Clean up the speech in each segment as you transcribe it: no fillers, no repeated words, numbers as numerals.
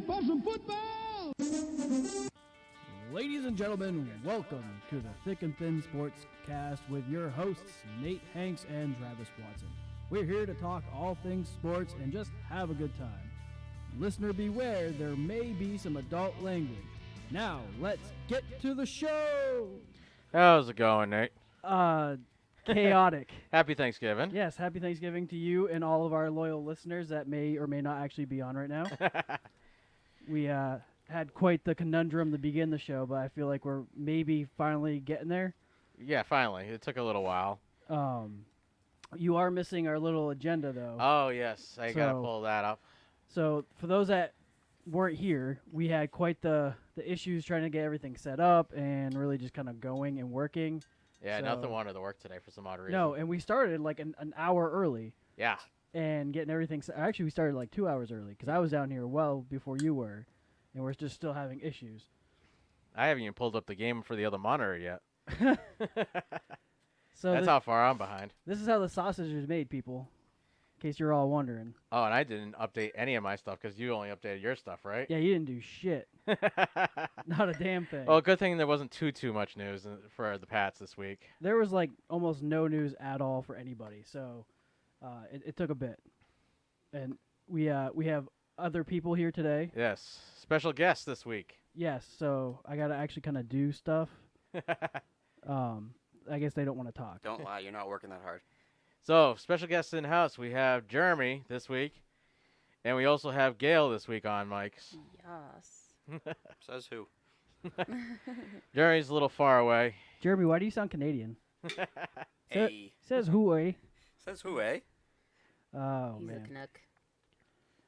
some football! Ladies and gentlemen, welcome to the Thick and Thin Sports Cast with your hosts, Nate Hanks and Travis Watson. We're here to talk all things sports and just have a good time. Listener beware, there may be some adult language. Now, let's get to the show! How's it going, Nate? Chaotic. Happy Thanksgiving. Yes, happy Thanksgiving to you and all of our loyal listeners that may or may not actually be on right now. We had quite the conundrum to begin the show, but I feel like we're maybe finally getting there. Yeah, finally. It took a little while. You are missing our little agenda, though. Oh, yes. I got to pull that up. So for those that weren't here, we had quite the issues trying to get everything set up and really just kind of going and working. Yeah, so, nothing wanted to work today for some odd reason. No, and we started like an hour early. Yeah. And getting everything set. Actually, we started like 2 hours early because I was down here well before you were, and we're just still having issues. I haven't even pulled up the game for the other monitor yet. So that's how far I'm behind. This is how the sausage is made, people. In case you're all wondering. Oh, and I didn't update any of my stuff because you only updated your stuff, right? Yeah, you didn't do shit. Not a damn thing. Well, good thing there wasn't too much news for the Pats this week. There was like almost no news at all for anybody, so it took a bit. And we have other people here today. Yes, special guests this week. Yes, so I gotta actually kind of do stuff. I guess they don't want to talk. Don't lie, you're not working that hard. So, special guests in house, we have Jeremy this week, and we also have Gail this week on mics. Yes. Says who? Jeremy's a little far away. Jeremy, why do you sound Canadian? Hey. Says who, eh? Says who, eh? Oh, He's man. a Canuck.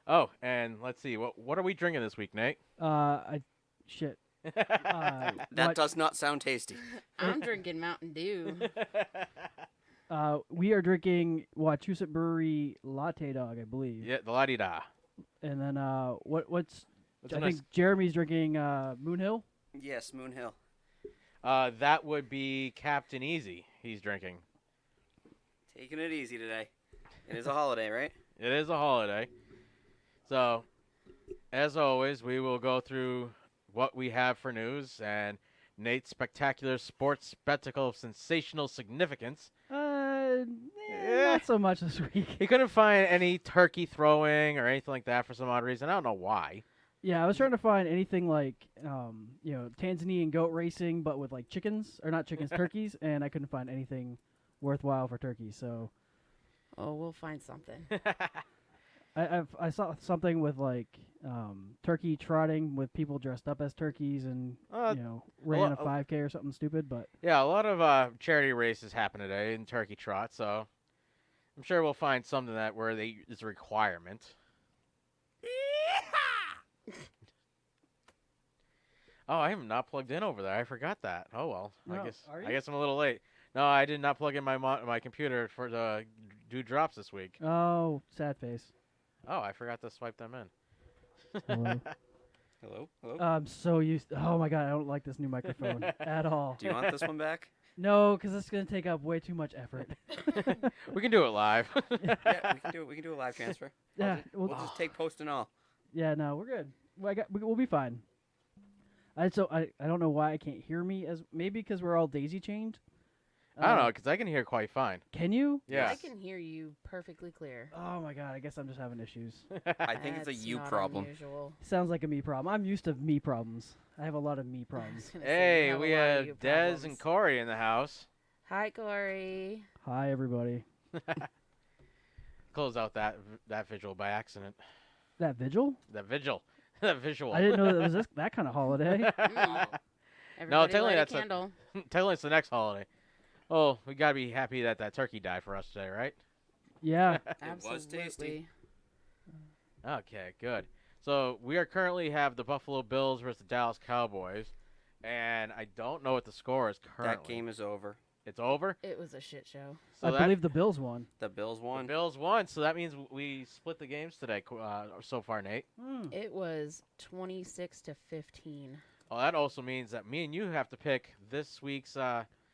Oh, and let's see, what are we drinking this week, Nate? Shit. That does not sound tasty. I'm drinking Mountain Dew. We are drinking Wachusett Brewery Latte Dog, I believe. Yeah, the la-di-da. And then what's I nice? think Jeremy's drinking Moon Hill. Yes, Moon Hill. That would be Captain Easy he's drinking. Taking it easy today. It is a holiday, right? It is a holiday. So, as always, we will go through what we have for news and Nate's spectacular sports spectacle of sensational significance. Not so much this week. He couldn't find any turkey throwing or anything like that for some odd reason. I don't know why. Yeah, I was trying to find anything like, Tanzanian goat racing, but with like chickens, or not chickens, turkeys, and I couldn't find anything worthwhile for turkeys. So, Oh, we'll find something. I saw something with like turkey trotting with people dressed up as turkeys and ran a 5K or something stupid. But yeah, a lot of charity races happen today in turkey trot, so I'm sure we'll find something where it's a requirement. Oh, I am not plugged in over there. I forgot that. Oh well, No, I guess I'm a little late. No, I did not plug in my computer for the do drops this week. Oh, sad face. Oh, I forgot to swipe them in. Hello. Hello? Hello? I'm so used. Oh my god, I don't like this new microphone at all. Do you want this one back? No, because it's gonna take up way too much effort. We can do it live. Yeah, we can do a live transfer. Yeah, We'll just take post and all. Yeah, no, we're good. We'll be fine. I don't know why I can't hear me maybe because we're all daisy chained. I don't know, because I can hear quite fine. Can you? Yeah. I can hear you perfectly clear. Oh my god, I guess I'm just having issues. I think it's a That's you not problem. unusual. Sounds like a me problem. I'm used to me problems. I have a lot of me I problems. was gonna say, Hey, you we a lot of have you Des problems. and Corey in the house. Hi, Corey. Hi, everybody. Close out that visual by accident. That vigil? That vigil. That visual. I didn't know that was that kind of holiday. Mm. No, Everybody technically light a that's candle. Technically, it's the next holiday. Oh, we gotta be happy that turkey died for us today, right? Yeah. was tasty. Absolutely. Okay, good. So we are currently have the Buffalo Bills versus the Dallas Cowboys, and I don't know what the score is currently. That game is over. It's over. It was a shit show. So I believe the Bills won. The Bills the won. Bills won. So that means we split the games today so far, Nate. It was 26-15. Oh, that also means that me and you have to pick this week's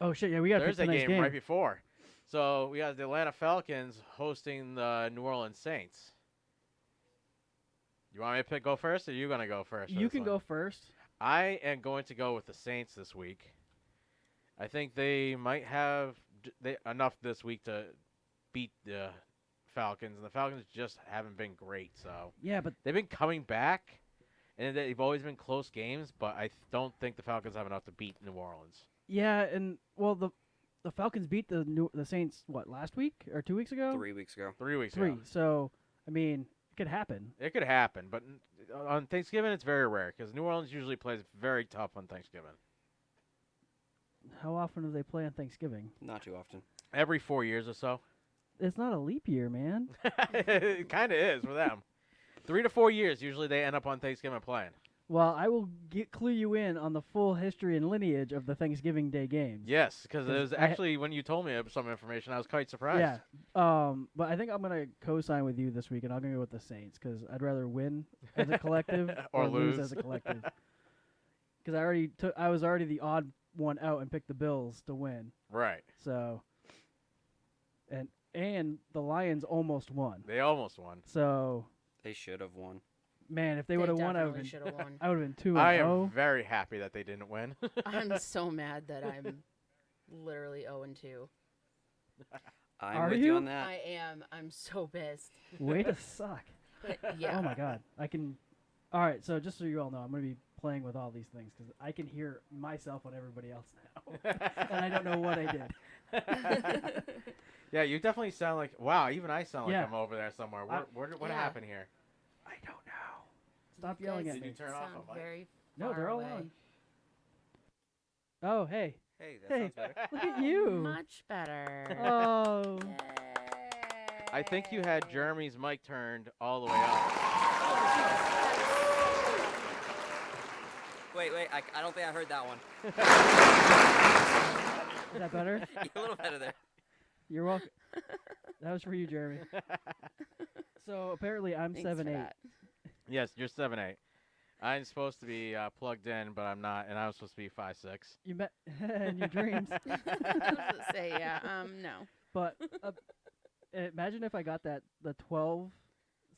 Oh shit! Yeah, we got to pick Thursday the next game right before. So we got the Atlanta Falcons hosting the New Orleans Saints. You want me to go first, or are you going to go first? You can go first. I am going to go with the Saints this week. I think they might have enough this week to beat the Falcons, and the Falcons just haven't been great. So Yeah, but they've been coming back, and they've always been close games, but I don't think the Falcons have enough to beat New Orleans. yeah, and well, the Falcons beat the Saints last week or 2 weeks ago? 3 weeks ago. 3 weeks Three. ago. So I mean, it could happen. It could happen, but on Thanksgiving it's very rare because New Orleans usually plays very tough on Thanksgiving. How often do they play on Thanksgiving? Not too often. Every 4 years or so. It's not a leap year, man. It kind of is for them. 3 to 4 years usually they end up on Thanksgiving playing. Well, I will clue you in on the full history and lineage of the Thanksgiving Day games. Yes, because it 'Cause was I- actually when you told me some information, I was quite surprised. Yeah. But I think I'm gonna co-sign with you this week, and I'm gonna go with the Saints because I'd rather win as a collective Or lose lose. as a collective. Because I was already the odd one out and picked the Bills to win. Right. So. And the Lions almost won. They almost won. So, They should have won. man, if they would have won, I would have should have won. been 2-0. I am very happy that they didn't win. I'm so mad that I'm literally 0-2. I'm Are with you? you on that. I am. I'm so pissed. Way to suck. Yeah. Oh my god. I can. All right. So just so you all know, I'm going to be playing with all these things because I can hear myself on everybody else now, and I don't know what I did. Yeah, you definitely sound like, wow, even I sound like Yeah. I'm over there somewhere. What Yeah. happened here? I don't know. Stop You yelling guys at Did you me. turn off sound a mic? very No, far they're all away. on. Oh, hey. Hey, that Hey. sounds better. Look at you. Much better. Oh. I think you had Yay. Jeremy's mic turned all the way up. Wait. I don't think I heard that one. Is that better? You're a little better there. You're welcome. That was for you, Jeremy. So apparently I'm Thanks for 7'8". that. Yes, you're 7'8". I'm supposed to be plugged in, but I'm not, and I was supposed to be 5'6". You met in your dreams. I was gonna say, yeah, no. But imagine if I got the 12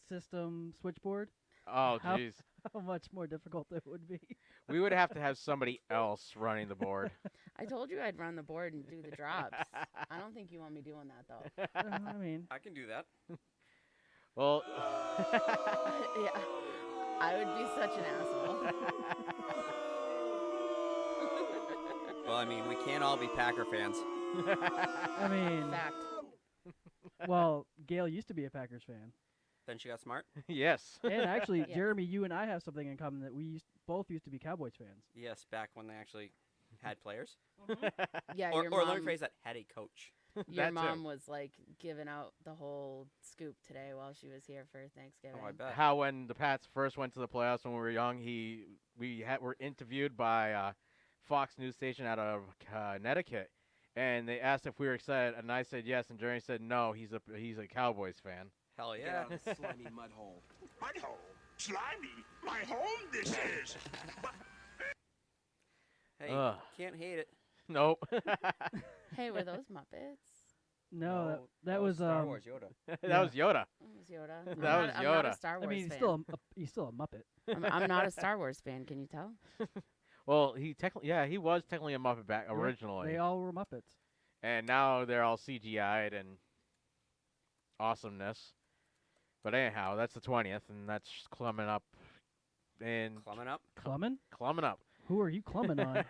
system switchboard. Oh, How- jeez. How much more difficult it would be. We would have to have somebody else running the board. I told you I'd run the board and do the drops. I don't think you want me doing that though. I mean, I can do that. Well, Yeah, I would be such an asshole. Well, I mean, we can't all be Packer fans. I mean, Fact. well, Gail used to be a Packers fan. Then she got smart. yes. And actually, Yeah. Jeremy, you and I have something in common that we both used to be Cowboys fans. Yes, back when they actually had players. Yeah, Or your let mom. me phrase that, had a coach. Your That too. mom was like giving out the whole scoop today while she was here for Thanksgiving. Oh, I bet. How when the Pats first went to the playoffs when we were young, were interviewed by Fox News station out of Connecticut, and they asked if we were excited, and I said yes, and Jeremy said no. He's a Cowboys fan. Hell Get yeah. out of the slimy mud hole. Mud hole? Slimy? My home this is. Hey, Ugh. can't hate it. Nope. Hey, were those Muppets? No, that was Star Wars Yoda. That Yeah. was Yoda. That was Yoda. That I'm was not, I'm not a Yoda. Star Wars I mean, fan. he's still a Muppet. I'm not a Star Wars fan. Can you tell? Well, he was technically a Muppet back originally, They all were Muppets. and now they're all CGI'd and awesomeness. But anyhow, that's the 20th, and that's coming up. And Clumming up. Clummin'? coming up. Who are you clumming on?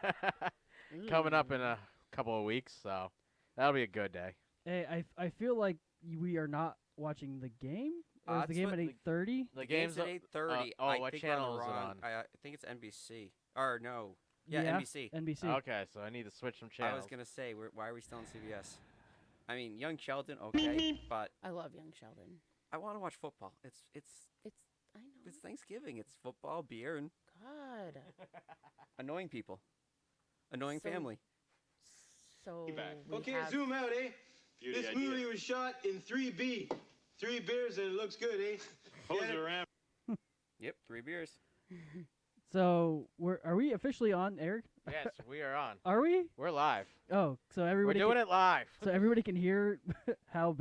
Coming up in a couple of weeks, so that'll be a good day. Hey, I feel like we are not watching the game. Or is the That's game what at the- 8:30? The Game's at up- 8:30. oh, I what think we're on channel the is it wrong- on? I think it's NBC. Or no. Yeah, NBC. NBC. Okay, so I need to switch some channels. I was gonna say, why are we still on CBS? I mean, Young Sheldon, okay, but I love Young Sheldon. I want to watch football. It's I know. it's Thanksgiving. It's football, beer, and God. annoying people, annoying So- family. So we Okay, have, zoom out, eh? This movie was shot in 3B. 3 beers and it looks good, eh? Yep, 3 beers. So are we officially on air Yes, we are on. Are we? We're live. Oh, so We're everybody doing it live. so everybody can hear how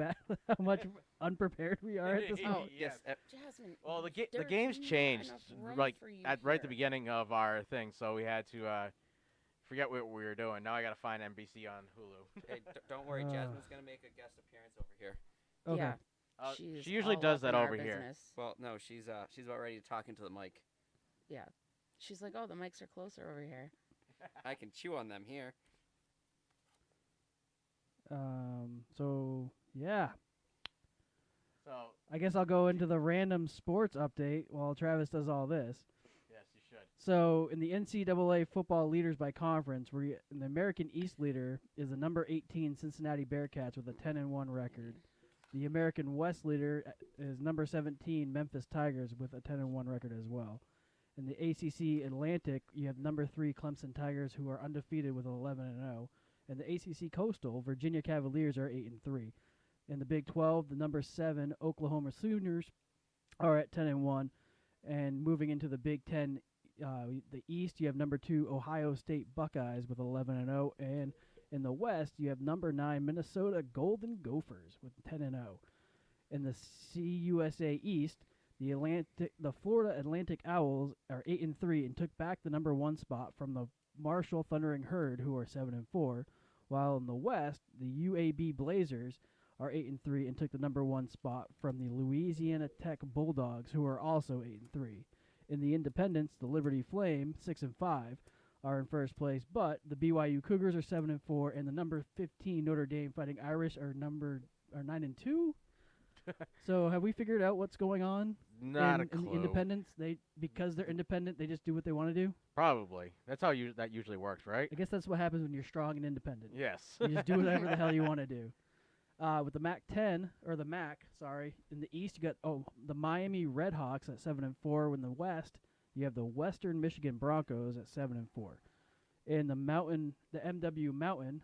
much unprepared we are at this Oh, point. yes. Jasmine. Well, the there's game's not changed enough room right for you at the here. beginning of our thing, so we had to forget what we were doing. Now I gotta find NBC on Hulu. Hey, don't worry, Uh. Jasmine's gonna make a guest appearance over here. Okay. Yeah. She She's usually all does up that in our over here. business. Well, no, she's about ready to talk into the mic. Yeah. She's like, oh, the mics are closer over here. I can chew on them here. So yeah, So I guess I'll go into the random sports update while Travis does all this. yes, you should. So in the NCAA football leaders by conference, the American East leader is the number 18 Cincinnati Bearcats with a 10-1 record. The American West leader is number 17 Memphis Tigers with a 10-1 record as well. In the ACC Atlantic, you have number 3 Clemson Tigers who are undefeated with 11-0. And the ACC Coastal, Virginia Cavaliers are 8-3. In the Big 12, the number 7 Oklahoma Sooners are at 10-1. And moving into the Big 10, the East, you have number 2 Ohio State Buckeyes with 11-0. And in the West, you have number 9 Minnesota Golden Gophers with 10-0. In the CUSA East, the Florida Atlantic Owls are 8-3 and took back the number 1 spot from the Marshall Thundering Herd, who are 7-4. While in the West, the UAB Blazers are 8-3 and took the number 1 spot from the Louisiana Tech Bulldogs, who are also 8-3. In the Independents, the Liberty Flame, 6-5, are in first place, but the BYU Cougars are 7-4, and the number 15 Notre Dame Fighting Irish are 9-2. So have we figured out what's going on? Not a in clue. the Independents, because they're independent, they just do what they want to do. Probably. That's how that usually works, right? I guess that's what happens when you're strong and independent. Yes. You just do whatever the hell you want to do. With the MAC, in the East you got the Miami Redhawks at 7-4. In the West, you have the Western Michigan Broncos at 7-4. In the MW Mountain,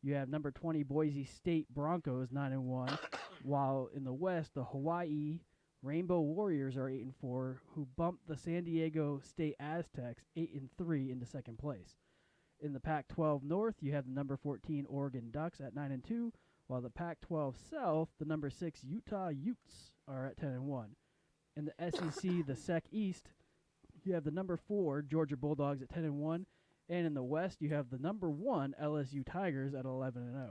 you have number 20 Boise State Broncos 9-1, while in the West, the Hawaii Rainbow Warriors are 8-4, who bumped the San Diego State Aztecs 8-3 into second place. In the Pac-12 North, you have the number 14 Oregon Ducks at 9-2, while the Pac-12 South, the number 6 Utah Utes are at 10-1. In the SEC, the SEC East, you have the number 4 Georgia Bulldogs at 10-1, and in the West, you have the number 1 LSU Tigers at 11-0.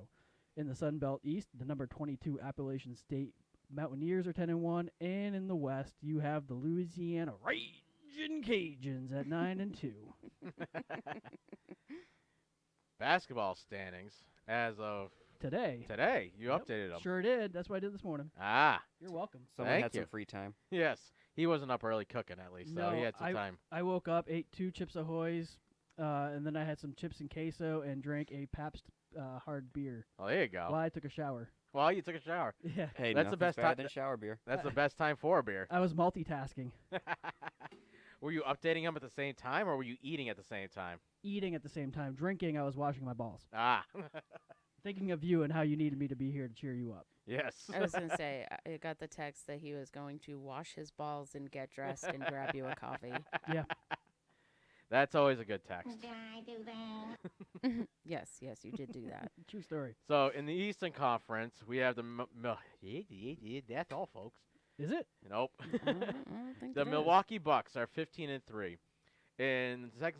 In the Sun Belt East, the number 22 Appalachian State Mountaineers are 10-1, and in the West, you have the Louisiana Ragin' Cajuns at 9-2. Basketball standings as of Today. You Yep, updated them. Sure did. That's what I did this morning. Ah, You're welcome. Someone Thank had you. some free time. yes. He wasn't up early cooking at least, so he had some time. I woke up, ate 2 Chips Ahoy's, and then I had some chips and queso and drank a Pabst hard beer Oh, there you go. while I took a shower. Well, you took a shower. Yeah, Hey, That's the nothing's best better time- than shower beer. That's the best time for a beer. I was multitasking, Were you updating them at the same time, or were you eating at the same time? eating at the same time, drinking. I was washing my balls, Ah, thinking of you and how you needed me to be here to cheer you up. yes. I was going to say, I got the text that he was going to wash his balls and get dressed and grab you a coffee. Yeah, That's always a good text. Yes, you did do that. true story. So in the Eastern Conference, we have the that's all, folks. Is it? Nope. I don't think The it is. Milwaukee Bucks are 15-3. In the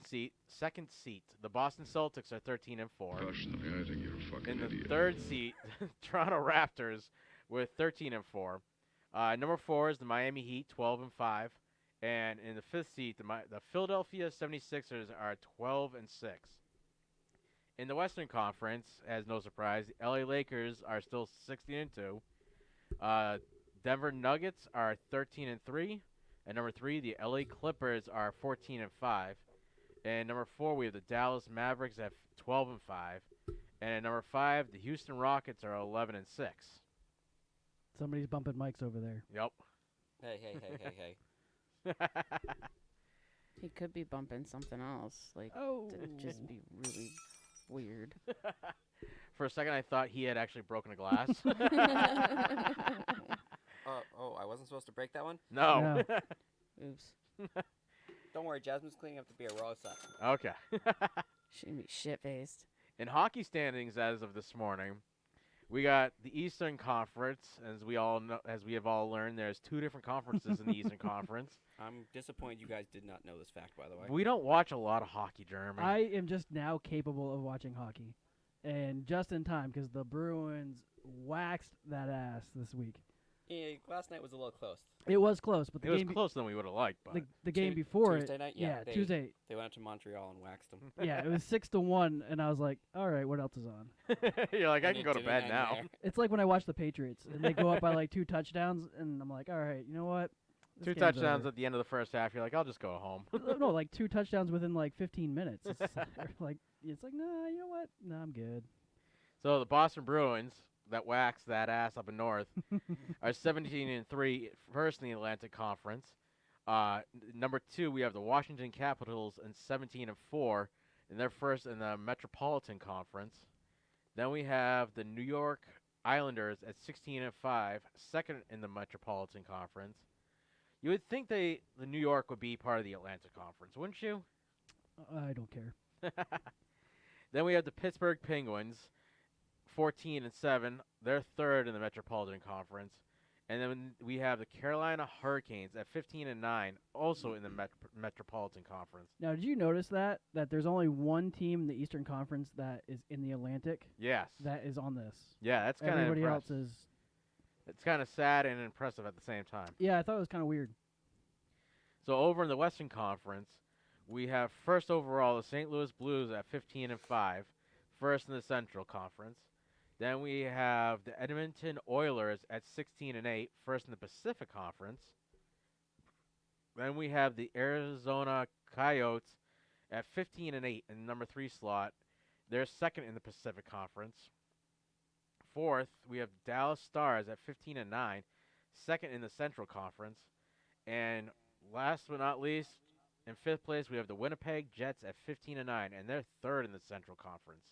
second seat, the Boston Celtics are 13-4. Personally, I think you're a fucking In the idiot. third seat, Toronto Raptors with 13-4. Number 4 is the Miami Heat, 12-5. And in the fifth seat, the Philadelphia 76ers are 12-6. In the Western Conference, as no surprise, the LA Lakers are still 16-2. Denver Nuggets are 13-3. At number 3, the LA Clippers are 14-5. And number 4, we have the Dallas Mavericks at 12-5. And at number 5, the Houston Rockets are 11-6. Somebody's bumping mics over there. Yep. Hey. He could be bumping something else. Like, Oh, it'd just be really weird. For a second, I thought he had actually broken a glass. I wasn't supposed to break that one? No. Oops. Don't worry, Jasmine's cleaning up the beer. We're all set. Okay. She'd be shit-faced. In hockey standings as of this morning, we got the Eastern Conference. As we have all learned, there's 2 different conferences in the Eastern Conference. I'm disappointed you guys did not know this fact, by the way. We don't watch a lot of hockey, Jeremy. I am just now capable of watching hockey, and just in time because the Bruins waxed that ass this week. Yeah, last night was a little close. It was close, but it was closer than we would have liked, but the game before Tuesday night? Yeah, Tuesday. They went up to Montreal and waxed them. Yeah, it was 6-1, and I was like, all right, what else is on? you're like, I And can it go to didn't bed end now. there. It's like when I watch the Patriots, and they go up by like 2 touchdowns, and I'm like, all right, you know what? This 2 game's touchdowns over. at the end of the first half. You're like, I'll just go home. No, like 2 touchdowns within like 15 minutes. It's like, nah, you know what? No, I'm good. So the Boston Bruins that waxed that ass up in north are 17-3, first in the Atlantic Conference. Number 2, we have the Washington Capitals and 17-4, and they're first in the Metropolitan Conference. Then we have the New York Islanders at 16-5, second in the Metropolitan Conference. You would think the New York would be part of the Atlantic Conference, wouldn't you? I don't care. Then we have the Pittsburgh Penguins, 14-7. They're third in the Metropolitan Conference. And then we have the Carolina Hurricanes at 15-9, also in the Metropolitan Conference. Now, did you notice that there's only one team in the Eastern Conference that is in the Atlantic? Yes. That is on this. Yeah, that's kind of Everybody else is. It's kind of sad and impressive at the same time. Yeah, I thought it was kind of weird. So over in the Western Conference, we have first overall the St. Louis Blues at 15-5, first in the Central Conference. Then we have the Edmonton Oilers at 16-8, first in the Pacific Conference. Then we have the Arizona Coyotes at 15-8 in the number 3 slot. They're second in the Pacific Conference. Fourth, we have Dallas Stars at 15-9, second in the Central Conference. And last but not least, in 5th place, we have the Winnipeg Jets at 15-9, and they're third in the Central Conference.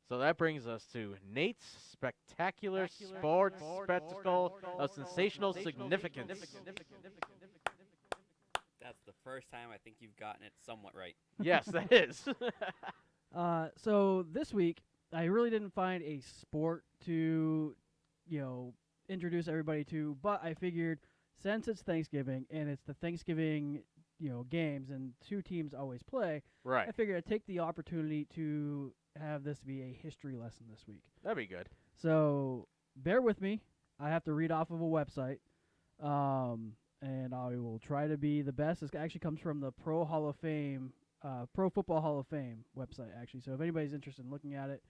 So that brings us to Nate's spectacular sports spectacle of sensational significance. That's the first time I think you've gotten it somewhat right. Yes, that is. So this week, I really didn't find a sport to, introduce everybody to, but I figured since it's Thanksgiving and it's the Thanksgiving, games and 2 teams always play, Right. I figured I'd take the opportunity to have this be a history lesson this week. That'd be good. So bear with me. I have to read off of a website, and I will try to be the best. This actually comes from the Pro Football Hall of Fame website, actually. So if anybody's interested in looking at it,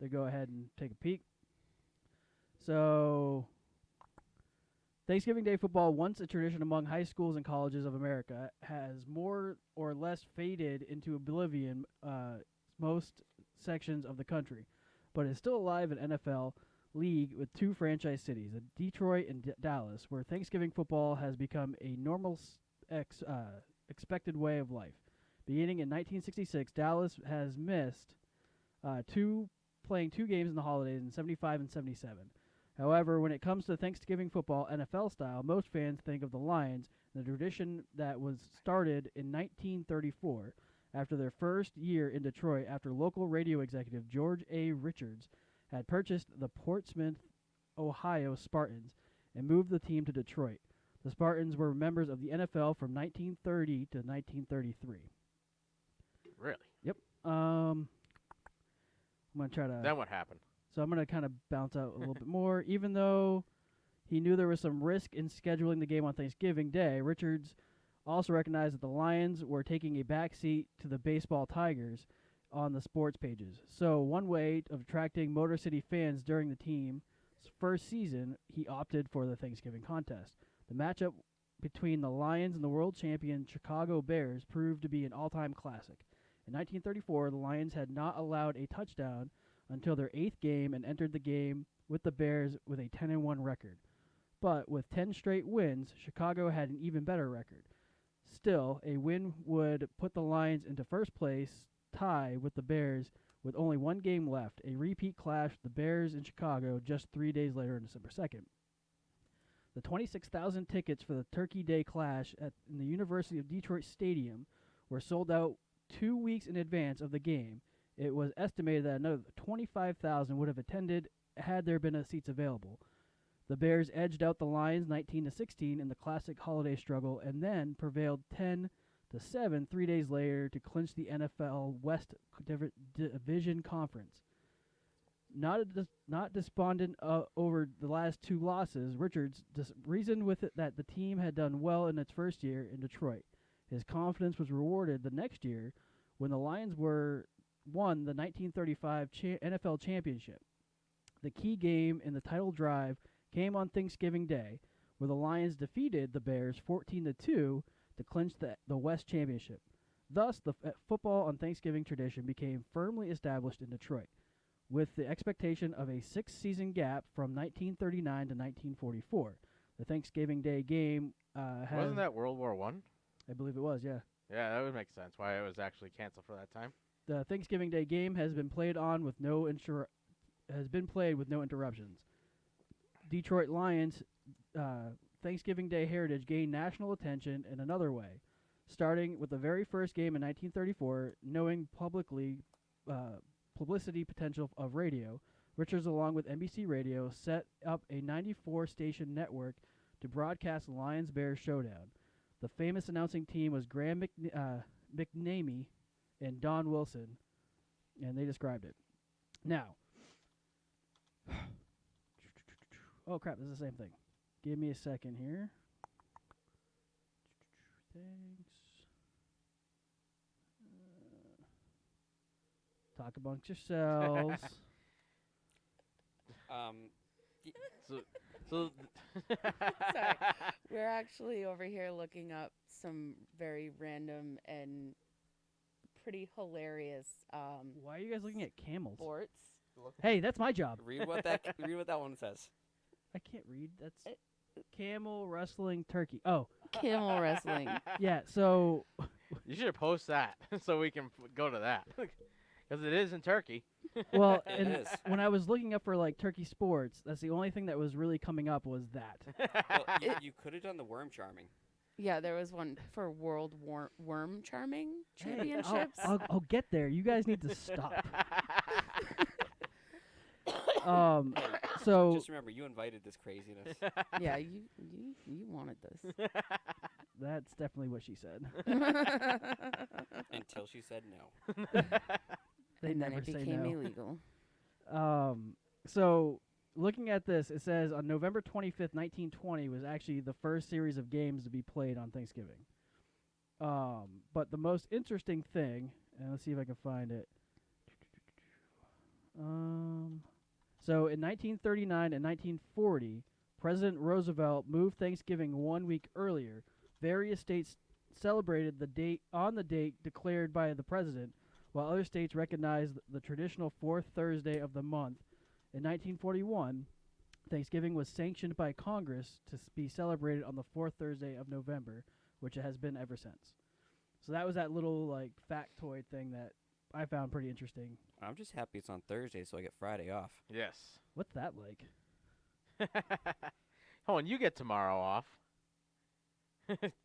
they go ahead and take a peek. So Thanksgiving Day football, once a tradition among high schools and colleges of America, has more or less faded into oblivion most sections of the country, but is still alive in NFL league with 2 franchise cities, Detroit and Dallas, where Thanksgiving football has become a normal expected way of life. Beginning in 1966, Dallas has missed playing 2 games in the holidays in 75 and 77. However, when it comes to Thanksgiving football NFL style, most fans think of the Lions, the tradition that was started in 1934 after their first year in Detroit, after local radio executive George A. Richards had purchased the Portsmouth, Ohio Spartans and moved the team to Detroit. The Spartans were members of the NFL from 1930 to 1933. Really? Yep. I'm going to try to... Then what happened? So I'm going to kind of bounce out a little bit more. Even though he knew there was some risk in scheduling the game on Thanksgiving Day, Richards also recognized that the Lions were taking a backseat to the baseball Tigers on the sports pages. So one way of attracting Motor City fans during the team's first season, he opted for the Thanksgiving contest. The matchup between the Lions and the world champion Chicago Bears proved to be an all-time classic. In 1934, the Lions had not allowed a touchdown until their 8th game and entered the game with the Bears with a 10-1 record. But with 10 straight wins, Chicago had an even better record. Still, a win would put the Lions into first place, tie with the Bears with only 1 game left, a repeat clash with the Bears in Chicago just 3 days later on December 2nd. The 26,000 tickets for the Turkey Day clash in the University of Detroit Stadium were sold out 2 weeks in advance of the game, it was estimated that another 25,000 would have attended had there been seats available. The Bears edged out the Lions 19-16 in the classic holiday struggle and then prevailed 10-7 3 days later to clinch the NFL West Division Conference. Not despondent over the last 2 losses, Richards reasoned with it that the team had done well in its first year in Detroit. His confidence was rewarded the next year when the Lions won the 1935 NFL Championship. The key game in the title drive came on Thanksgiving Day, where the Lions defeated the Bears 14-2 to clinch the West Championship. Thus, the football on Thanksgiving tradition became firmly established in Detroit, with the expectation of a 6-season gap from 1939 to 1944. The Thanksgiving Day game wasn't that World War One? I believe it was, yeah. Yeah, that would make sense why it was actually canceled for that time. The Thanksgiving Day game has been played with no interruptions. Detroit Lions Thanksgiving Day heritage gained national attention in another way, starting with the very first game in 1934. Knowing publicity potential of radio, Richards, along with NBC Radio, set up a 94-station network to broadcast the Lions-Bears showdown. The famous announcing team was Graham McNamee and Don Wilson, and they described it. Now, oh crap, this is the same thing. Give me a second here. Thanks. Talk amongst yourselves. So Sorry. We're actually over here looking up some very random and pretty hilarious Why are you guys looking at camels? sports. Hey, that's my job. Read what that one says. I can't read. That's camel wrestling turkey. Oh, Camel wrestling. yeah. So you should post that so we can go to that because it is in Turkey. well, It and is. when I was looking up for like turkey sports, that's the only thing that was really coming up was that. Well, you could have done the worm charming. Yeah, there was one for World Worm Charming Hey, Championships. I'll get there. You guys need to stop. So Just remember, you invited this craziness. Yeah, you wanted this. that's definitely what she said. Until she said no. They And then never it say became no. illegal. So looking at this, it says on November 25th, 1920 was actually the first series of games to be played on Thanksgiving. But the most interesting thing, and let's see if I can find it. So in 1939 and 1940, President Roosevelt moved Thanksgiving 1 week earlier. Various states celebrated the date declared by the president, while other states recognized the traditional fourth Thursday of the month. In 1941, Thanksgiving was sanctioned by Congress to be celebrated on the fourth Thursday of November, which it has been ever since. So that was that little like factoid thing that I found pretty interesting. I'm just happy it's on Thursday, so I get Friday off. Yes. What's that like? Hold on, you get tomorrow off.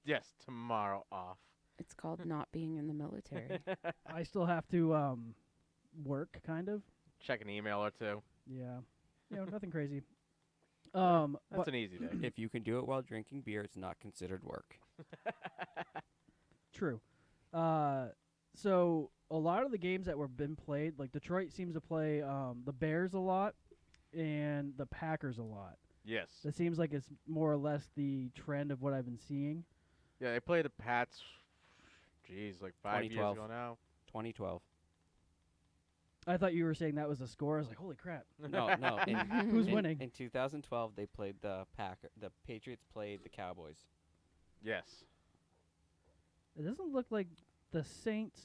Yes, tomorrow off. It's called not being in the military. I still have to work, kind of. Check an email or two. Yeah, nothing crazy. That's But an easy day. If you can do it while drinking beer, it's not considered work. true. So a lot of the games that were been played, like Detroit seems to play the Bears a lot and the Packers a lot. Yes. That seems like it's more or less the trend of what I've been seeing. Yeah, they played the Pats. Geez, like 5 years 2012. ago now. 2012. I thought you were saying that was the score. I was like, holy crap. No. Who's winning? In 2012, they played the Patriots played the Cowboys. Yes. It doesn't look like the Saints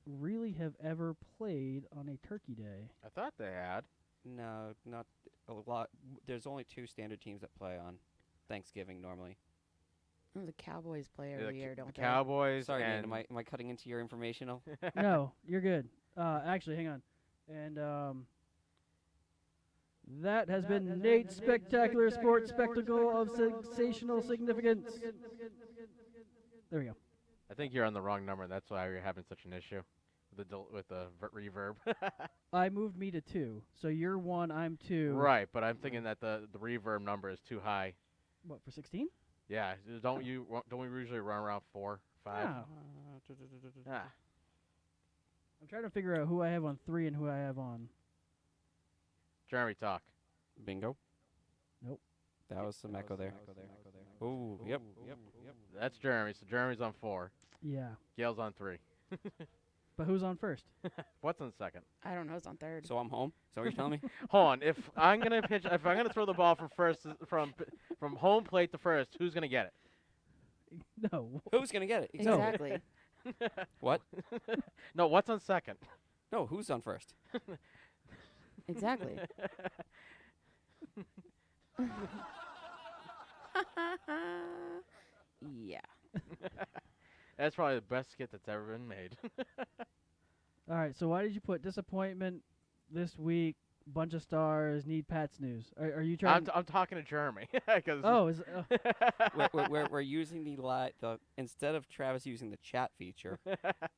really have ever played on a Turkey Day. I thought they had. No, not a lot. There's only 2 standard teams that play on Thanksgiving normally. Oh, the Cowboys play Yeah, every year, don't the they? Cowboys. Sorry, Nate, and am I cutting into your informational? No, you're good. Actually, hang on. And that has been Nate's spectacular sports spectacle of sensational significance. There we go. I think you're on the wrong number. That's why you're having such an issue with the reverb. I moved me to 2. So you're 1, I'm 2. Right, but I'm thinking that the reverb number is too high. What, for 16? Yeah, don't we usually run around 4, 5? Oh. Ah. I'm trying to figure out who I have on 3 and who I have on. Jeremy, talk. Bingo. Nope. That was some echo there. Ooh, yep. That's Jeremy. So Jeremy's on 4. Yeah. Gail's on 3. But who's on first? What's on second? I don't know. It's on third. So I'm home. Is that what you're telling me? Hold on. If I'm gonna throw the ball from home plate to first, who's gonna get it? No. Who's gonna get it? Exactly. What? No, what's on second? No, who's on first? Exactly. Yeah. That's probably the best skit that's ever been made. All right, so why did you put disappointment this week, bunch of stars, need Pat's news? Are you trying I'm talking to Jeremy. We're using the instead of Travis using the chat feature,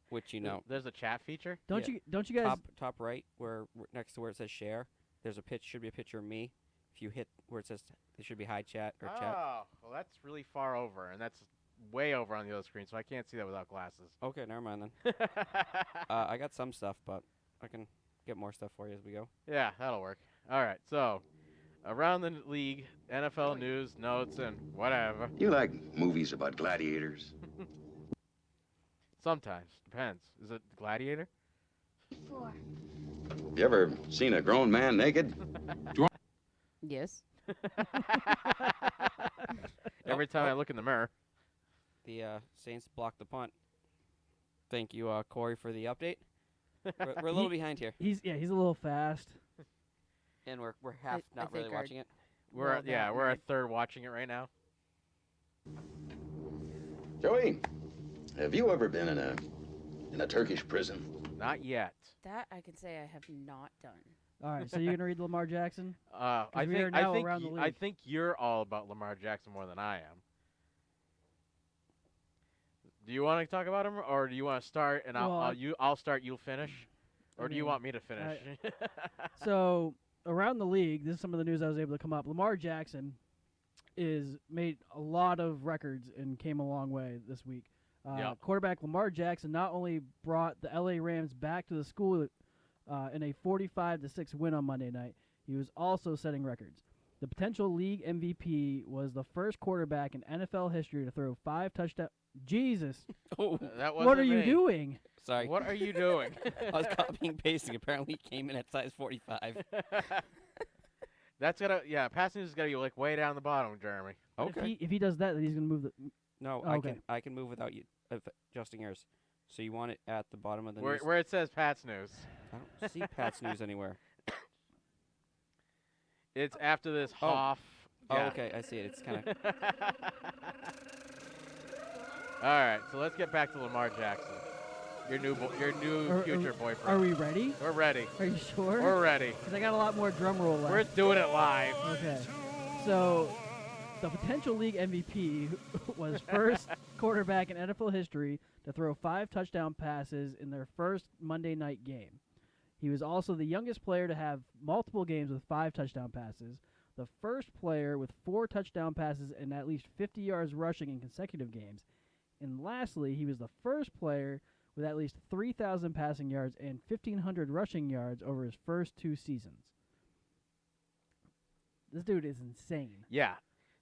which There's a chat feature? Don't Yeah. you guys top right where next to where it says share, there's should be a picture of me. If you hit where it says there should be hi chat or chat. Oh, well, that's really far over, and that's way over on the other screen, so I can't see that without glasses. Okay, never mind then. I got some stuff, but I can get more stuff for you as we go. Yeah, that'll work. All right, so around the league, NFL news, notes, and whatever. You like movies about gladiators? Sometimes. Depends. Is it Gladiator? You ever seen a grown man naked? Yes. Every time I look in the mirror. The Saints blocked the punt. Thank you, Corey, for the update. We're a little behind here, he's a little fast. and we're half I not really think watching it. We're that a night. third watching it right now. Joey, have you ever been in a Turkish prison? Not yet. That I can say I have not done. All right, so you're gonna read Lamar Jackson? I we are think now around the I league. think you're all about Lamar Jackson more than I am. Do you want to talk about him, or do you want to start and I'll start, you'll finish, or do you want me to finish? So around the league, this is some of the news I was able to come up. Lamar Jackson is made a lot of records and came a long way this week. Yep. Quarterback Lamar Jackson not only brought the LA Rams back to the school in a 45-6 win on Monday night, he was also setting records. The potential league MVP was the first quarterback in NFL history to throw 5 touchdowns. Jesus, Oh, That wasn't what are you me. doing? sorry. What are you doing? I was copying and pasting. Apparently, he came in at size 45. Passing is gonna be like way down the bottom, Jeremy. Okay. If he does that, then he's gonna move the. No, Oh, okay. I can move without you adjusting yours. So you want it at the bottom of the Where news? it says Pat's news. I don't see Pat's news anywhere. It's after this Oh. Hoff. Oh, Yeah. okay, I see it. It's kind of All right, so let's get back to Lamar Jackson, your new future boyfriend. Are we ready? We're ready. Are you sure? We're ready. Because I got a lot more drum roll left. We're doing it live. Okay. So, the potential league MVP was first quarterback in NFL history to throw 5 touchdown passes in their first Monday night game. He was also the youngest player to have multiple games with 5 touchdown passes, the first player with 4 touchdown passes and at least 50 yards rushing in consecutive games. And lastly, he was the first player with at least 3,000 passing yards and 1,500 rushing yards over his first 2 seasons. This dude is insane. Yeah.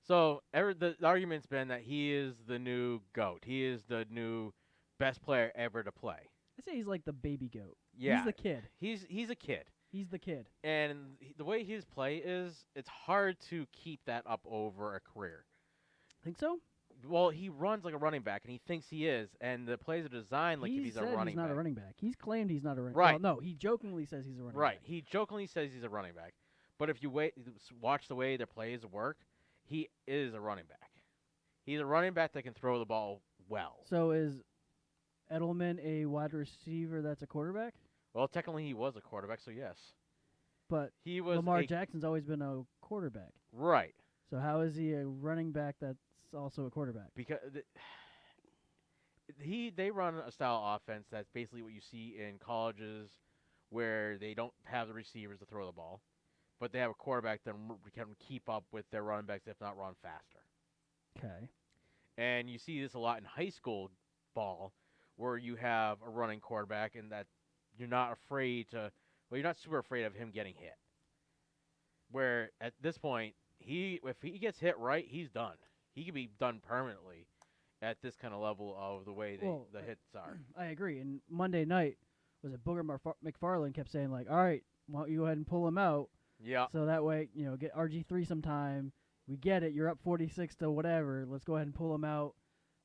So the argument's been that he is the new GOAT. He is the new best player ever to play. I say he's like the baby goat. Yeah. He's the kid. He's a kid. He's the kid. And the way his play is, it's hard to keep that up over a career. Think so? Well, he runs like a running back, and he thinks he is, and the plays are designed like he if he's a said running he's not back. a running back. He's claimed he's not a running Right. Well, no, he jokingly says he's a running Right. back. He jokingly says he's a running back. But if you watch the way their plays work, he is a running back. He's a running back that can throw the ball well. So is Edelman a wide receiver that's a quarterback? Well, technically he was a quarterback, so yes. But He was Lamar Jackson's always been a quarterback. Right. So how is he a running back that's also a quarterback? Because they run a style of offense that's basically what you see in colleges, where they don't have the receivers to throw the ball, but they have a quarterback that can keep up with their running backs, if not run faster. Okay. And you see this a lot in high school ball, where you have a running quarterback, and that you're not super afraid of him getting hit. Where at this point, if he gets hit right, he's done. He can be done permanently at this kind of level of the way the hits are. I agree. And Monday night, was it Booger McFarland kept saying, like, all right, why don't you go ahead and pull him out? Yeah. So that way, get RG3 sometime. We get it. You're up 46 to whatever. Let's go ahead and pull him out.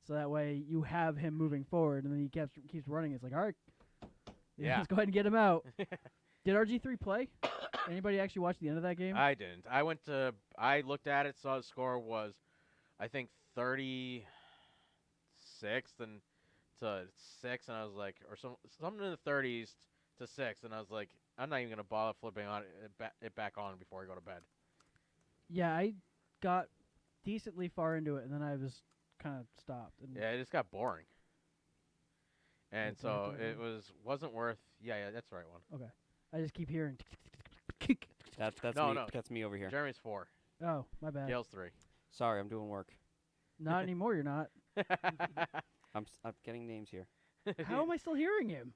So that way you have him moving forward. And then he keeps running. It's like, all right, yeah. Let's go ahead and get him out. Did RG3 play? Anybody actually watch the end of that game? I didn't. I looked at it, saw the score was, I think, 36 to 6, and I was like, or something in the 30s to 6, and I was like, I'm not even gonna bother flipping it back on before I go to bed. Yeah, I got decently far into it, and then I was kind of stopped. And Yeah, it just got boring, and Okay, so okay. it wasn't worth. Yeah, that's the right one. Okay. I just keep hearing. That's No, me. no. That's me over here. Jeremy's 4, Oh, my bad. Gail's 3. Sorry, I'm doing work. Not anymore. You're not. I'm getting names here. How am I still hearing him?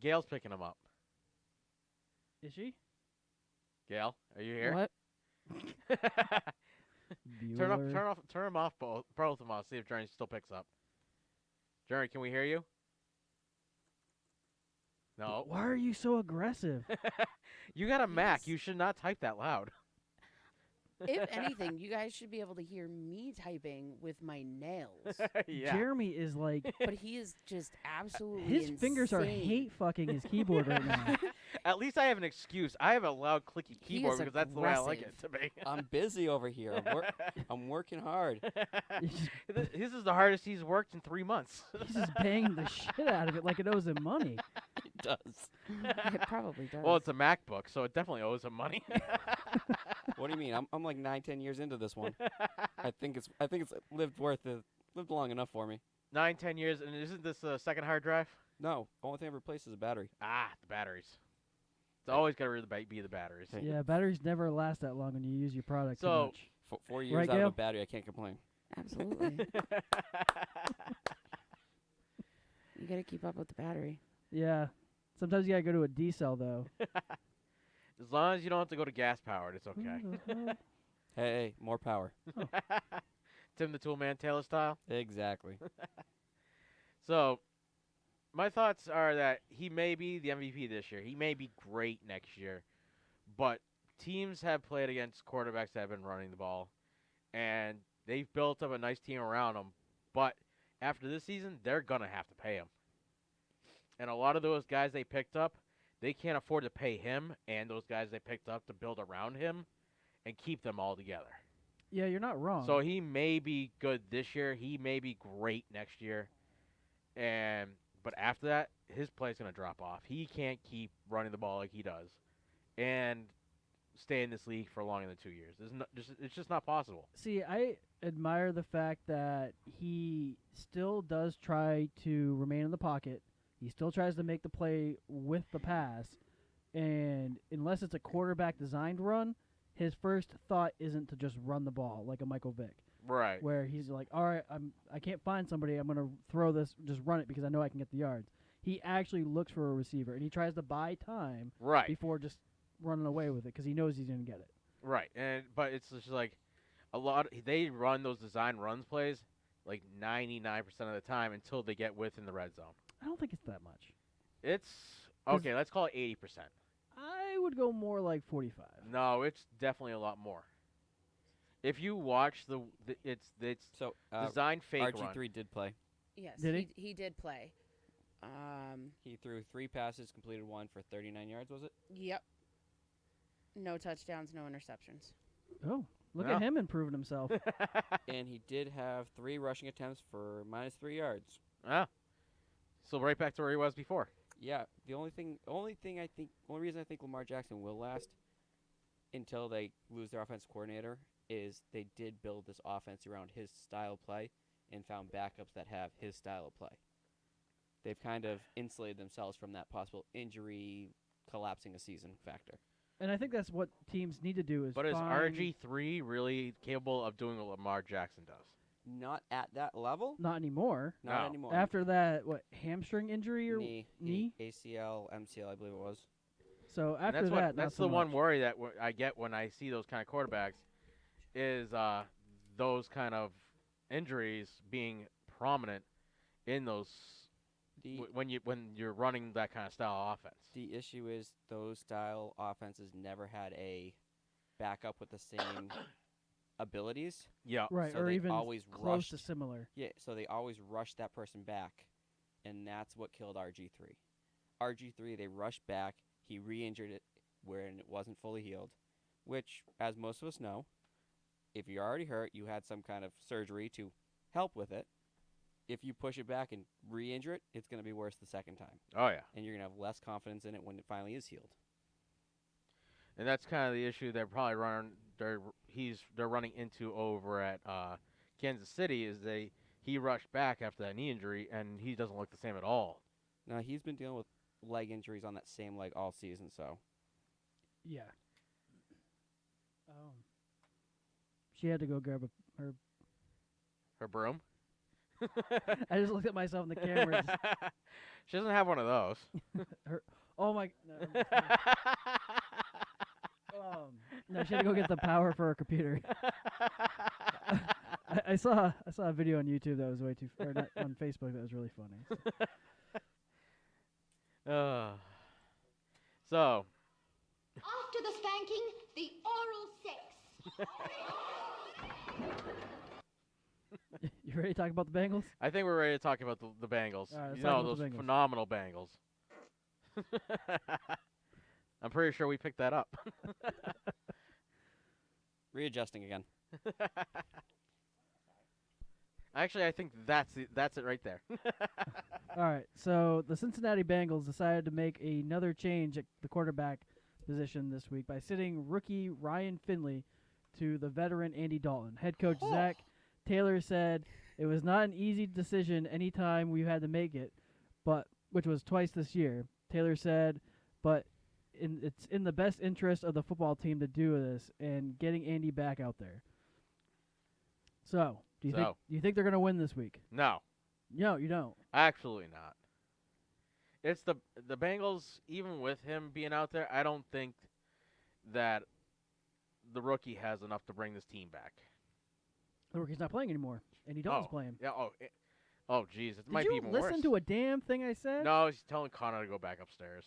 Gail's picking him up. Is she? Gail, are you here? What? Turn Bueller. them off, both of them off. See if Jeremy still picks up. Jeremy, can we hear you? No. Why are you so aggressive? You got a Mac. Yes. You should not type that loud. If anything, you guys should be able to hear me typing with my nails. Yeah. Jeremy is like, But he is just absolutely his fingers are insane. hate fucking his keyboard right now. At least I have an excuse. I have a loud, clicky He keyboard is because that's the way I like it to be. I'm busy over here. I'm working hard. This is the hardest he's worked in 3 months. He's just banging the shit out of it like it owes him money. It does. It probably does. Well, it's a MacBook, so it definitely owes him money. What do you mean? I'm like 9-10 years into this one. I think it's lived long enough for me. 9-10 years, and isn't this a second hard drive? No, only thing I've replaced is a battery. Ah, the batteries. It's always got to be the batteries. Yeah, batteries never last that long when you use your product too So- much. 4 years Right, out of Gail? a battery, I can't complain. Absolutely. You got to keep up with the battery. Yeah. Sometimes you gotta go to a D cell though. As long as you don't have to go to gas powered, it's okay. Hey, more power. Tim the Toolman Taylor style. Exactly. So, my thoughts are that he may be the MVP this year. He may be great next year. But teams have played against quarterbacks that have been running the ball, and they've built up a nice team around him. But after this season, they're going to have to pay him. And a lot of those guys they picked up, they can't afford to pay him and those guys they picked up to build around him and keep them all together. Yeah, you're not wrong. So he may be good this year. He may be great next year. But after that, his play's going to drop off. He can't keep running the ball like he does and stay in this league for longer than 2 years. It's just not possible. See, I admire the fact that he still does try to remain in the pocket. He still tries to make the play with the pass. And unless it's a quarterback designed run, his first thought isn't to just run the ball like a Michael Vick. Right. Where he's like, all right, I can't find somebody. I'm going to throw this, just run it because I know I can get the yards. He actually looks for a receiver, and he tries to buy time Right. before just running away with it because he knows he's going to get it. Right. But it's just like they run those design runs plays like 99% of the time until they get within the red zone. I don't think it's that much. It's okay, let's call it 80%. I would go more like 45. No, it's definitely a lot more. If you watch it's So design fake RG3 run. did play. Yes, Did he did play. He threw 3 passes, completed 1 for 39 yards, was it? Yep. No touchdowns, no interceptions. Oh, look Yeah. at him improving himself. And he did have 3 rushing attempts for -3 yards. Ah. So right back to where he was before. Yeah, the only reason I think Lamar Jackson will last until they lose their offensive coordinator is they did build this offense around his style of play and found backups that have his style of play. They've kind of insulated themselves from that possible injury collapsing a season factor. And I think that's what teams need to do is But is find RG3 really capable of doing what Lamar Jackson does? Not at that level. not anymore. Not No. anymore. After that, hamstring injury or knee? ACL, MCL, I believe it was. So And after that's that, what, not that's so the one much. worry that I get when I see those kind of quarterbacks is those kind of injuries being prominent in those when you're running that kind of style of offense. The issue is those style offenses never had a backup with the same abilities. Yeah. Right, so or they even always close to rushed. similar. Yeah, so they always rushed that person back, and that's what killed RG3. RG3, they rushed back. He re-injured it when it wasn't fully healed, which, as most of us know, if you're already hurt, you had some kind of surgery to help with it. If you push it back and re-injure it, it's going to be worse the second time, Oh yeah. and you're going to have less confidence in it when it finally is healed. And that's kind of the issue they're probably they're running into over at Kansas City is he rushed back after that knee injury and he doesn't look the same at all. Now, he's been dealing with leg injuries on that same leg all season, so Yeah. She had to go grab her. Her broom. I just looked at myself in the camera. She doesn't have one of those. Oh my! No, no, she had to go get the power for her computer. I saw a video on YouTube that was way too, or not, on Facebook that was really funny. So. After the spanking, the oral sex. You ready to talk about the Bengals? I think we're ready to talk about the Bengals. All right, let's You talk know, about the those Bengals. phenomenal Bengals. I'm pretty sure we picked that up. readjusting again. Actually, I think that's it right there. All right, so the Cincinnati Bengals decided to make another change at the quarterback position this week by sitting rookie Ryan Finley to the veteran Andy Dalton. Head coach Zach Taylor said it was not an easy decision anytime we had to make it, but which was twice this year. Taylor said, but it's in the best interest of the football team to do this and getting Andy back out there. So, do you think they're going to win this week? No. No, you don't. Absolutely not. It's the Bengals, even with him being out there, I don't think that the rookie has enough to bring this team back. The rookie's not playing anymore, and Dalton's playing. Yeah. Oh, geez. It might be even Did you worse. listen to a damn thing I said? No, he's telling Connor to go back upstairs.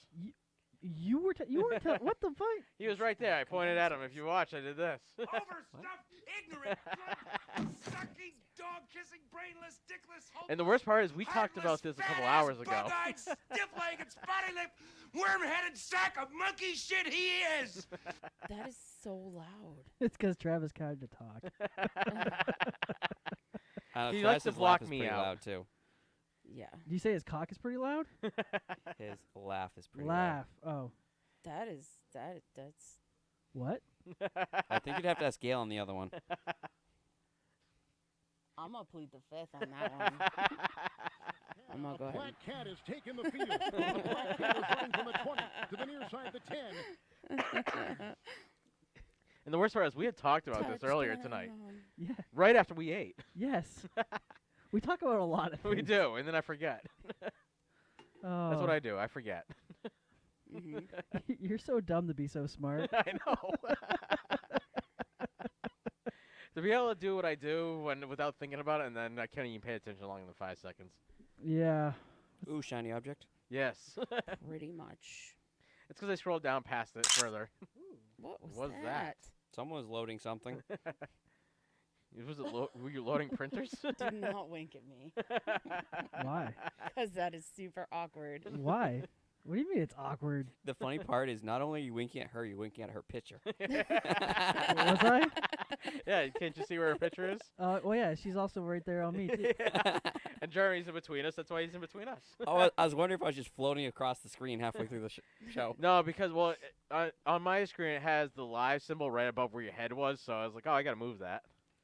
You were what the fuck? He was right there. I pointed at him. If you watch, I did this. Overstuffed, ignorant, drug-sucking, dog-kissing, brainless, dickless, hopeless, And the worst part is we talked about this a couple hours ago. bug-eyed, stiff-legged, spotty-lipped, worm-headed sack of monkey shit he is. That is so loud. It's because Travis tried to talk. He likes to Travis's block laugh is me pretty out. loud too. Yeah. Did you say his cock is pretty loud? His laugh is pretty Laugh. Oh. That's What? loud. I think you'd have to ask Gail on the other one. I'm gonna plead the fifth on that one. I'm gonna go ahead. Black Cat has taken the field. The Black Cat is running from the 20 to the near side of the 10. And the worst part is we had talked about this earlier tonight. Yeah. Right after we ate. Yes. We talk about a lot of things. We do, and then I forget. Oh. That's what I do. I forget. You're so dumb to be so smart. I know. To be able to do what I do without thinking about it, and then I can't even pay attention longer than 5 seconds. Yeah. Ooh, shiny object. Yes. Pretty much. It's because I scrolled down past it further. What was What's that? Someone was loading something. Were you loading printers? Do not wink at me. Why? Because that is super awkward. Why? What do you mean it's awkward? The funny part is not only are you winking at her, you're winking at her picture. Was I? Yeah, can't you see where her picture is? Well, yeah, she's also right there on me, too. And Jeremy's in between us. That's why he's in between us. Oh, I was wondering if I was just floating across the screen halfway through the show. No, because, on my screen, it has the live symbol right above where your head was, so I was like, oh, I got to move that.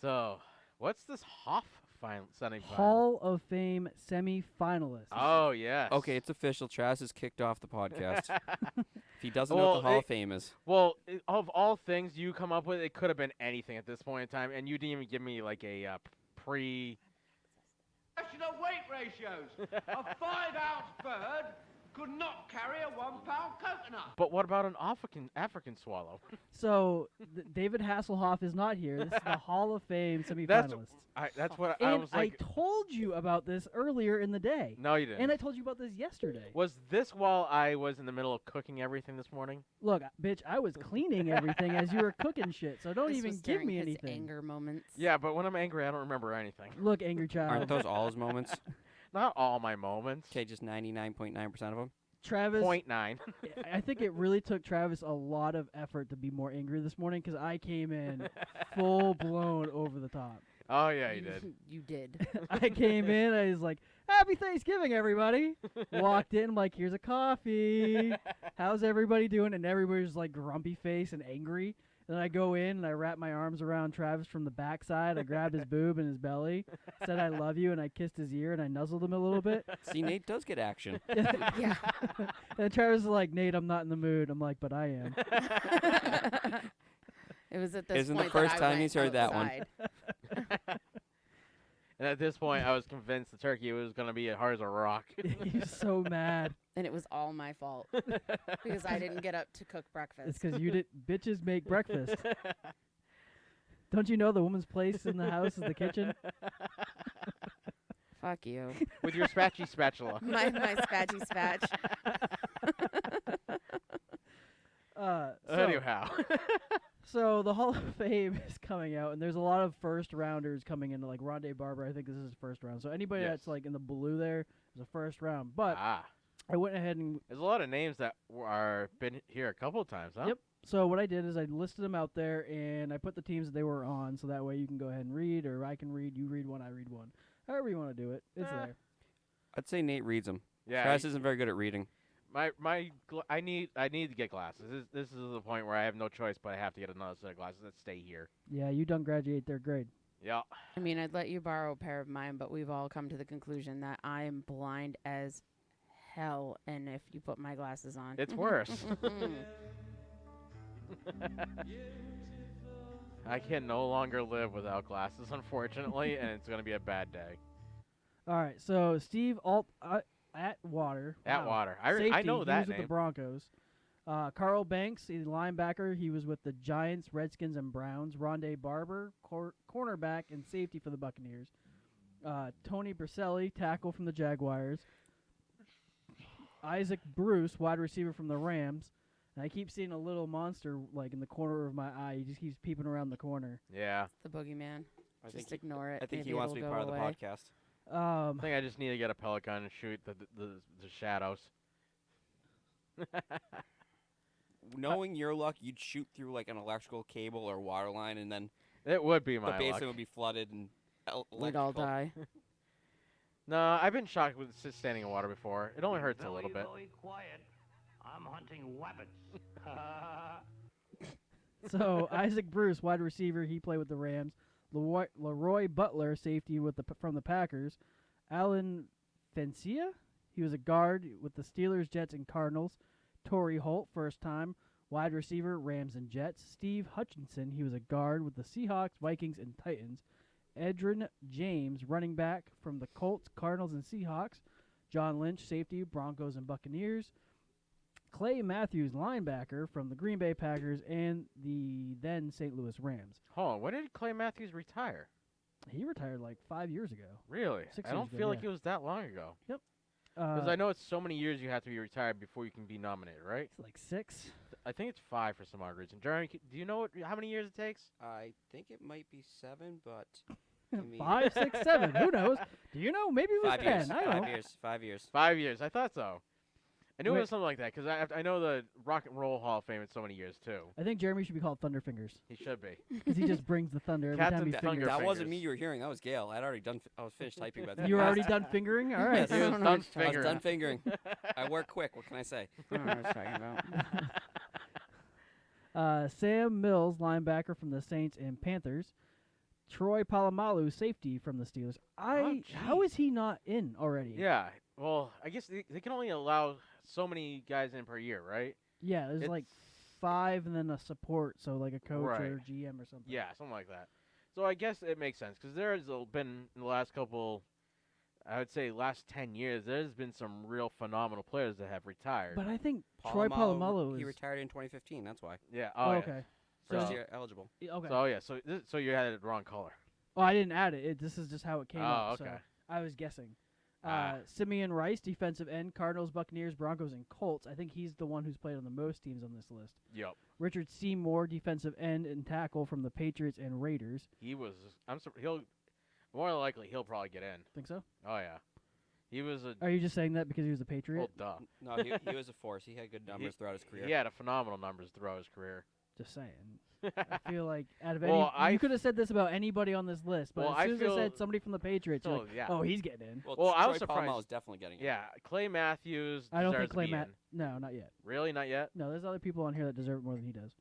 So, what's this Hoff semifinal? Hall of Fame semifinalists. Oh, yes. Okay, it's official. Travis has kicked off the podcast. If he doesn't know what the Hall of Fame is. Well, of all things you come up with, it could have been anything at this point in time, and you didn't even give me like a pre. Question of weight ratios. A 5-ounce bird could not carry a 1-pound coconut. But what about an African swallow? So David Hasselhoff is not here. This is the Hall of Fame semifinalists. That's what and I was like. I told you about this earlier in the day. No, you didn't. And I told you about this yesterday. Was this while I was in the middle of cooking everything this morning? Look, bitch, I was cleaning everything as you were cooking shit, so don't This even was give during me his anything. anger moments. Yeah, but when I'm angry, I don't remember anything. Look, angry child. Aren't those all his moments? Not all my moments. Okay, just 99.9% of them. Travis, 0.9. I think it really took Travis a lot of effort to be more angry this morning because I came in full blown over the top. Oh, yeah, you did. You did. I came in, I was like, Happy Thanksgiving, everybody. Walked in, I'm like, here's a coffee. How's everybody doing? And everybody's like grumpy face and angry. Then I go in and I wrap my arms around Travis from the backside. I grabbed his boob and his belly, said I love you, and I kissed his ear and I nuzzled him a little bit. See, Nate does get action. Yeah. And Travis is like, Nate, I'm not in the mood. I'm like, but I am. It was at this Isn't point the first that I time went he's heard that one. outside. And at this point, I was convinced the turkey was going to be as hard as a rock. He's so mad. And it was all my fault because I didn't get up to cook breakfast. It's because you did. Bitches make breakfast. Don't you know the woman's place in the house is the kitchen? Fuck you. With your spatchy spatula. my spatchy spatch. Anyhow. So the Hall of Fame is coming out, and there's a lot of first rounders coming into, like Rondé Barber. I think this is his first round. So anybody that's like in the blue there is a first round. But I went ahead and there's a lot of names that are been here a couple of times, huh? Yep. So what I did is I listed them out there, and I put the teams that they were on, so that way you can go ahead and read, or I can read, you read one, I read one. However you want to do it, it's there. I'd say Nate reads them. Yeah, Travis isn't very good at reading. I need to get glasses. This is the point where I have no choice, but I have to get another set of glasses that stay here. Yeah, you don't graduate third grade. Yeah. I mean, I'd let you borrow a pair of mine, but we've all come to the conclusion that I am blind as hell, and if you put my glasses on, it's worse. I can no longer live without glasses, unfortunately, and it's going to be a bad day. All right, so Steve Atwater. Atwater. Safety, I know that he was name. with the Broncos. Carl Banks, he's a linebacker. He was with the Giants, Redskins, and Browns. Rondé Barber, cornerback and safety for the Buccaneers. Tony Berselli, tackle from the Jaguars. Isaac Bruce, wide receiver from the Rams. And I keep seeing a little monster like in the corner of my eye. He just keeps peeping around the corner. Yeah. the boogeyman. Just ignore it. I think Maybe he wants to be it'll part of go the away. podcast. I think I just need to get a pellet gun and shoot the shadows. Knowing your luck, you'd shoot through like an electrical cable or water line, and then It would be my the basement luck. would be flooded and We'd all die. No, I've been shocked with standing in water before. It only hurts a little bit. Very quiet. I'm hunting rabbits. So Isaac Bruce, wide receiver, he played with the Rams. Leroy Butler, safety from the Packers. Alan Fencia, he was a guard with the Steelers, Jets, and Cardinals. Torrey Holt, first time, wide receiver, Rams and Jets. Steve Hutchinson, he was a guard with the Seahawks, Vikings, and Titans. Edrin James, running back from the Colts, Cardinals, and Seahawks. John Lynch, safety, Broncos and Buccaneers. Clay Matthews, linebacker from the Green Bay Packers and the then St. Louis Rams. Hold on, when did Clay Matthews retire? He retired like 5 years ago. Really? 6 I years don't ago, feel like yeah. it was that long ago. Yep. Because I know it's so many years you have to be retired before you can be nominated, right? It's like 6. I think it's 5 for some odd reason. Jeremy, do you know how many years it takes? I think it might be 7, but give me 5, 6, 7. Who knows? Do you know? Maybe it was 5 10. years. I don't know. 5 years. 5 years. 5 years. I thought so. I knew it Wait. was something like that because I know the Rock and Roll Hall of Fame in so many years too. I think Jeremy should be called Thunderfingers He should be. because he just brings the thunder every Captain time he Thunder. fingers. That wasn't fingers. me you were hearing. That was Gail. I'd already done. I was finished typing about that. You were already done fingering? All right. Yes. He was done I was fingering. done fingering. I work quick. What can I say? I don't know what I was talking about. Sam Mills, linebacker from the Saints and Panthers. Troy Polamalu, safety from the Steelers. How is he not in already? Yeah. Well, I guess they can only allow so many guys in per year, right? Yeah, there's like 5 and then a support, so like a coach or GM or something. Yeah, something like that. So I guess it makes sense because there's been in the last couple, I would say last 10 years, there's been some real phenomenal players that have retired. But I think Troy Polamalu he retired in 2015. That's why. Yeah. Oh, yeah. okay. First year eligible. Okay. So you had it the wrong color. Oh, I didn't add it. This is just how it came up. Okay. So I was guessing. Simeon Rice, defensive end, Cardinals, Buccaneers, Broncos, and Colts. I think he's the one who's played on the most teams on this list. Yep. Richard Seymour, defensive end and tackle from the Patriots and Raiders. He'll more than likely he'll probably get in. Think so? Oh yeah. He was a. Are you just saying that because he was a Patriot? Well, duh. No, he was a force. He had good numbers throughout his career. He had phenomenal numbers throughout his career. Just saying. I feel like out of you could have said this about anybody on this list, but as soon as I said somebody from the Patriots, you're like, oh, he's getting in. Well, I was surprised. Troy Polamalu is definitely getting in. Yeah, Clay Matthews. I don't think Clay No, not yet. Really, not yet. No, there's other people on here that deserve it more than he does.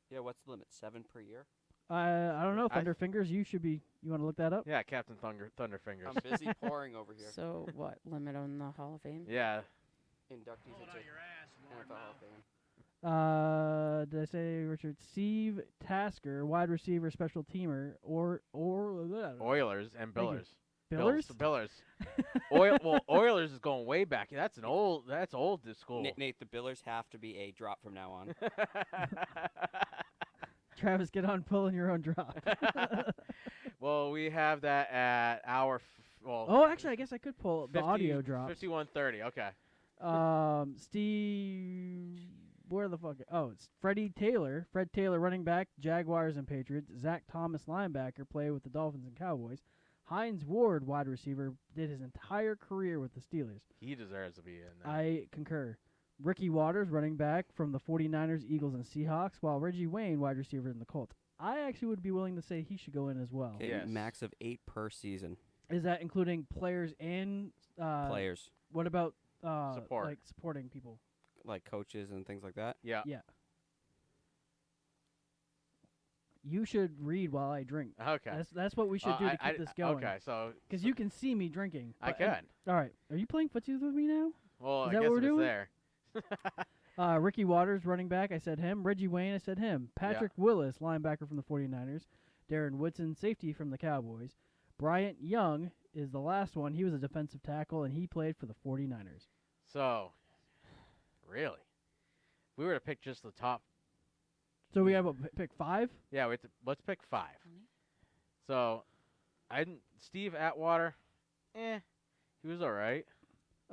Yeah, what's the limit? 7 per year? I don't know. Thunderfingers, you should be. You want to look that up? Yeah, Captain Thunderfingers. I'm busy pouring over here. So what? Limit on the Hall of Fame? Yeah. Inductees into NFL Hall of Fame. Did I say Richard Steve Tasker, wide receiver, special teamer, or Oilers and Billers. Billers? Billers. Oilers is going way back. That's old to school. Nate, the Billers have to be a drop from now on. Travis, get on pulling your own drop. Well, we have that at our. Actually, I guess I could pull the audio drop. 51:30. Okay. Steve. Where the fuck? Oh, it's Fred Taylor, running back, Jaguars and Patriots. Zach Thomas, linebacker, played with the Dolphins and Cowboys. Hines Ward, wide receiver, did his entire career with the Steelers. He deserves to be in there. I concur. Ricky Waters, running back from the 49ers, Eagles, and Seahawks, while Reggie Wayne, wide receiver in the Colts. I actually would be willing to say he should go in as well. Okay, yes. Max of 8 per season. Is that including players and players? What about support, like supporting people? Like coaches and things like that? Yeah. Yeah. You should read while I drink. Okay. That's what we should do to keep this going. Okay, so... Because you can see me drinking. I can. All right. Are you playing footsies with me now? Well, Is I that guess what we're doing? there. Ricky Waters, running back, I said him. Reggie Wayne, I said him. Patrick Willis, linebacker from the 49ers. Darren Woodson, safety from the Cowboys. Bryant Young is the last one. He was a defensive tackle, and he played for the 49ers. So... Really? If we were to pick just the top. So we have pick 5? Yeah, let's pick 5. So, Steve Atwater, he was all right.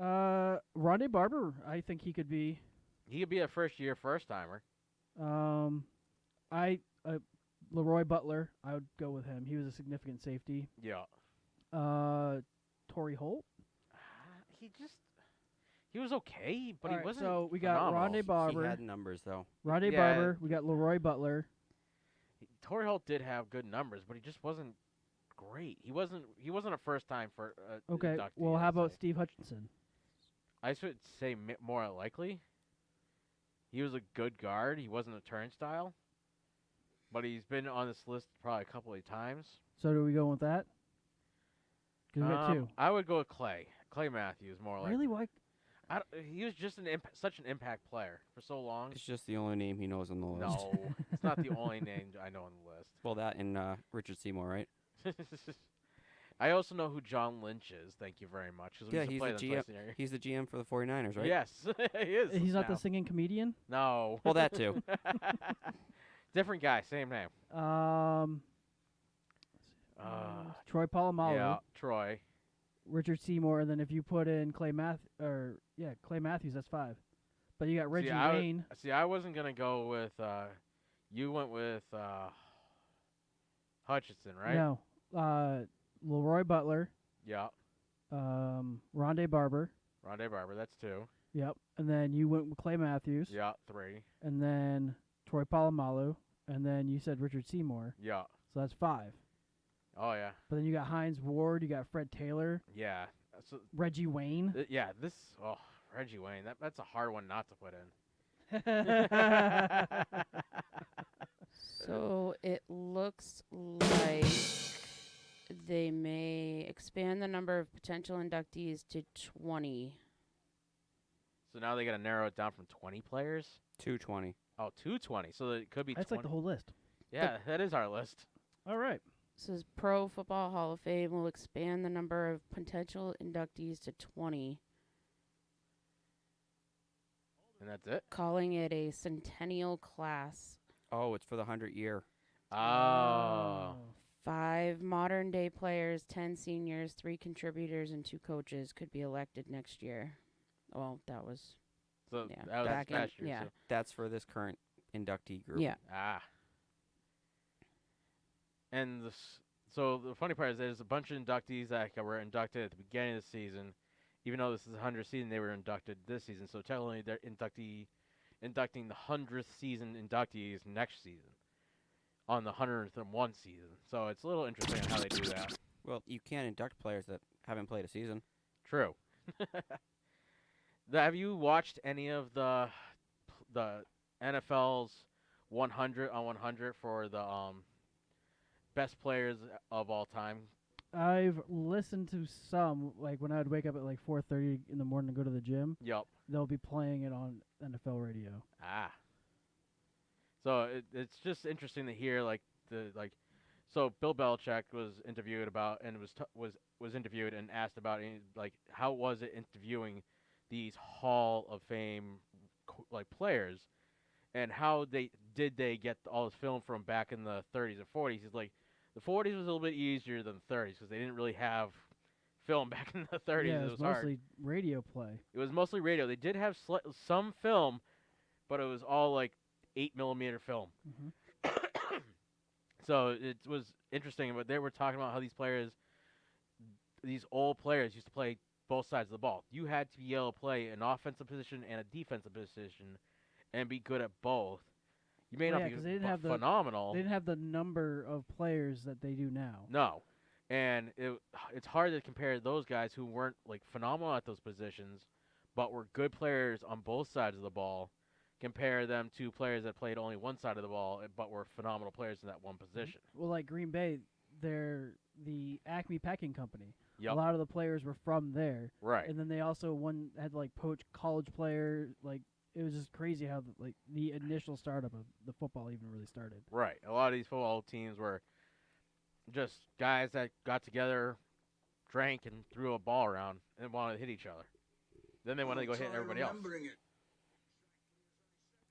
Rondé Barber, I think he could be. He could be a first timer. Leroy Butler, I would go with him. He was a significant safety. Yeah. Torrey Holt. He was okay, but he wasn't. So we got Rondé Barber. He had numbers though. Rondé Barber. We got Leroy Butler. Torrey Holt did have good numbers, but he just wasn't great. He wasn't a first time for. Okay. Inductee, Well, how about Steve Hutchinson? I should say more likely. He was a good guard. He wasn't a turnstile, but he's been on this list probably a couple of times. So do we go with that? Because we got 2. I would go with Clay. Clay Matthews, more like. Really? Why? He was just such an impact player for so long. It's just the only name he knows on the list. No, it's not the only name I know on the list. Well, that and Richard Seymour, right? I also know who John Lynch is. Thank you very much. Yeah, he's the GM. He's the GM for the 49ers, right? Yes, he is. He's not the singing comedian? No. Well, that too. Different guy, same name. Troy Polamalu. Yeah, Troy. Richard Seymour, and then if you put in Clay Matthews, that's 5. But you got Reggie Wayne. I wasn't gonna go with. You went with Hutchinson, right? No, Leroy Butler. Yeah. Rondé Barber. That's 2. Yep, and then you went with Clay Matthews. Yeah, 3. And then Troy Polamalu, and then you said Richard Seymour. Yeah. So that's 5. Oh yeah. But then you got Hines Ward, you got Fred Taylor. Yeah. So Reggie Wayne. Reggie Wayne. That's a hard one not to put in. So it looks like they may expand the number of potential inductees to 20. So now they got to narrow it down from 20 players? 220. Oh, 220. So it could be That's 20. like the whole list. Yeah, that is our list. All right. It says Pro Football Hall of Fame will expand the number of potential inductees to 20, And that's it? calling it a centennial class. Oh, it's for the 100-year. Oh. 5 modern-day players, 10 seniors, 3 contributors, and 2 coaches could be elected next year. Well, that was... So yeah, that was back in- last year. yeah. So. That's for this current inductee group. Yeah. Ah. And so the funny part is there's a bunch of inductees that were inducted at the beginning of the season. Even though this is the 100th season, they were inducted this season. So technically they're inducting the 100th season inductees next season on the 101 season. So it's a little interesting how they do that. Well, you can't induct players that haven't played a season. True. Have you watched any of the NFL's 100 on 100 for the best players of all time? I've listened to some, like when I would wake up at like 4:30 in the morning to go to the gym. Yup. They'll be playing it on NFL radio. Ah. So it's just interesting to hear so Bill Belichick was interviewed about and was interviewed and asked about how was it interviewing these Hall of Fame players and how they get all this film from back in the 30s and 40s. He's like, the 40s was a little bit easier than the 30s because they didn't really have film back in the 30s. Yeah, it was hard. mostly radio play. It was mostly radio. They did have some film, but it was all 8mm film. Mm-hmm. So it was interesting, but they were talking about how these old players used to play both sides of the ball. You had to be able to play an offensive position and a defensive position and be good at both. You may not be phenomenal. They didn't have the number of players that they do now. No. And it's hard to compare those guys who weren't phenomenal at those positions, but were good players on both sides of the ball, compare them to players that played only one side of the ball, but were phenomenal players in that one position. Well, like Green Bay, they're the Acme Packing Company. Yep. A lot of the players were from there. Right. And then they also had poached college players. It was just crazy how the initial startup of the football even really started. Right. A lot of these football teams were just guys that got together, drank, and threw a ball around and wanted to hit each other. Then they wanted to go hit everybody else.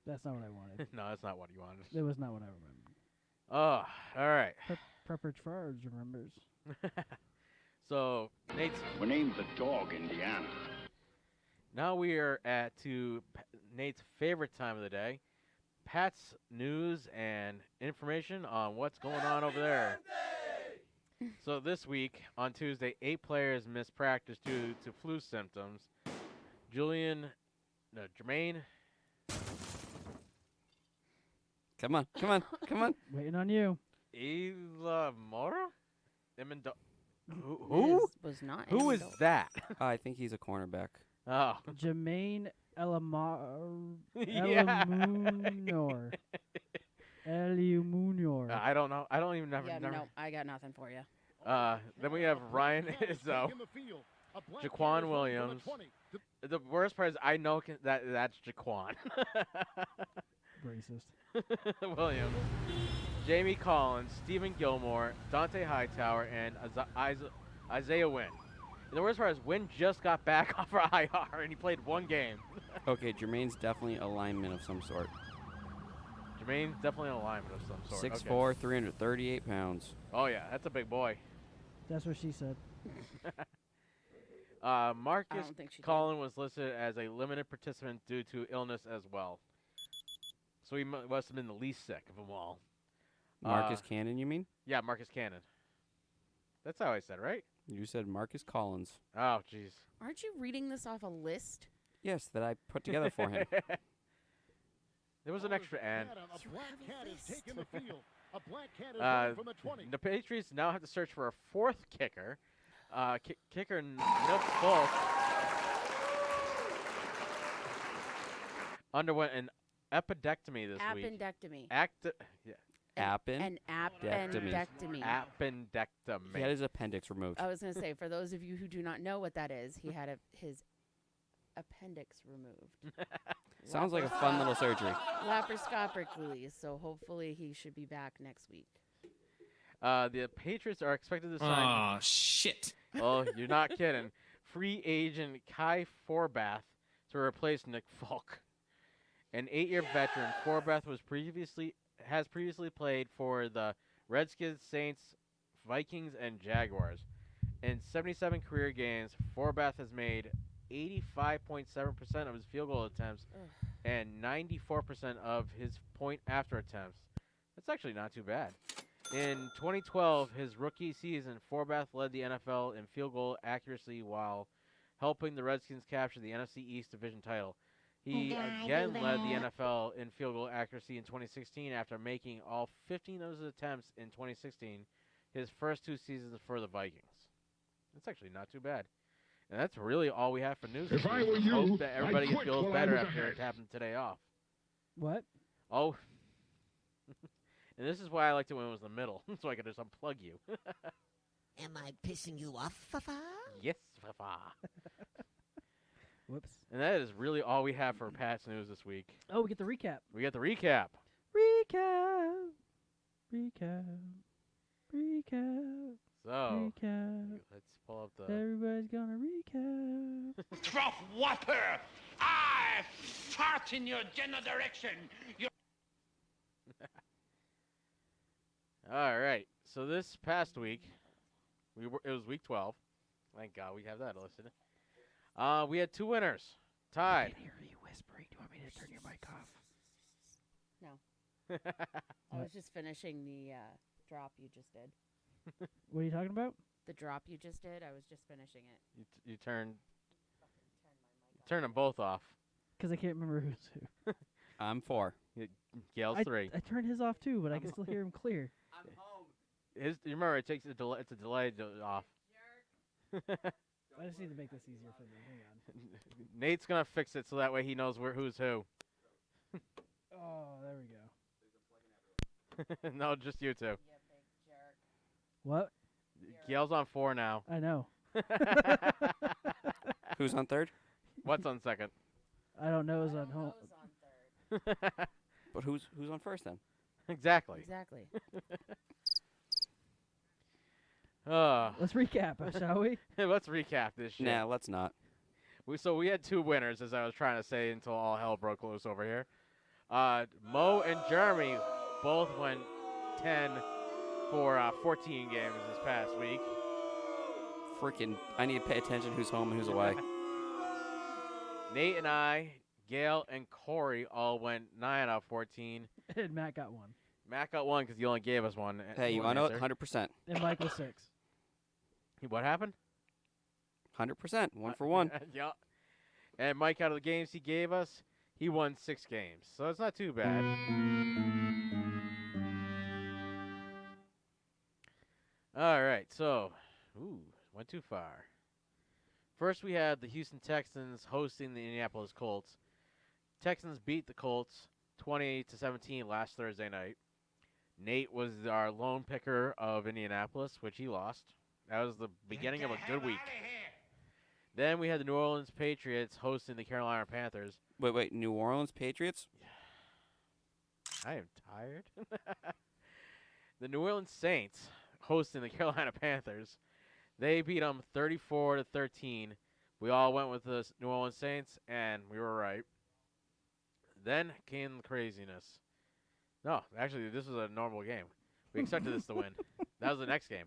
That's not what I wanted. No, that's not what you wanted. It was not what I remembered. Oh, all right. Prepper Charge remembers. So, Nate's... We're named the Dog, Indiana. Now we are at Nate's favorite time of the day, Pat's news and information on what's going on over there. So this week, on Tuesday, 8 players missed practice due to flu symptoms. Jermaine. Come on. Waiting on you. Ilamora? Who? Was not. Who is that? I think he's a cornerback. Oh. Jermaine Yeah. Elimunor. I don't know. I don't even know. No, I got nothing for you. Then we have Ryan Izzo, Jaquan Williams. The worst part is I know that's Jaquan. Racist. Williams, Jamie Collins, Stephen Gilmore, Dante Hightower, and Isaiah Wynn. And the worst part is Wynn just got back off our IR and he played one game. Okay, Jermaine's definitely a lineman of some sort. Jermaine's definitely a lineman of some sort. 6'4", 338 pounds. Oh, yeah, that's a big boy. That's what she said. Marcus Collin was listed as a limited participant due to illness as well. So he must have been the least sick of them all. Marcus Cannon, you mean? Yeah, Marcus Cannon. That's how I said, right? You said Marcus Collins. Oh, jeez. Aren't you reading this off a list? Yes, that I put together for him. There was an extra and. The Patriots now have to search for a 4th kicker. Kicker Nick Folk underwent an appendectomy this week. Appendectomy. Appendectomy. Appendectomy. He had his appendix removed. I was going to say, for those of you who do not know what that is, he had his appendix removed. Sounds like a fun little surgery. Laparoscopically, so hopefully he should be back next week. The Patriots are expected to sign... Oh, shit. Oh, you're not kidding. Free agent Kai Forbath to replace Nick Folk. An 8-year veteran, Forbath has previously played for the Redskins, Saints, Vikings, and Jaguars. In 77 career games, Forbath has made 85.7% of his field goal attempts and 94% of his point after attempts. That's actually not too bad. In 2012, his rookie season, Forbath led the NFL in field goal accuracy while helping the Redskins capture the NFC East division title. He again led the NFL in field goal accuracy in 2016 after making all 15 of his attempts in 2016, his first 2 seasons for the Vikings. That's actually not too bad. And that's really all we have for news. If I were you, hope that everybody I'd quit feels while I better was after ahead. it happened today off. What? Oh. And this is why I liked it when it was in the middle, so I could just unplug you. Am I pissing you off, Fafa? Yes, Fafa. Whoops. And that is really all we have for Pat's news this week. Oh, we get the recap. We got the recap. Recap. So, Recap. let's pull up the... Everybody's gonna recap. Trough whopper! I fart in your general direction. All right. So this past week, it was week 12. Thank God we have that listed. We had 2 winners. Tied. I can hear you whispering. Do you want me to turn your mic off? No. I was just finishing the drop you just did. What are you talking about? The drop you just did, I was just finishing it. You turned them both off. Because I can't remember who's who. I'm 4. Gail's 3. I turned his off too, but I can still hear him clear. I'm home. You remember, it takes a delay. It's a delay off. I just need to make this easier for me. Hang on. Nate's gonna fix it so that way he knows who's who. Oh, there we go. No, just you 2. You big jerk. What? Gail's on 4 now. I know. Who's on 3rd? What's on 2nd? I don't know who's on home. But who's on 1st then? Exactly. Exactly. Let's recap, shall we? Let's recap this shit. Nah, let's not. We had 2 winners, as I was trying to say, until all hell broke loose over here. Mo and Jeremy both went 10 for 14 games this past week. Freaking, I need to pay attention who's home and who's away. Nate and I, Gail and Corey all went 9 out of 14. And Matt got 1. Matt got 1 because he only gave us 1. Hey, you want to know it? 100%. And Mike was 6. What happened? 100%. 1 for 1. Yeah. And Mike, out of the games he gave us, he won 6 games. So it's not too bad. All right. So, went too far. First, we had the Houston Texans hosting the Indianapolis Colts. Texans beat the Colts 20-17 last Thursday night. Nate was our lone picker of Indianapolis, which he lost. That was the beginning of a good week. Then we had the New Orleans Patriots hosting the Carolina Panthers. Wait, New Orleans Patriots? I am tired. The New Orleans Saints hosting the Carolina Panthers. They beat them 34-13. We all went with the New Orleans Saints, and we were right. Then came the craziness. No, actually, this was a normal game. We expected this to win. That was the next game.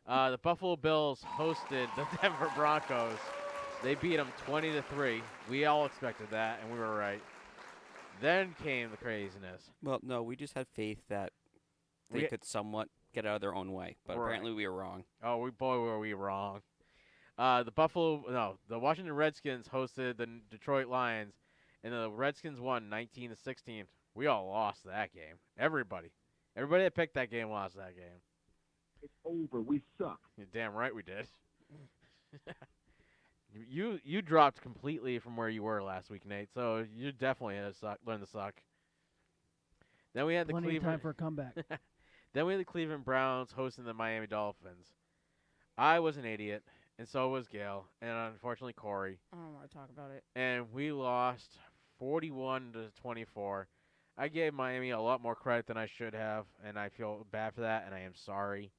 The Buffalo Bills hosted the Denver Broncos. They beat them 20-3. We all expected that, and we were right. Then came the craziness. Well, no, we just had faith that they could somewhat get out of their own way, but apparently we were wrong. Oh, were we wrong. The Washington Redskins hosted the Detroit Lions, and the Redskins won 19-16. We all lost that game. Everybody that picked that game lost that game. It's over. We suck. You're damn right we did. You dropped completely from where you were last week, Nate, so you definitely had to learn to suck. Then we had the Plenty of time Cleveland. for a comeback. Then we had the Cleveland Browns hosting the Miami Dolphins. I was an idiot, and so was Gail, and unfortunately Corey. I don't want to talk about it. And we lost 41-24. I gave Miami a lot more credit than I should have, and I feel bad for that, and I am sorry.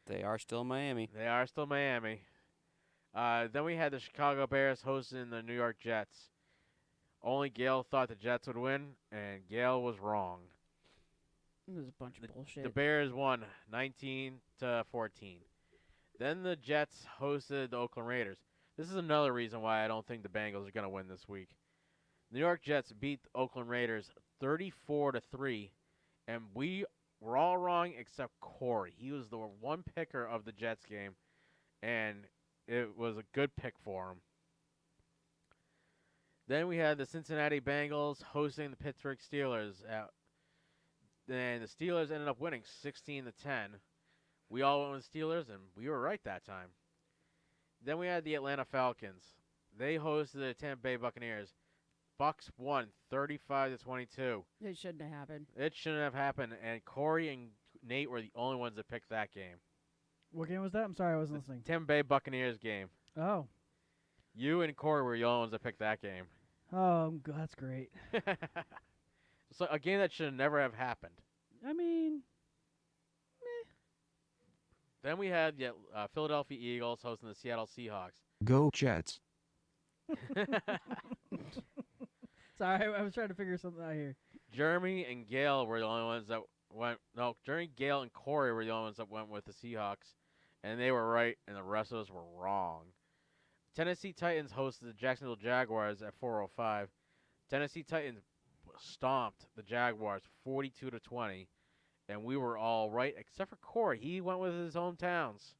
They are still Miami. They are still Miami. Then we had the Chicago Bears hosting the New York Jets. Only Gail thought the Jets would win, and Gail was wrong. It was a bunch of bullshit. The Bears won 19-14. Then the Jets hosted the Oakland Raiders. This is another reason why I don't think the Bengals are going to win this week. New York Jets beat the Oakland Raiders 34-3, and we were all wrong except Corey. He was the one picker of the Jets game, and it was a good pick for him. Then we had the Cincinnati Bengals hosting the Pittsburgh Steelers. And the Steelers ended up winning 16-10. We all went with Steelers, and we were right that time. Then we had the Atlanta Falcons. They hosted the Tampa Bay Buccaneers. Bucks won 35-22. It shouldn't have happened. It shouldn't have happened, and Corey and Nate were the only ones that picked that game. What game was that? I'm sorry, I wasn't listening. Tampa Bay Buccaneers game. Oh. You and Corey were the only ones that picked that game. Oh, that's great. So a game that should never have happened. I mean, Then we had the Philadelphia Eagles hosting the Seattle Seahawks. Go Jets. Sorry, I was trying to figure something out here. Jeremy and Gail were the only ones that went. No, Jeremy, Gail, and Corey were the only ones that went with the Seahawks, and they were right, and the rest of us were wrong. Tennessee Titans hosted the Jacksonville Jaguars at 4:05. Tennessee Titans stomped the Jaguars 42-20, and we were all right except for Corey. He went with his hometowns.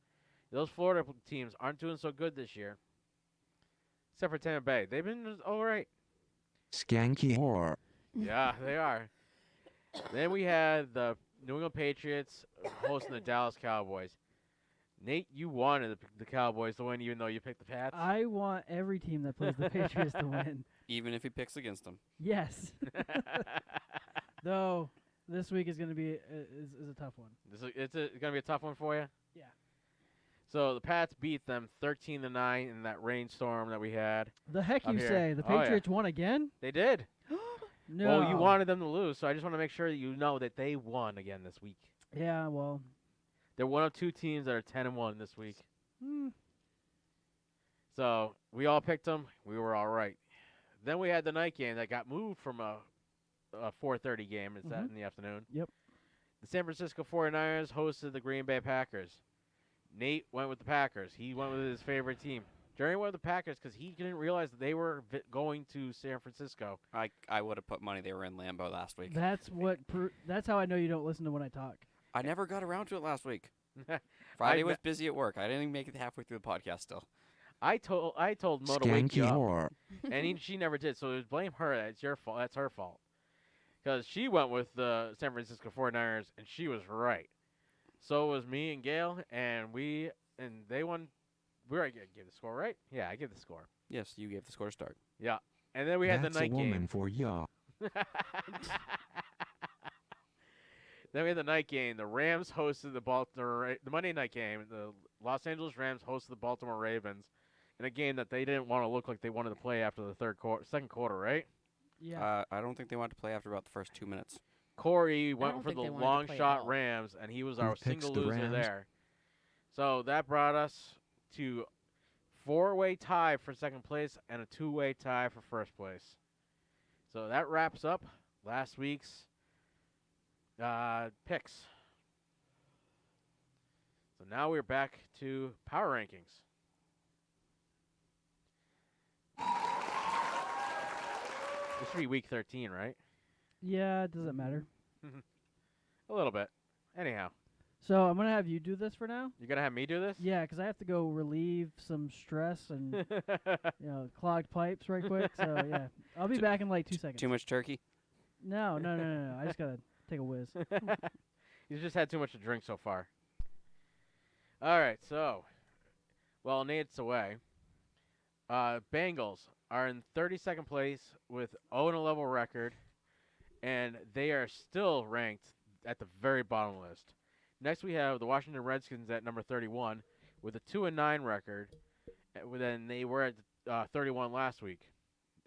Those Florida teams aren't doing so good this year, except for Tampa Bay. They've been all right. Skanky whore. Yeah, they are. Then we had the New England Patriots hosting the Dallas Cowboys. Nate, you wanted the Cowboys to win, even though you picked the Pats. I want every team that plays the Patriots to win. Even if he picks against them. Yes. Though this week is going to be is a tough one. It's going to be a tough one for you? Yeah. So the Pats beat them 13-9 in that rainstorm that we had. The heck you say? The Patriots won again? They did. No. Well, you wanted them to lose, so I just want to make sure that you know that they won again this week. Yeah, well. They're one of two teams that are 10-1 this week. So we all picked them. We were all right. Then we had the night game that got moved from a 4:30 game. Is that in the afternoon? Yep. The San Francisco 49ers hosted the Green Bay Packers. Nate went with the Packers. He went with his favorite team. Jerry went with the Packers because he didn't realize that they were going to San Francisco. I would have put money they were in Lambeau last week. That's what. That's how I know you don't listen to when I talk. I never got around to it last week. Friday was busy at work. I didn't even make it halfway through the podcast still. I told Mo to wake you whore. up, and she never did. So blame her. That's your fault. That's her fault. Because she went with the San Francisco 49ers, and she was right. So was me and Gail, and they won. I gave the score, right? Yeah, I gave the score. Yes, you gave the score to start. Yeah, and then we had the night That's a woman game. for ya. Then we had the night game. The Rams hosted the Monday night game. The Los Angeles Rams hosted the Baltimore Ravens in a game that they didn't want to look like they wanted to play after the second quarter, right? Yeah. I don't think they wanted to play after about the first 2 minutes. Corey went for the long shot Rams, and he was our single loser there. So that brought us to 4-way tie for second place and a 2-way tie for first place. So that wraps up last week's picks. So now we're back to power rankings. This should be week 13, right? Yeah, it doesn't matter. A little bit. Anyhow. So I'm going to have you do this for now. You're going to have me do this? Yeah, because I have to go relieve some stress and clogged pipes right quick. So, yeah. I'll be back in like 2 seconds. Too much turkey? No. I just got to take a whiz. You've just had too much to drink so far. All right, so while Nate's away, Bengals are in 32nd place with 0-11 record, and they are still ranked at the very bottom of the list. Next, we have the Washington Redskins at number 31 with a 2-9 record. Then they were at 31 last week.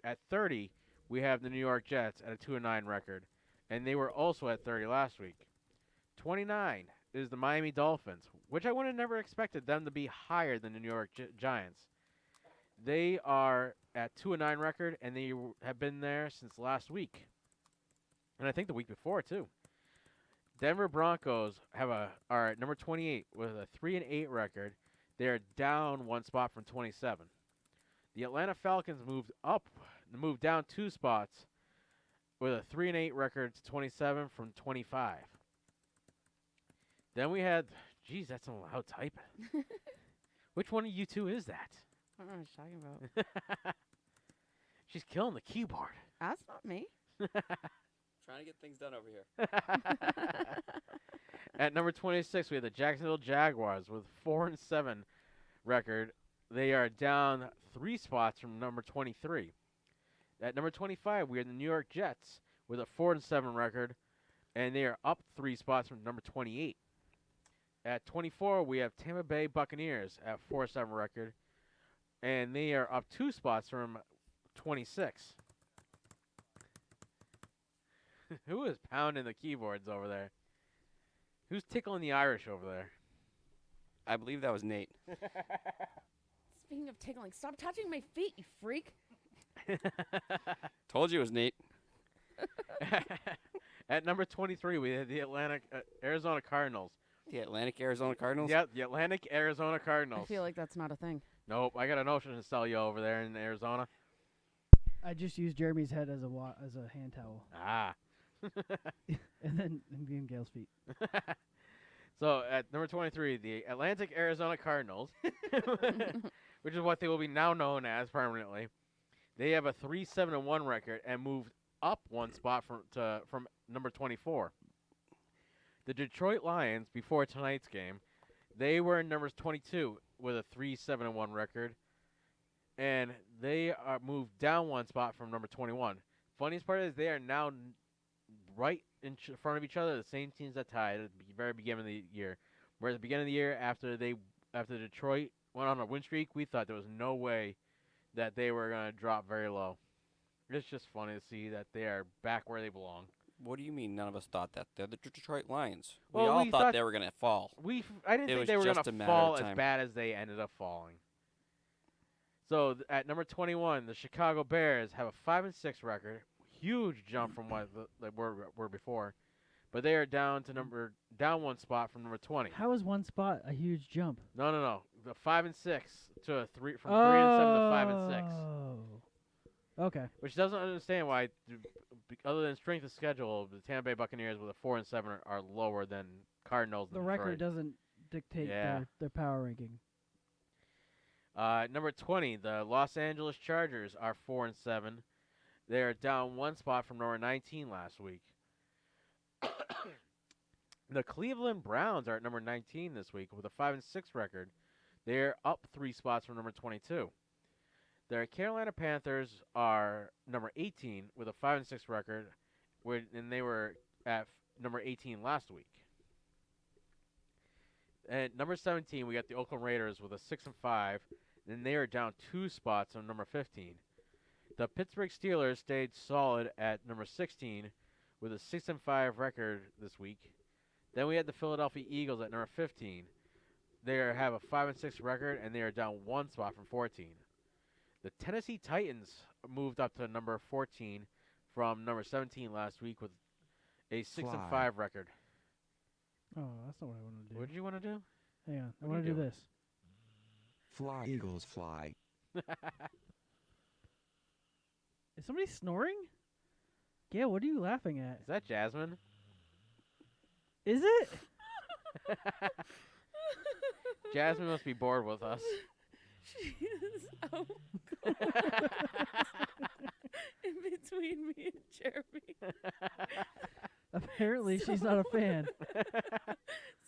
At 30, we have the New York Jets at a 2-9 record, and they were also at 30 last week. 29 is the Miami Dolphins, which I would have never expected them to be higher than the New York Giants. They are at 2-9 record, and they have been there since last week, and I think the week before too. Denver Broncos are at number 28 with a 3-8 record. They are down one spot from 27. The Atlanta Falcons moved down 2 spots with a 3-8 record to 27 from 25. Then we had, geez, that's some loud typing. Which one of you two is that? I don't know what you're talking about. She's killing the keyboard. That's not me. Trying to get things done over here. At number 26, we have the Jacksonville Jaguars with 4-7 record. They are down 3 spots from number 23. At number 25, we have the New York Jets with a 4-7 record, and they are up 3 spots from number 28. At 24, we have Tampa Bay Buccaneers at 4-7 record, and they are up 2 spots from 26. Who is pounding the keyboards over there? Who's tickling the Irish over there? I believe that was Nate. Speaking of tickling, stop touching my feet, you freak. Told you it was Nate. At number 23, we have the Arizona Cardinals. The Atlantic Arizona Cardinals? Yep, the Atlantic Arizona Cardinals. I feel like that's not a thing. Nope, I got a notion to sell you over there in Arizona. I just used Jeremy's head as a hand towel. Ah. And then me and Gail's feet. So at number 23, the Atlantic Arizona Cardinals, which is what they will be now known as permanently. They have a 3-7-1 record and moved up 1 spot from number 24. The Detroit Lions, before tonight's game, they were in numbers 22 with a 3-7-1 record, and they are moved down 1 spot from number 21. Funniest part is they are now right in front of each other, the same teams that tied at the very beginning of the year. Whereas at the beginning of the year, after Detroit went on a win streak, we thought there was no way that they were going to drop very low. It's just funny to see that they are back where they belong. What do you mean none of us thought that? They're the Detroit Lions. Well, we all thought they were going to fall. I didn't think they were going to fall as bad as they ended up falling. So at number 21, the Chicago Bears have a 5-6 record. Huge jump from what they were before. But they are down 1 spot from number 20. How is 1 spot a huge jump? No. The 5-6 to a 3 from 3-7 to 5-6. Okay. Which doesn't understand why, other than strength of schedule, the Tampa Bay Buccaneers with a 4-7 are lower than Cardinals. The record doesn't dictate their power ranking. Number 20, the Los Angeles Chargers are 4-7. They are down 1 spot from number 19 last week. The Cleveland Browns are at number 19 this week with a 5-6 record. They're up 3 spots from number 22. The Carolina Panthers are number 18 with a 5-6 record, and they were at number 18 last week. At number 17, we got the Oakland Raiders with a 6-5, and they are down 2 spots on number 15. The Pittsburgh Steelers stayed solid at number 16 with a 6-5 record this week. Then we had the Philadelphia Eagles at number 15. They have a 5-6 record, and they are down 1 spot from 14. The Tennessee Titans moved up to number 14 from number 17 last week with a 6-5 record. Oh, that's not what I want to do. What did you want to do? Hang on. I want to do this. Fly, Eagles, fly. Is somebody snoring? Gail, what are you laughing at? Is that Jasmine? Is it? Jasmine must be bored with us. She is out in between me and Jeremy. Apparently, she's not a fan.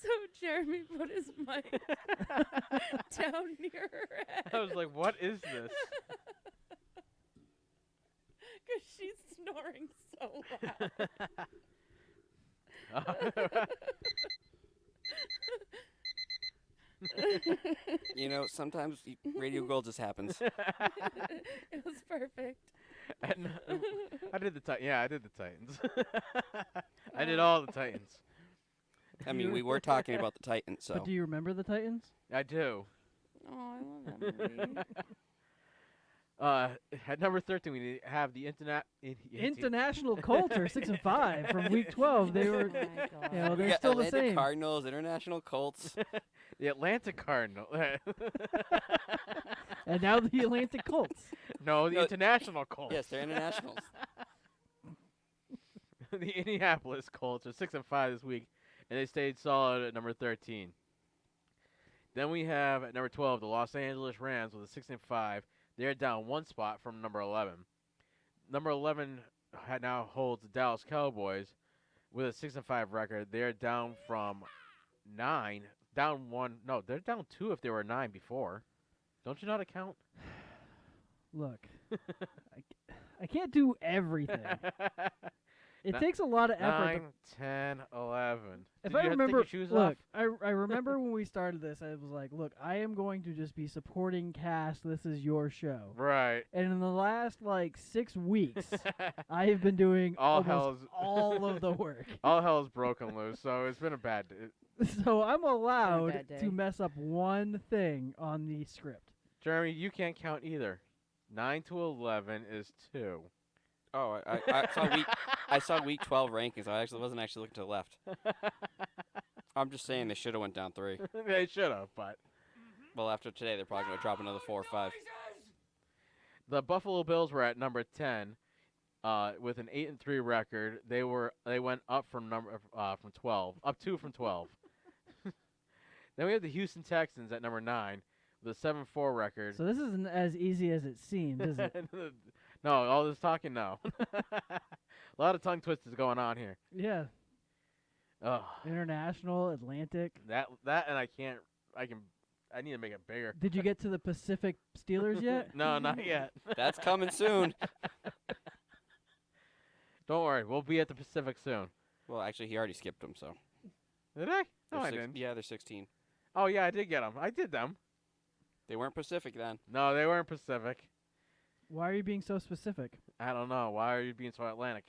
So Jeremy put his mic down near her head. I was like, what is this? Because she's snoring so You know, sometimes radio gold just happens. It was perfect. And, I did the I did the Titans. I did all the Titans. I mean, we were talking about the Titans, so. But do you remember the Titans? I do. Oh, I love that movie. At number 13, we have the International Colts are 6-5 from Week 12. They were, they're still the same. Cardinals, International Colts. The Atlanta Cardinals. And now the Atlantic Colts. No, the International Colts. Yes, they're internationals. The Indianapolis Colts are 6-5 this week, and they stayed solid at number 13. Then we have at number 12 the Los Angeles Rams with a 6-5. They're down one spot from number 11. Number 11 now holds the Dallas Cowboys with a 6-5 record. They're down from 9, down 1. No, they're down 2 if they were 9 before. Don't you know how to count? Look, I can't do everything. It takes a lot of effort. 9, 10, 11. If I remember, take your shoes look, off? I remember when we started this, I was like, look, I am going to just be supporting cast. This is your show. Right. And in the last, 6 weeks, I have been doing almost all of the work. All hell's broken loose, so it's been a bad day. So I'm allowed to mess up one thing on the script. Jeremy, you can't count either. 9 to 11 is 2. Oh, I saw week 12 rankings. I wasn't actually looking to the left. I'm just saying they should have went down 3. They should have, but. Well, after today, they're probably going to drop another 4 or 5. The Buffalo Bills were at number 10 with an 8-3 record. They went up from 12, up 2 from 12. Then we have the Houston Texans at number 9 with a 7-4 record. So this isn't as easy as it seems, is it? No, all this talking, no. A lot of tongue twisters going on here. Yeah. Oh. International, Atlantic. That and I need to make it bigger. Did you get to the Pacific Steelers yet? No, not yet. That's coming soon. Don't worry, we'll be at the Pacific soon. Well, actually, he already skipped them, so. Did I? No, I didn't. Yeah, they're 16. Oh, yeah, I did get them. I did them. They weren't Pacific then. No, they weren't Pacific. Why are you being so specific? I don't know. Why are you being so Atlantic?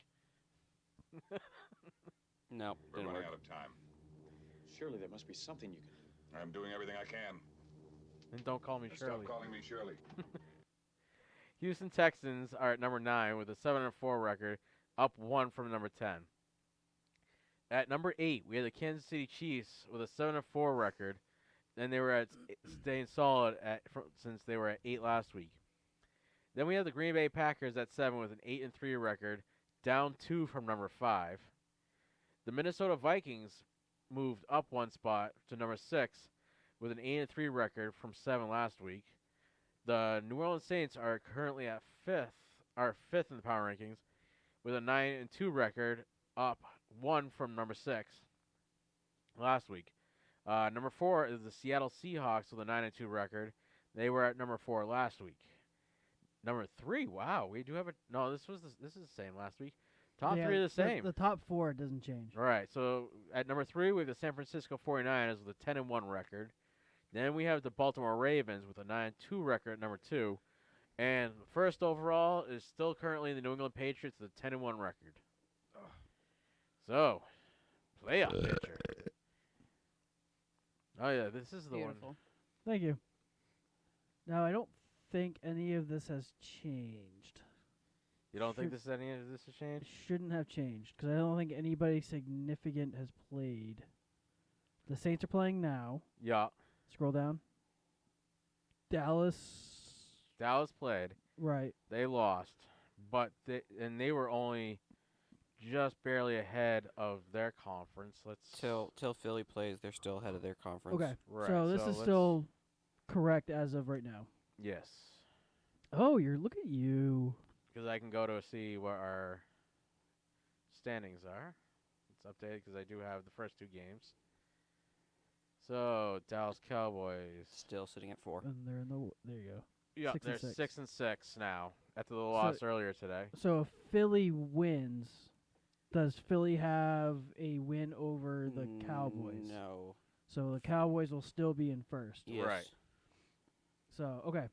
No, we're running out of time. Surely there must be something you can do. I'm doing everything I can. And don't call me Shirley. Stop calling me Shirley. Houston Texans are at number 9 with a 7-4 record, up 1 from number 10. At number 8, we have the Kansas City Chiefs with a 7-4 record. And they were staying solid since they were at 8 last week. Then we have the Green Bay Packers at 7 with an 8-3 record, down 2 from number 5. The Minnesota Vikings moved up 1 spot to number 6 with an 8-3 record from 7 last week. The New Orleans Saints are currently at 5th in the power rankings with a 9-2 record, up 1 from number 6 last week. Number 4 is the Seattle Seahawks with a 9-2 record. They were at number 4 last week. Number 3, wow, we do have this is the same last week. Top 3 are the same. The top 4 doesn't change. Right. So at number 3, we have the San Francisco 49ers with a 10-1 record. Then we have the Baltimore Ravens with a 9-2 record at number 2. And first overall is still currently the New England Patriots with a 10-1 record. So, playoff picture. Oh, yeah, this is the Beautiful. one. Thank you. Now, I don't think any of this has changed. You don't think any of this has changed? Shouldn't have changed, because I don't think anybody significant has played. The Saints are playing now. Yeah. Scroll down. Dallas played. Right. They lost. But they were only just barely ahead of their conference. Till Philly plays, they're still ahead of their conference. Okay. Right. So this is still correct as of right now. Yes. Oh, look at you. Because I can go to see what our standings are. It's updated because I do have the first 2 games. So Dallas Cowboys still sitting at 4. And they're in there you go. Yeah, 6 they're and 6. 6 and 6 now, after the loss earlier today. So if Philly wins, does Philly have a win over the Cowboys? No. So the Cowboys will still be in first. Yes. Right. So, okay.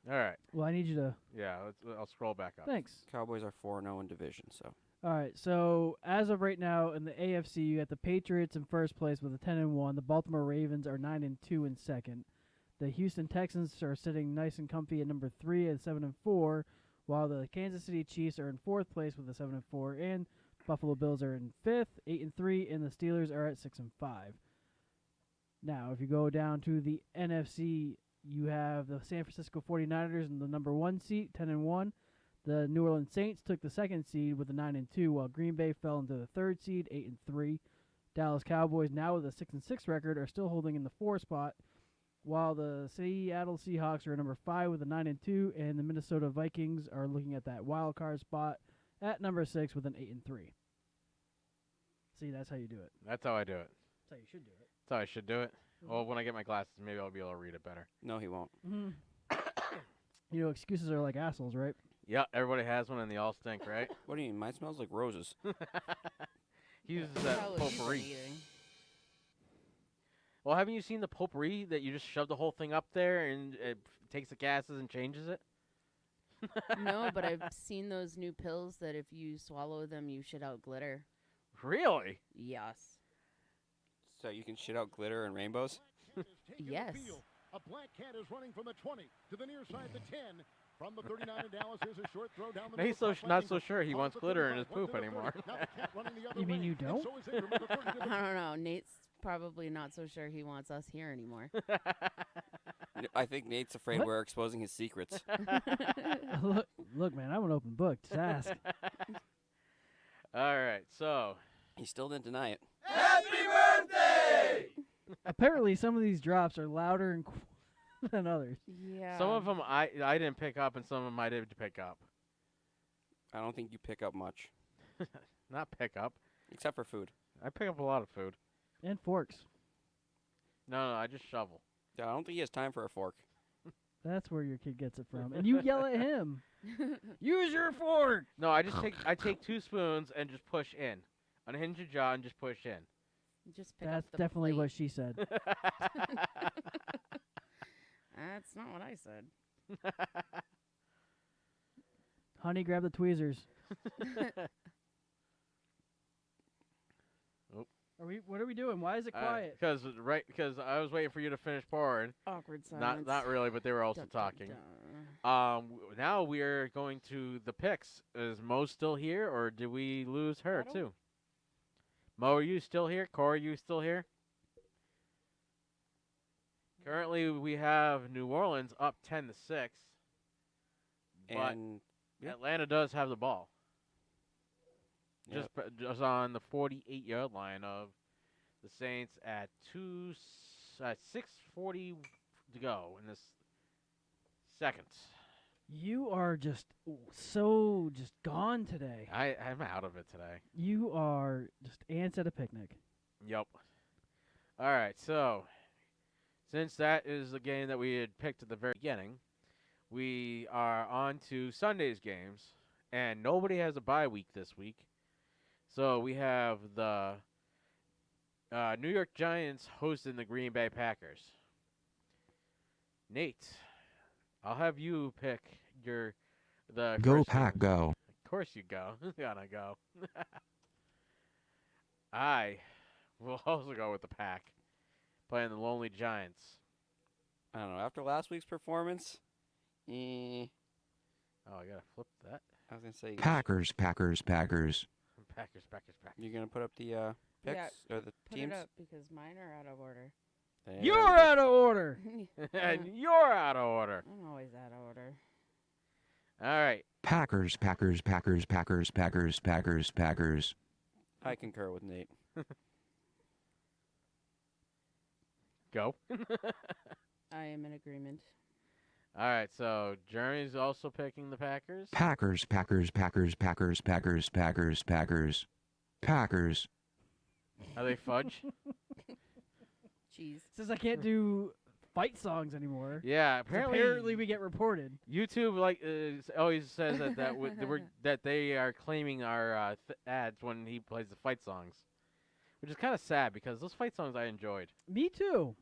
All right. Well, I need you to... Yeah, I'll scroll back up. Thanks. Cowboys are 4-0 in division, so. All right, so as of right now in the AFC, you got the Patriots in first place with a 10-1. The Baltimore Ravens are 9-2 in second. The Houston Texans are sitting nice and comfy at number 3 at 7-4, while the Kansas City Chiefs are in fourth place with a 7-4, and Buffalo Bills are in fifth, 8-3, and the Steelers are at 6-5. Now, if you go down to the NFC, you have the San Francisco 49ers in the number 1 seat, 10-1. The New Orleans Saints took the second seed with a 9-2, while Green Bay fell into the third seed, 8-3. Dallas Cowboys, now with a 6-6 record, are still holding in the 4 spot, while the Seattle Seahawks are number 5 with a 9-2, and the Minnesota Vikings are looking at that wild card spot at number 6 with an 8-3. See, that's how you do it. That's how I do it. That's how you should do it. That's how I should do it. Well, when I get my glasses, maybe I'll be able to read it better. No, he won't. You know, excuses are like assholes, right? Yeah, everybody has one and they all stink, right? What do you mean? Mine smells like roses. He uses that potpourri. Well, haven't you seen the potpourri that you just shove the whole thing up there and it takes the gases and changes it? No, but I've seen those new pills that if you swallow them, you shit out glitter. Really? Yes. So you can shit out glitter and rainbows? Yes. A black cat is running from the 20 to the near side, the 10. From the 39 in Dallas, here's a short throw down the No, he's not so sure he wants glitter in his poop anymore. You mean you don't? I don't know. Nate's probably not so sure he wants us here anymore. I think Nate's afraid we're exposing his secrets. Look, man, I'm an open book. Just ask. All right, so. He still didn't deny it. Happy birthday! Apparently, some of these drops are louder and than others. Yeah. Some of them I didn't pick up, and some of them I did pick up. I don't think you pick up much. Not pick up. Except for food. I pick up a lot of food. And forks. No, I just shovel. Yeah, I don't think he has time for a fork. That's where your kid gets it from. And you yell at him. Use your fork! No, I take 2 spoons and just push in. Unhinge your jaw and just push in. Just pick That's up the definitely plate. what she said. That's not what I said. Honey, grab the tweezers. What are we doing? Why is it quiet? Because I was waiting for you to finish pouring. Awkward silence. Not really, but they were also talking. Now we are going to the picks. Is Mo still here, or did we lose her too? Mo, are you still here? Corey, are you still here? Currently, we have New Orleans up 10-6, but Atlanta does have the ball. Just on the 48-yard line of the Saints at 6:40 to go in this second. You are just so gone today. I'm out of it today. You are just ants at a picnic. Yep. All right, so since that is the game that we had picked at the very beginning, we are on to Sunday's games, and nobody has a bye week this week. So we have the New York Giants hosting the Green Bay Packers. Nate, I'll have you pick the Go first Pack, one. go. Of course you go. Gotta go. I will also go with the Pack, playing the Lonely Giants. I don't know. After last week's performance, Oh, I gotta flip that. I was gonna say Packers. Packers. You're gonna put up the picks or the teams? Put it up because mine are out of order. You're out of order. And you're out of order. I'm always out of order. All right. Packers. I concur with Nate. Go. I am in agreement. All right, so Jeremy's also picking the Packers. Packers. Are they fudge? Jeez. Since I can't do fight songs anymore. Yeah, 'Cause apparently we get reported. YouTube always says that they are claiming our ads when he plays the fight songs, which is kind of sad because those fight songs I enjoyed. Me too.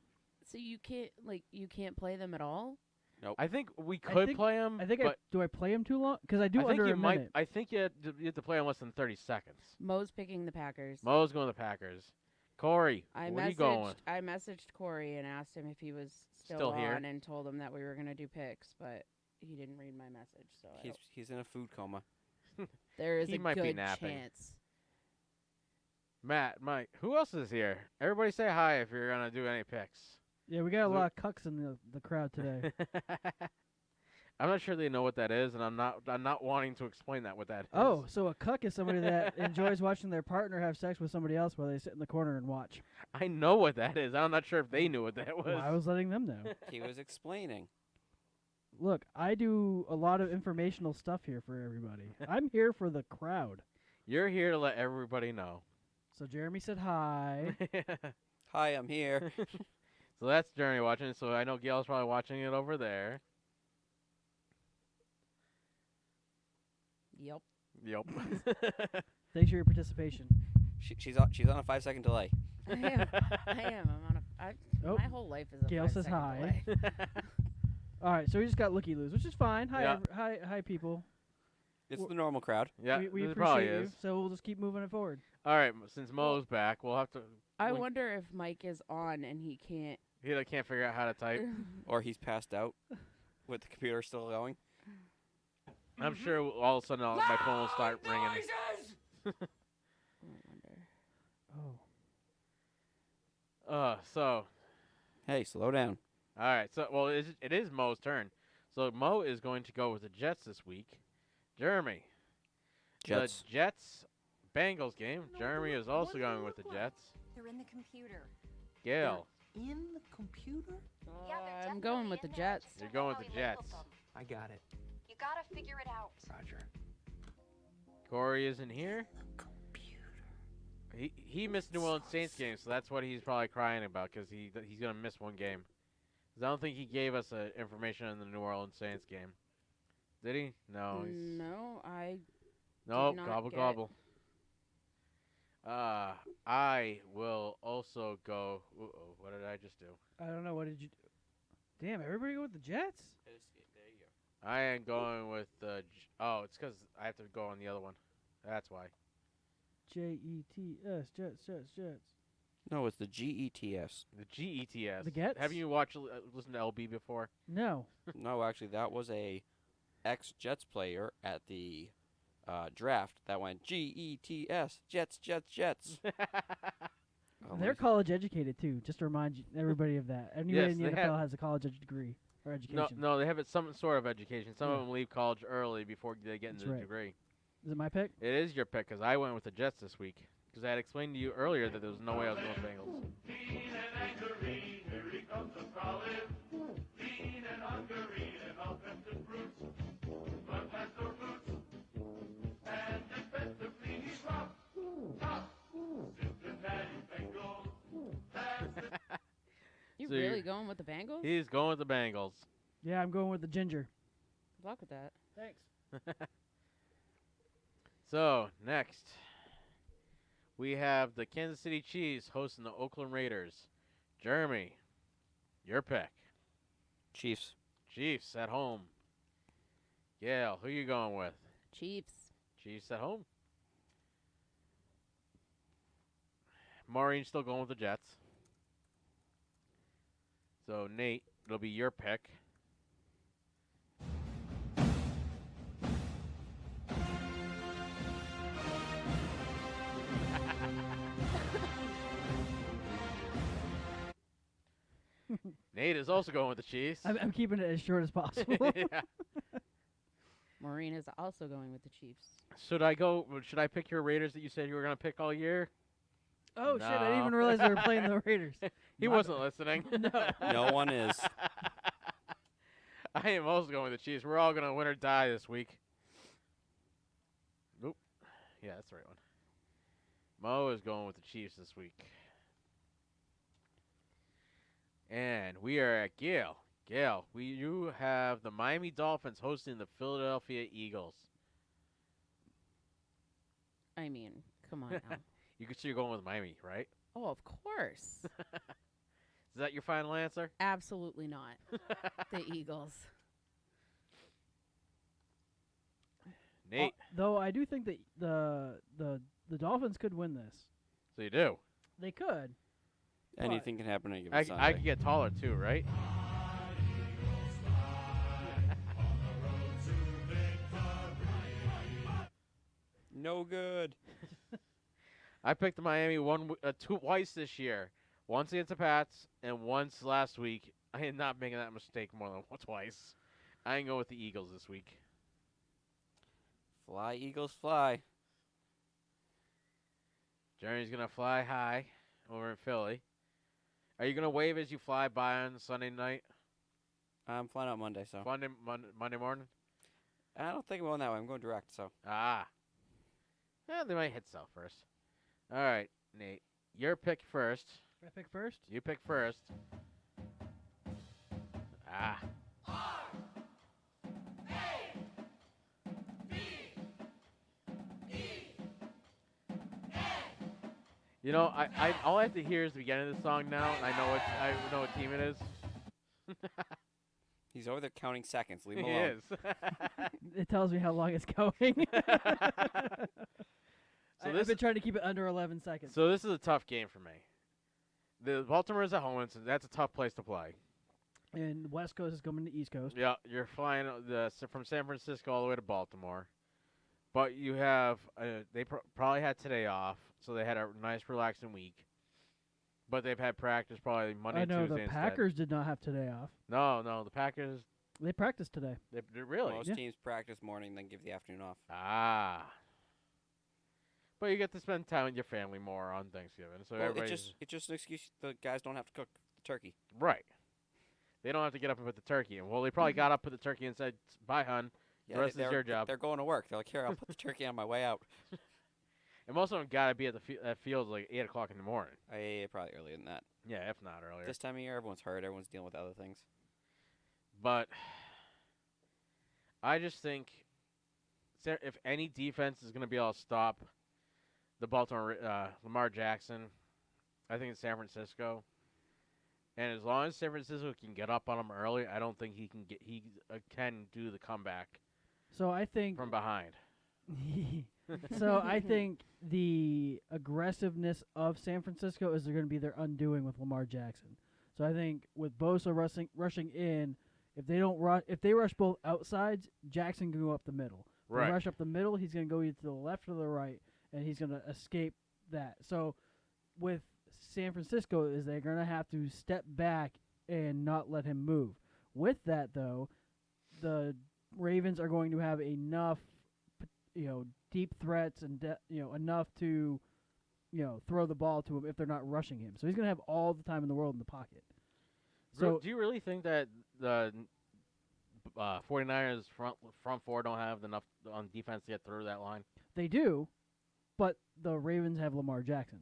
So you can't play them at all? Nope. I think we could play them. Do I play them too long? Because I do I think under you a might. minute. I think you have to play them less than 30 seconds. Mo's picking the Packers. Mo's going to the Packers. Corey, where are you going? I messaged Corey and asked him if he was Still on here? and told him that we were going to do picks, but he didn't read my message. So He's in a food coma. there is He a might be good napping. chance. Matt, Mike, who else is here? Everybody say hi if you're going to do any picks. Yeah, we got a lot of cucks in the crowd today. I'm not sure they know what that is, and I'm not wanting to explain what that is. Oh, so a cuck is somebody that enjoys watching their partner have sex with somebody else while they sit in the corner and watch. I know what that is. I'm not sure if they knew what that was. Well, I was letting them know. He was explaining. Look, I do a lot of informational stuff here for everybody. I'm here for the crowd. You're here to let everybody know. So Jeremy said hi. Hi, I'm here. So that's Jeremy watching. So I know Gail's probably watching it over there. Yep. Thanks for your participation. She's on a 5-second delay. I am. I'm on my whole life is a Gail 5 says second hi. delay. All right, so we just got looky-loos, which is fine. Hi, Yeah. hi, people. It's the normal crowd. Yeah, we it appreciate probably you, is. so we'll just keep moving it forward. All right, since Mo's back, we'll have to. I wonder if Mike is on and he can't. He can't figure out how to type. Or he's passed out with the computer still going. I'm sure all of a sudden my phone will start ringing. So. Hey, slow down. All right, so it is Mo's turn. So Mo is going to go with the Jets this week. Jeremy. Jets. The Jets Bengals game. Jeremy is also going with the Jets. They're in the computer. Gail. In the computer? I'm going with the Jets. You're going with the Jets. I got it. You gotta figure it out. Roger. Corey isn't here. He missed New Orleans Saints game, so that's what he's probably crying about because he's gonna miss one game. 'Cause I don't think he gave us information on the New Orleans Saints game. Did he? No. No, I. Nope. did not Gobble get- gobble. I will also go. What did I just do? I don't know. What did you do? Damn, everybody go with the Jets? There you go. I am going with the. It's because I have to go on the other one. That's why. Jets, Jets. No, it's the GETS. The GETS. The Gets? Have you listened to LB before? No. No, actually, that was a ex-Jets player at the draft that went GETS, Jets. They're college educated too. Just to remind everybody of that. Anybody in the NFL has a college degree or education. No, they have some sort of education. Some of them leave college early before they get into the degree. Is it my pick? It is your pick because I went with the Jets this week. Because I had explained to you earlier that there was no way I was going with Bengals. You So really you're- going with the Bengals? He's going with the Bengals. Yeah, I'm going with the ginger. Good luck with that. Thanks. So, next, we have the Kansas City Chiefs hosting the Oakland Raiders. Jeremy, your pick. Chiefs. Chiefs at home. Gail, who you going with? Chiefs. Chiefs at home. Maureen still going with the Jets. So, Nate, it'll be your pick. Nate is also going with the Chiefs. I'm keeping it as short as possible. Yeah. Maureen is also going with the Chiefs. Should I pick your Raiders that you said you were going to pick all year? Oh, shit, I didn't even realize they were playing the Raiders. He wasn't listening. No. No one is. I am also going with the Chiefs. We're all going to win or die this week. Nope. Yeah, that's the right one. Mo is going with the Chiefs this week. And we are at Gale. Gale, you have the Miami Dolphins hosting the Philadelphia Eagles. I mean, come on now. You're going with Miami, right? Oh, of course. Is that your final answer? Absolutely not. The Eagles. Nate. Though I do think that the Dolphins could win this. So you do? They could. Anything can happen on a given I Sunday. could get taller too, right? No good. I picked the Miami twice this year. Once against the Pats and once last week. I am not making that mistake more than twice. I can go with the Eagles this week. Fly, Eagles, fly. Jeremy's going to fly high over in Philly. Are you going to wave as you fly by on Sunday night? I'm flying out Monday, so. Monday morning? I don't think I'm going that way. I'm going direct, so. Ah. Yeah, they might hit south first. All right, Nate. Your pick first. I pick first? You pick first. Ah. You know, I all I have to hear is the beginning of the song now, and I know what team it is. He's over there counting seconds. Leave him He alone. is. It tells me how long it's going. I've been trying to keep it under 11 seconds. So this is a tough game for me. The Baltimore is at home, and so that's a tough place to play. And West Coast is coming to East Coast. Yeah, you're flying from San Francisco all the way to Baltimore. But you have they probably had today off, so they had a nice, relaxing week. But they've had practice probably Monday, I know Tuesday the instead. Packers did not have today off. No, the Packers. They practiced today. They really? Most teams practice morning, then give the afternoon off. Ah. But you get to spend time with your family more on Thanksgiving. So Well, everybody's it's just an excuse. The guys don't have to cook the turkey. right. They don't have to get up and put the turkey in. Well, they probably got up, put the turkey in, and said, "Bye, hun. The rest is your job." They're going to work. They're like, here, I'll put the turkey on my way out. And most of them got to be at the field like 8 o'clock in the morning. Probably earlier than that. Yeah, if not earlier. This time of year, everyone's hurt. Everyone's dealing with other things. But I just think if any defense is going to be able to stop the Baltimore Lamar Jackson, I think it's San Francisco. And as long as San Francisco can get up on him early, I don't think he can do the comeback. So I think from behind. So I think the aggressiveness of San Francisco is going to be their undoing with Lamar Jackson. So I think with Bosa rushing in, if they rush both outsides, Jackson can go up the middle. If Right. they rush up the middle, he's going to go either to the left or the right, and he's going to escape that. So with San Francisco, is they're going to have to step back and not let him move. With that, though, the Ravens are going to have enough, deep threats and enough to, throw the ball to him if they're not rushing him. So he's going to have all the time in the world in the pocket. So do you really think that the 49ers front four don't have enough on defense to get through that line? They do, but the Ravens have Lamar Jackson.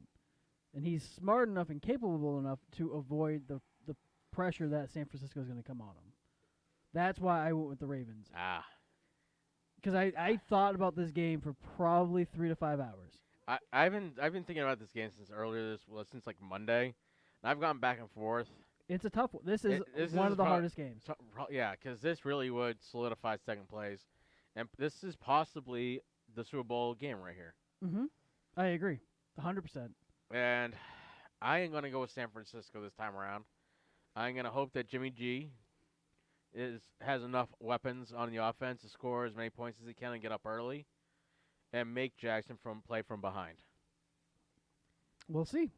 And he's smart enough and capable enough to avoid the pressure that San Francisco is going to come on him. That's why I went with the Ravens. Ah. Because I thought about this game for probably 3 to 5 hours. I've been thinking about this game since like Monday, and I've gone back and forth. It's a tough one. This is one of the hardest games. Yeah, because this really would solidify second place, and this is possibly the Super Bowl game right here. Mm-hmm. I agree, 100%. And I am going to go with San Francisco this time around. I'm going to hope that Jimmy G has enough weapons on the offense to score as many points as he can and get up early, and make Jackson play from behind. We'll see.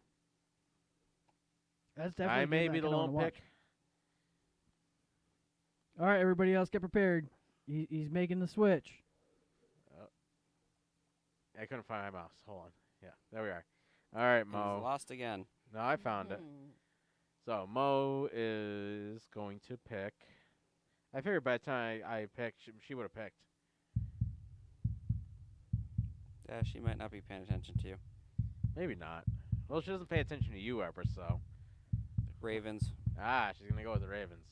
That's definitely. I may be the lone pick. All right, everybody else, get prepared. He's making the switch. I couldn't find my mouse. Hold on. Yeah, there we are. All right, Mo. He's lost again. No, I found it. So Mo is going to pick. I figured by the time I picked, she would have picked. Yeah, she might not be paying attention to you. Maybe not. Well, she doesn't pay attention to you ever, so. Ravens. She's going to go with the Ravens.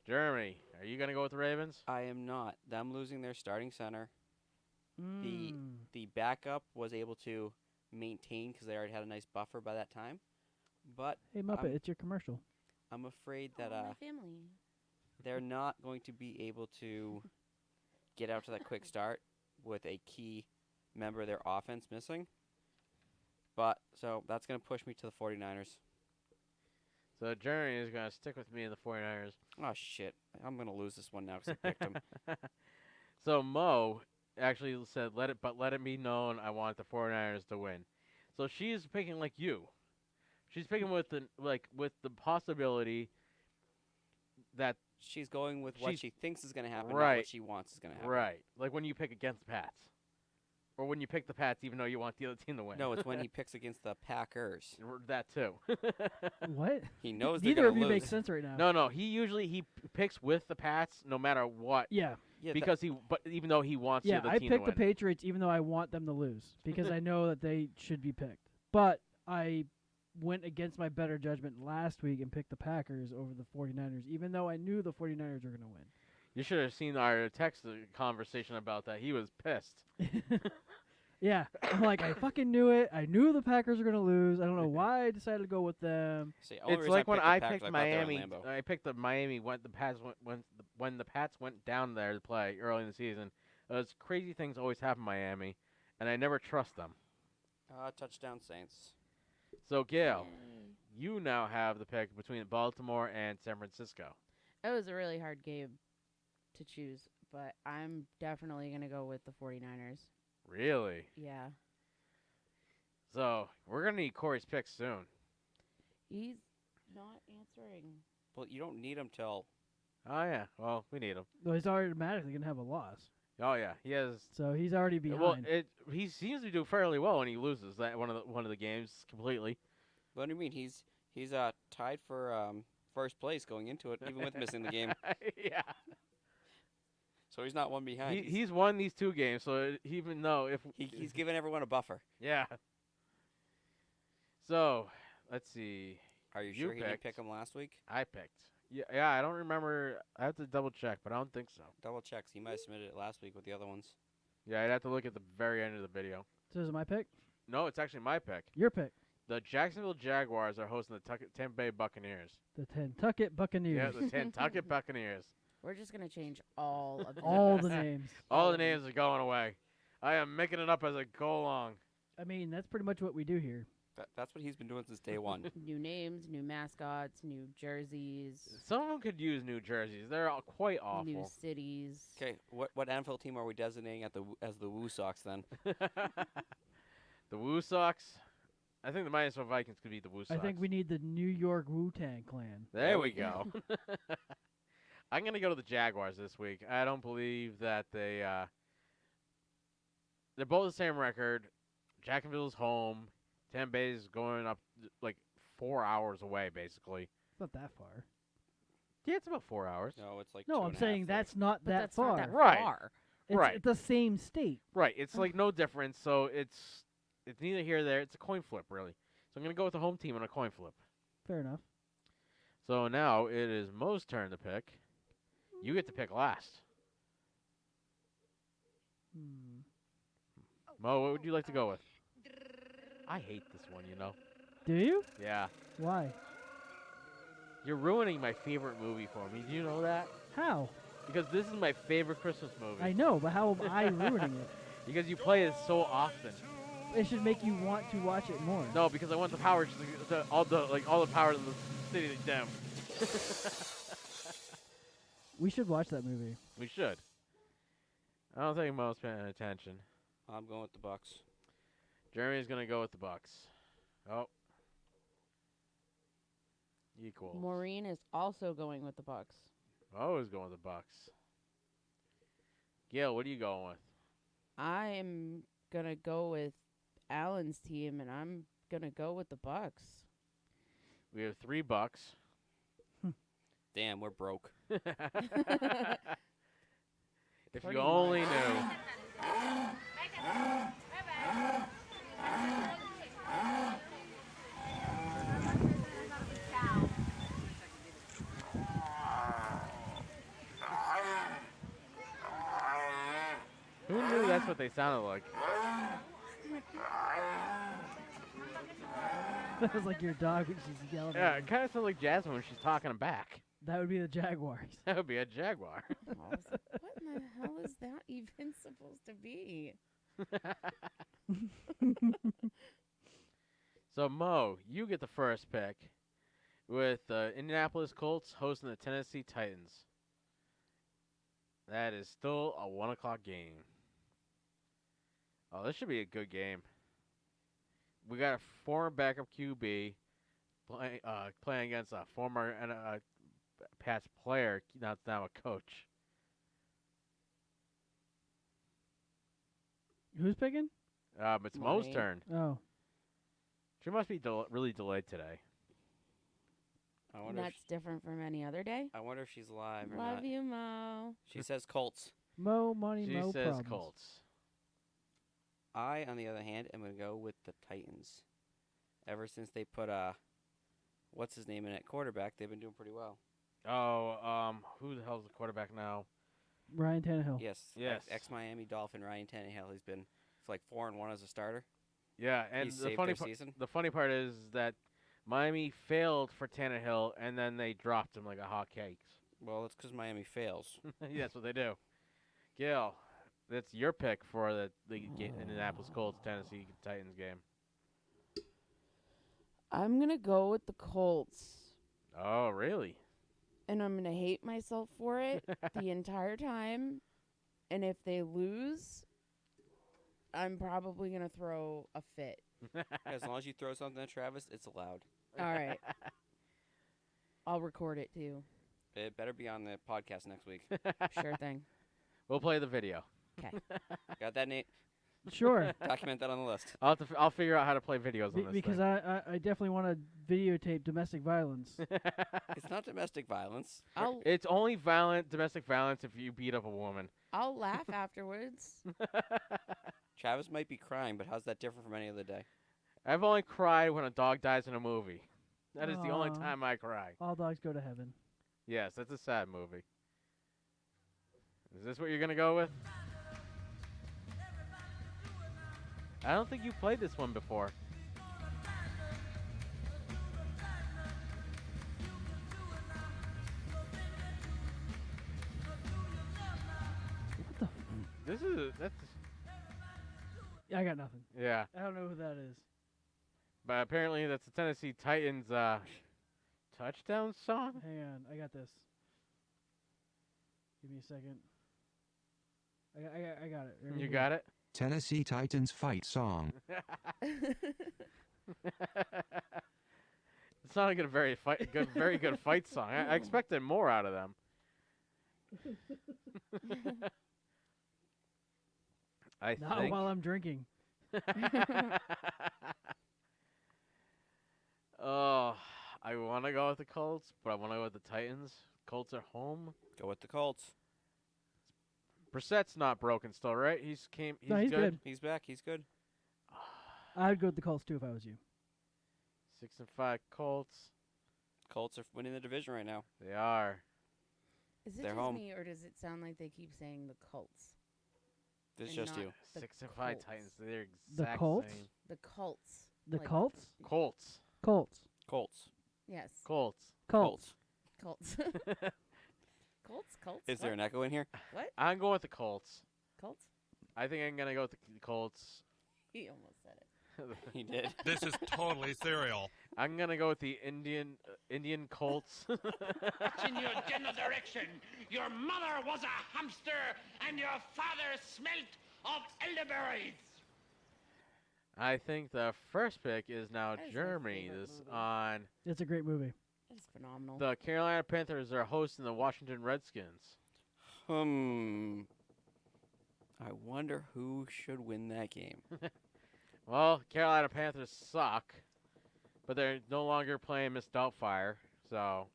Germany, are you going to go with the Ravens? I am not. Them losing their starting center. The backup was able to maintain because they already had a nice buffer by that time. But Hey, Muppet, it's your commercial. I'm afraid that my family. they're not going to be able to get out to that quick start with a key member of their offense missing. But so that's going to push me to the 49ers. So Germany is going to stick with me in the 49ers. Oh, shit. I'm going to lose this one now because I picked them. So Mo actually said, let it be known I want the 49ers to win. So she's picking like you. She's picking with the possibility that she's going with what she thinks is going to happen, not right, what she wants is going to happen. Right. Like when you pick against the Pats. Or when you pick the Pats even though you want the other team to win. No, it's when he picks against the Packers. That too. What? He knows Neither they're of going you to lose. makes sense right now. No. He picks with the Pats no matter what. Yeah. Because even though he wants the other team to win. I picked the Patriots even though I want them to lose because I know that they should be picked. But I went against my better judgment last week and picked the Packers over the 49ers even though I knew the 49ers were going to win. You should have seen our text conversation about that. He was pissed. Yeah, I'm like, I fucking knew it. I knew the Packers were going to lose. I don't know why I decided to go with them. See, it's like when I picked Miami. I picked the Miami when the Pats when the Pats went down there to play early in the season. Those crazy things always happen in Miami, and I never trust them. Touchdown Saints. So, Gail, you now have the pick between Baltimore and San Francisco. It was a really hard game to choose, but I'm definitely going to go with the 49ers. Really? Yeah. So, we're going to need Corey's pick soon. He's not answering. Well, you don't need him till... Oh, yeah. Well, we need him. Well, he's automatically going to have a loss. Oh, yeah. He has... So, he's already behind. Well, he seems to do fairly well when he loses that one of the games completely. What do you mean? He's tied for first place going into it, even with missing the game. Yeah. So he's not one behind. He's won these two games, so even though if he's given everyone a buffer. Yeah. So let's see. Are you sure he didn't pick him last week? I picked. Yeah. I don't remember. I have to double check, but I don't think so. Double checks. He might have submitted it last week with the other ones. Yeah, I'd have to look at the very end of the video. So is it my pick? No, it's actually my pick. Your pick. The Jacksonville Jaguars are hosting the Tampa Bay Buccaneers. The Nantucket Buccaneers. Yeah, the Nantucket Buccaneers. We're just going to change all of the all the names. All the names are going away. I am making it up as I go along. I mean, that's pretty much what we do here. That's what he's been doing since day one. New names, new mascots, new jerseys. Some of them could use new jerseys. They're all quite awful. New cities. Okay, what NFL team are we designating as the Woo Sox then? The Woo Sox? I think the Minnesota Vikings could be the Woo Sox. I think we need the New York Wu-Tang Clan. There we go. I'm going to go to the Jaguars this week. I don't believe that they're both the same record. Jacksonville's home. Tampa Bay is going up like 4 hours away, basically. It's not that far. Yeah, it's about 4 hours. No, it's like no. I'm saying that's not that that's far. Not that right. far. It's the same state. Right. It's like no difference. So it's neither here nor there. It's a coin flip, really. So I'm going to go with the home team on a coin flip. Fair enough. So now it is Mo's turn to pick. You get to pick last. Mo, what would you like to go with? I hate this one, you know. Do you? Yeah. Why? You're ruining my favorite movie for me. Do you know that? How? Because this is my favorite Christmas movie. I know, but how am I ruining it? Because you play it so often. It should make you want to watch it more. No, because I want the power all the power of the city to them. We should watch that movie. We should. I don't think Mo's paying attention. I'm going with the Bucks. Jeremy's gonna go with the Bucks. Oh. Equal. Maureen is also going with the Bucks. Mo is going with the Bucks. Gail, what are you going with? I'm gonna go with Alan's team, and I'm gonna go with the Bucks. We have 3 Bucks. Damn, we're broke. If you only knew. That's what they sounded like. That was like your dog when she's yelling. Yeah, at it kind of sounds like Jasmine when she's talking back. That would be the Jaguars. That would be a jaguar. What in the hell is that even supposed to be? So, Mo, you get the first pick with the Indianapolis Colts hosting the Tennessee Titans. That is still a 1 o'clock game. Oh, this should be a good game. We got a former backup QB playing against a former Pats player, now a coach. Who's picking? It's Mo's turn. Oh. She must be really delayed today. That's different from any other day. I wonder if she's live or Love not. you, Mo. She says Colts. Mo money, She Mo says problems. Colts. I, on the other hand, am going to go with the Titans. Ever since they put what's his name in at quarterback, they've been doing pretty well. Oh, who the hell's the quarterback now? Ryan Tannehill. Yes. Yes. Ex-Miami Dolphin Ryan Tannehill. He's been like 4-1 as a starter. Yeah, and He's the saved funny their season. the funny part is that Miami failed for Tannehill, and then they dropped him like a hot cakes. Well, it's because Miami fails. Yeah, that's what they do. Gail, that's your pick for the Indianapolis Colts Tennessee Titans game. I'm going to go with the Colts. Oh, really? And I'm going to hate myself for it the entire time. And if they lose, I'm probably going to throw a fit. As long as you throw something at Travis, it's allowed. All right. I'll record it, too. It better be on the podcast next week. Sure thing. We'll play the video. Okay. Got that, Nate? Sure. Document that on the list. I'll figure out how to play videos on this because thing. I definitely want to videotape domestic violence. It's not domestic violence. It's only domestic violence if you beat up a woman. I'll laugh afterwards. Travis might be crying, but how's that different from any other day? I've only cried when a dog dies in a movie. That is the only Aw. time I cry. All dogs go to heaven. Yes, that's a sad movie. Is this what you're going to go with? I don't think you played this one before. That's. I got nothing. Yeah. I don't know who that is. But apparently that's the Tennessee Titans touchdown song. Hang on, I got this. Give me a second. I got it. Ready? You got it? Tennessee Titans fight song. It sounded like a very good fight song. I expected more out of them. Not think. while I'm drinking. Oh, I want to go with the Colts, but I want to go with the Titans. Colts are home. Go with the Colts. Brissett's not broken still, right? He's good. He's back. He's good. I'd go with the Colts too if I was you. 6-5 Colts. Colts are winning the division right now. They are. Is it They're just home. me, or does it sound like they keep saying the Colts? It's and just not you. the 6-5 Colts? Titans. They're The exact Colts? same. The Colts. The Like- Colts? Colts. Colts. Colts. Yes. Colts. Colts. Colts. Colts. Is there an echo in here? What? I'm going with the Colts. Colts? I think I'm going to go with the Colts. He almost said it. He did. This is totally cereal. I'm going to go with the Indian Colts. It's in your general direction. Your mother was a hamster, and your father smelt of elderberries. I think the first pick is now That is my Germany. favorite This movie. on It's a great movie. It's phenomenal. the Carolina Panthers are hosting the Washington Redskins. I wonder who should win that game. Well, Carolina Panthers suck, but they're no longer playing Miss Doubtfire, so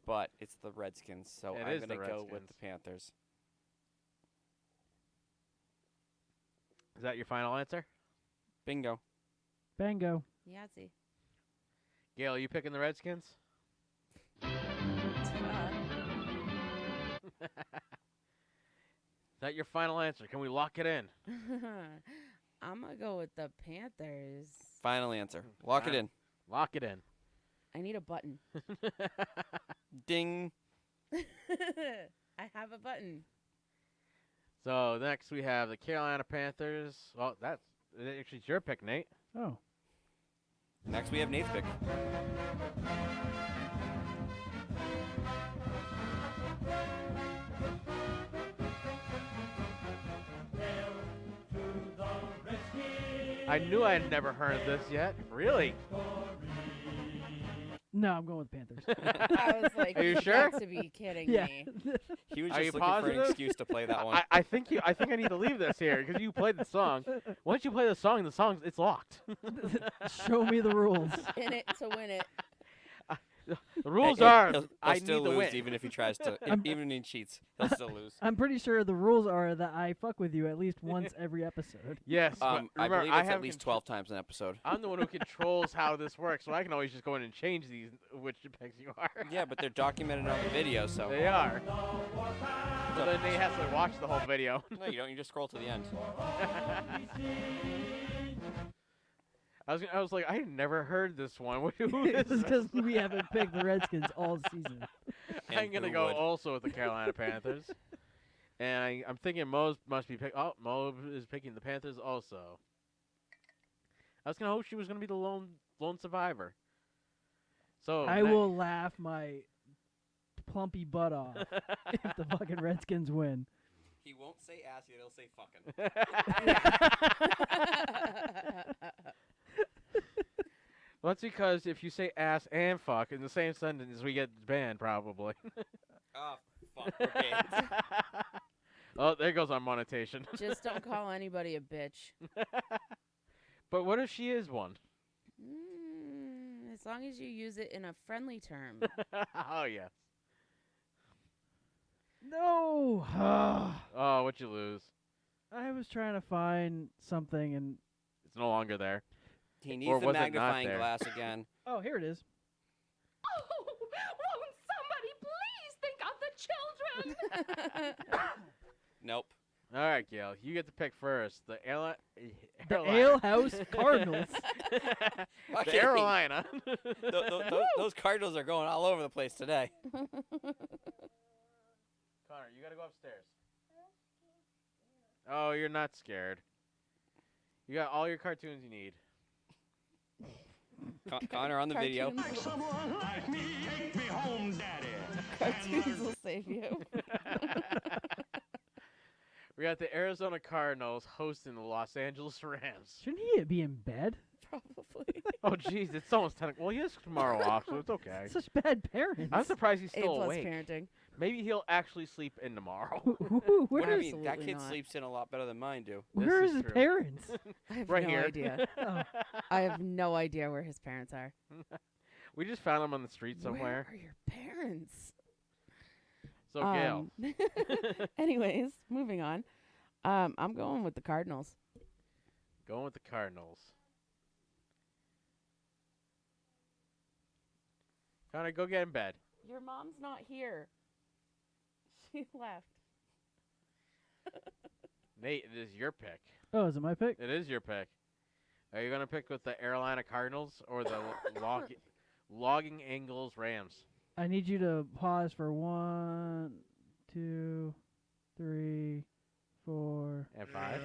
But it's the Redskins, so It I'm is the going to go with Redskins. the Panthers. is that your final answer? Bingo. Bango. Yahtzee. Gail, you picking the Redskins? that your final answer? Can we lock it in? I'm going to go with the Panthers. Final answer. Lock it in. Lock it in. I need a button. Ding. I have a button. So next we have the Carolina Panthers. Well, that's actually it's your pick, Nate. Oh. Next we have Nate's pick. I knew I had never heard of this yet. Really? No, I'm going with Panthers. I was like, Are you you've sure? got to be kidding Yeah. me. He was Are just you looking for positive? an excuse to play that one. I think I need to leave this here because you played the song. Once you play the song, it's locked. Show me the rules. In it to win it. The rules He'll- are he'll I still need to lose win. even if he tries to. Even when he cheats, he'll still lose. I'm pretty sure the rules are that I fuck with you at least once every episode. Yes, but I remember, believe I it's have at least 12 times an episode. I'm the one who controls how this works, so I can always just go in and change these which picks you are. Yeah, but they're documented on the video, so. They are. So then they have to watch the whole video. No, you don't. You just scroll to the end. I was like, I never heard this one. Who is It's this? because we haven't picked the Redskins all season. I'm gonna who go would? also with the Carolina Panthers, and I'm thinking Mo must be pick. Oh, Mo is picking the Panthers also. I was gonna hope she was gonna be the lone survivor. So I will laugh my plumpy butt off if the fucking Redskins win. He won't say assy, he'll say fucking. Well, that's because if you say ass and fuck in the same sentence, we get banned probably. Oh, fuck, we're banned. Oh, there goes our monetization. Just don't call anybody a bitch. But what if she is one? As long as you use it in a friendly term. Oh, yes. No. Oh, what'd you lose? I was trying to find something and It's no longer there. He Or needs the was it not magnifying there? glass again. oh, here it is. Oh, won't somebody please think of the children? Nope. All right, Gail, you get to pick first. The The Ale House Cardinals. Fucking- The Carolina. Those Cardinals are going all over the place today. Connor, you gotta go upstairs. Oh, you're not scared. You got all your cartoons you need. Connor on the video. Cartoons will- Someone like me, take me home, daddy. Cartoons will save you. We got the Arizona Cardinals hosting the Los Angeles Rams. Shouldn't he be in bed? Probably. Oh, jeez, it's almost 10 o'clock. Well, he has tomorrow off, so it's okay. Such bad parents. I'm surprised he's A+ still awake. parenting. Maybe he'll actually sleep in tomorrow. What do you mean? That Absolutely kid not. sleeps in a lot better than mine do. Where This is is his true. parents? I have Right no here. idea. Oh. I have no idea where his parents are. We just found him on the street somewhere. Where are your parents? So, Gail. Anyways, moving on. I'm going with the Cardinals. Going with the Cardinals. Connor, go get in bed. Your mom's not here. She left. Nate, it is your pick. Oh, is it my pick? It is your pick. Are you going to pick with the Carolina Cardinals or the Logging Angles Rams? I need you to pause for 1, 2, 3, 4, and 5.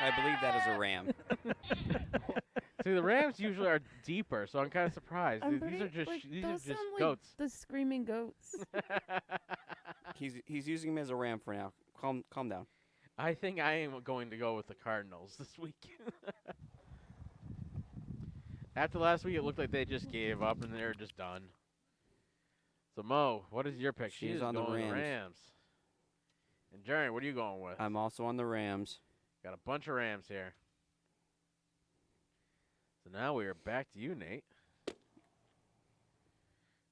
I believe that is a ram. See, the Rams usually are deeper, so I'm kind of surprised. I'm These are pretty- just like, these are those just sound like goats. the screaming goats. He's using him as a ram for now. Calm down. I think I am going to go with the Cardinals this week. After last week, it looked like they just gave up and they're just done. So Mo, what is your pick? She's is on the going with Rams. And Jerry, what are you going with? I'm also on the Rams. Got a bunch of Rams here. So now we are back to you, Nate.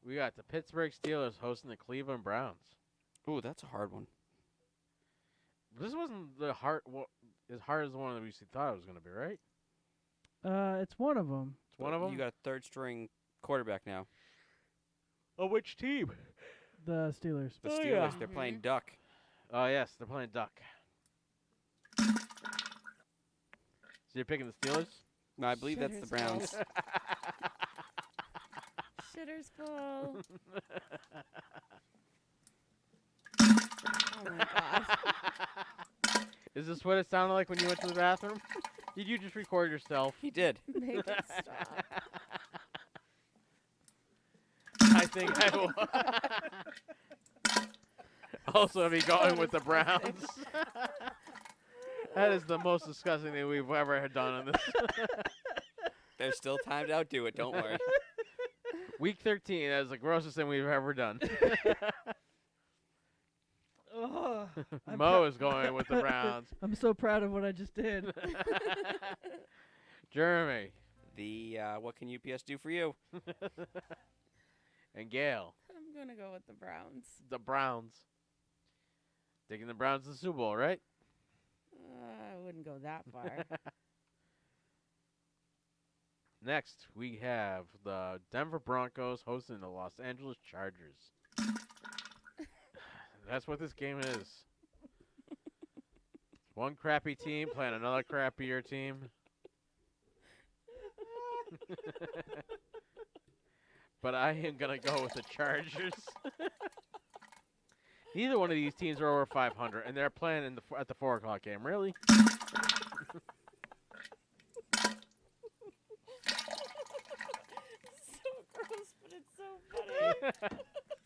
We got the Pittsburgh Steelers hosting the Cleveland Browns. Ooh, that's a hard one. This wasn't as hard as the one that we thought it was going to be, right? It's one of them. It's one of them? You got a third-string quarterback now. Oh, which team? The Steelers. The Steelers, they're playing duck. Oh, yes, they're playing duck. So you're picking the Steelers? No, I believe that's the Browns. Shitter's full. Oh, my God. Is this what it sounded like when you went to the bathroom? Did you just record yourself? He did. Make it stop. I think I will. Also, be going with the Browns. That is the most disgusting thing we've ever done on this. There's still time to outdo it. Don't worry. Week 13, that is the grossest thing we've ever done. Oh, Mo is going with the Browns. I'm so proud of what I just did. Jeremy. What can UPS do for you? And Gail. I'm going to go with the Browns. The Browns. Taking the Browns to the Super Bowl, right? I wouldn't go that far. Next, we have the Denver Broncos hosting the Los Angeles Chargers. That's what this game is. One crappy team playing another crappier team. But I am going to go with the Chargers. Neither one of these teams are over 500, and they're playing at the 4 o'clock game. Really? So gross, but it's so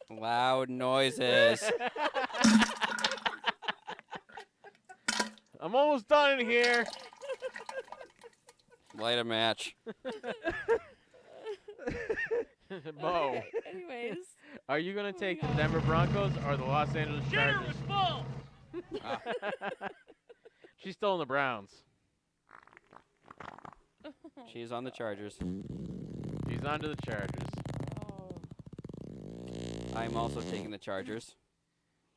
funny. Loud noises. I'm almost done in here. Light a match. Mo. Okay, anyways. Are you going to take the Denver Broncos or the Los Angeles Chargers? Dinner was full! She's still in the Browns. She's on the Chargers. She's on to the Chargers. Oh. I'm also taking the Chargers.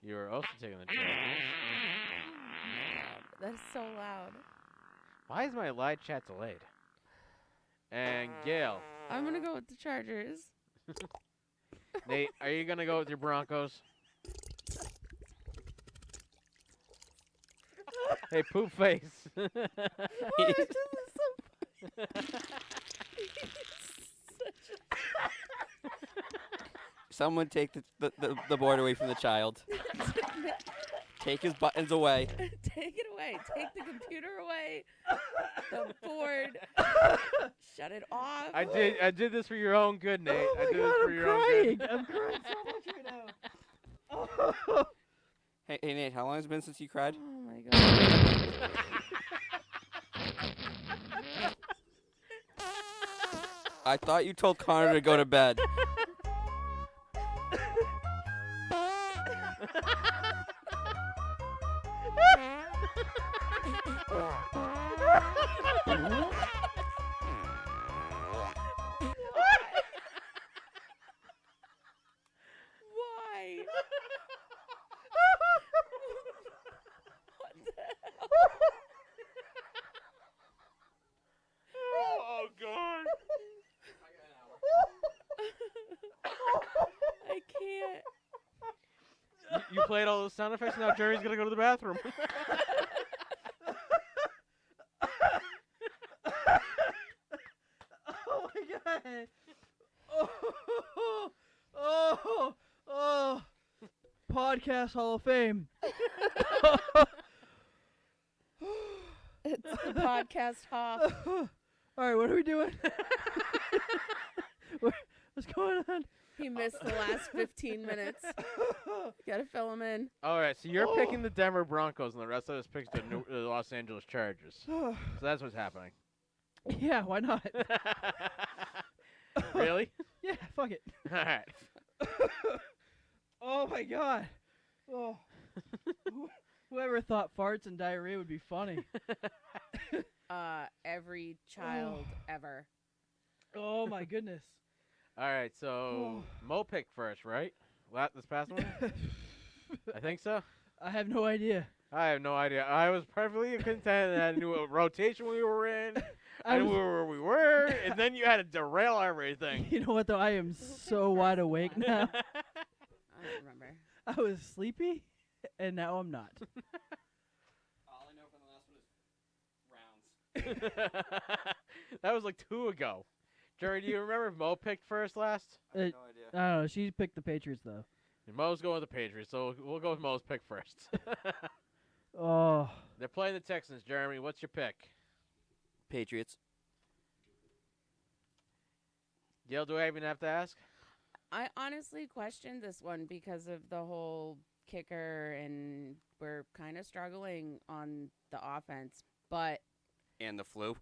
You are also taking the Chargers. That's so loud. Why is my live chat delayed? And Gail. I'm going to go with the Chargers. Nate, are you going to go with your Broncos? Hey, poop face. Someone take the board away from the child. Take his buttons away. Take it away. Take the computer away. The board. Shut it off. I did this for your own good, Nate. Oh my I did God, this for I'm your own crying. good. I'm crying so much right now. Oh. Hey, Nate, how long has it been since you cried? Oh my God. I thought you told Connor to go to bed. Why? What the hell? Oh, God. I can't. You played all those sound effects, and now Jerry's going to go to the bathroom. Oh my God. Oh. Podcast Hall of Fame. It's the podcast Hoff. All right, what are we doing? What's going on? He missed the last 15 minutes. Gotta fill him in. All right, so you're picking the Denver Broncos, and the rest of us picked the Los Angeles Chargers. So that's what's happening. Yeah, why not? Really? Yeah, fuck it. All right. Oh my God. Oh. Whoever thought farts and diarrhea would be funny. Every child ever. Oh my goodness. All right, so Mo picked first, right? This past one? I think so. I have no idea. I have no idea. I was perfectly content that I knew what rotation we were in. I knew where we were, and then you had to derail everything. You know what, though? I am so wide awake now. I don't remember. I was sleepy, and now I'm not. All I know from the last one is rounds. That was like 2 ago. Jerry, do you remember if Mo picked first last? I have no idea. I don't know. She picked the Patriots, though. And Mo's going with the Patriots, so we'll go with Mo's pick first. Oh. They're playing the Texans. Jeremy, what's your pick? Patriots. Gail, do I even have to ask? I honestly questioned this one because of the whole kicker, and we're kind of struggling on the offense. But And the flu.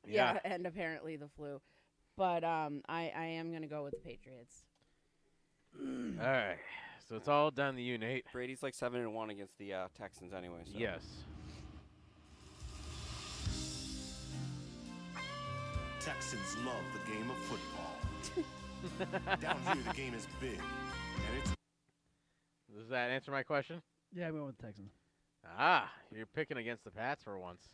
yeah, and apparently the flu. But I am going to go with the Patriots. All right. So it's all down to you, Nate. Brady's like 7-1 against the Texans anyway. So. Yes. Texans love the game of football. Down here, the game is big, and it's. Does that answer my question? Yeah, I went with the Texans. Ah, you're picking against the Pats for once.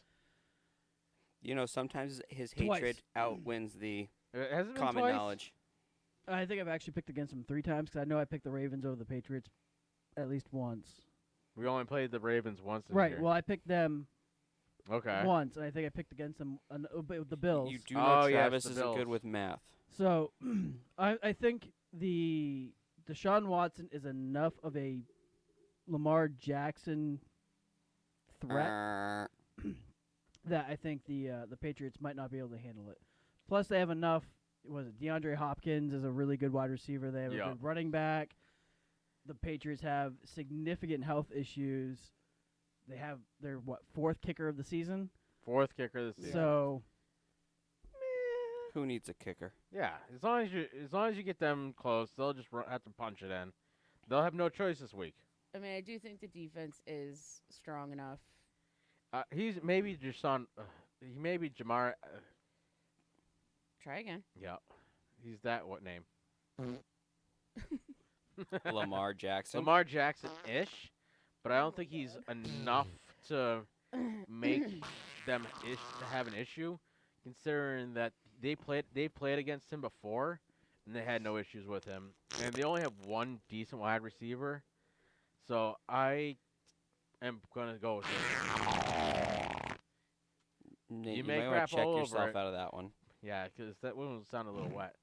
You know, sometimes his Twice. hatred outwins the Has it been common twice? knowledge. I think I've actually picked against them 3 times because I know I picked the Ravens over the Patriots at least once. We only played the Ravens once this Right. year. Well, I picked them Okay. once, and I think I picked against them with the Bills. You do know Oh, yes, Travis the isn't Bills. good with math. So I think the Deshaun Watson is enough of a Lamar Jackson threat that I think the Patriots might not be able to handle it. Plus, they have enough. Was it DeAndre Hopkins is a really good wide receiver. They have a good running back. The Patriots have significant health issues. They have their 4th kicker of the season. 4th kicker this season. So Who needs a kicker? Yeah, as long as you get them close, they'll just have to punch it in. They'll have no choice this week. I mean, I do think the defense is strong enough. He's maybe Deshaun. He may be Jamar. Try again. Yeah, he's that. What name? Lamar Jackson. Lamar Jackson-ish, but I don't think he's enough to make them to have an issue, considering that they played against him before, and they had no issues with him, and they only have one decent wide receiver, so I am gonna go with this. Nate, You may might want crap to check all over yourself it. out of that one. Yeah, because that one sounded a little wet.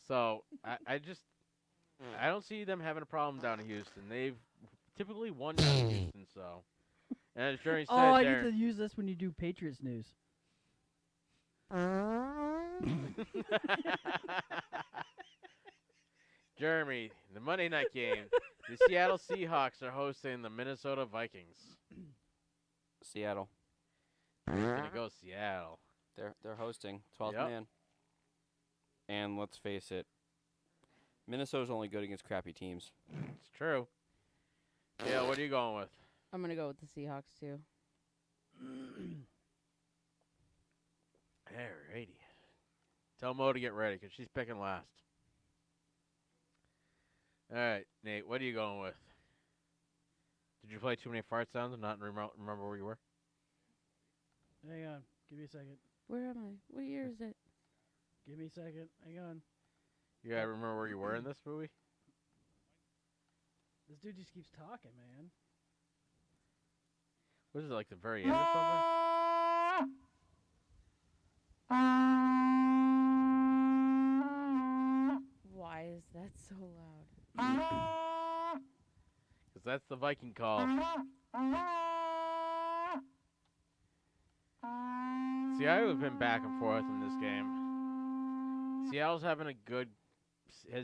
So I don't see them having a problem down in Houston. They've typically won down in Houston, so. And as Jerry said, I get to use this when you do Patriots news. Jeremy, the Monday night game, the Seattle Seahawks are hosting the Minnesota Vikings. Seattle. Gonna go Seattle. They're hosting 12th Yep. man. And let's face it, Minnesota's only good against crappy teams. It's true. Yeah, what are you going with? I'm going to go with the Seahawks, too. Alrighty. Tell Mo to get ready, because she's picking last. All right, Nate, what are you going with? Did you play too many fart sounds and not remember where you were? Hang on. Give me a second. Where am I? What year is it? Give me a second. Hang on. You gotta remember where you were in this movie? This dude just keeps talking, man. Was it like the very end or something? Why is that so loud? Because that's the Viking call. Seattle's been back and forth in this game. Seattle's has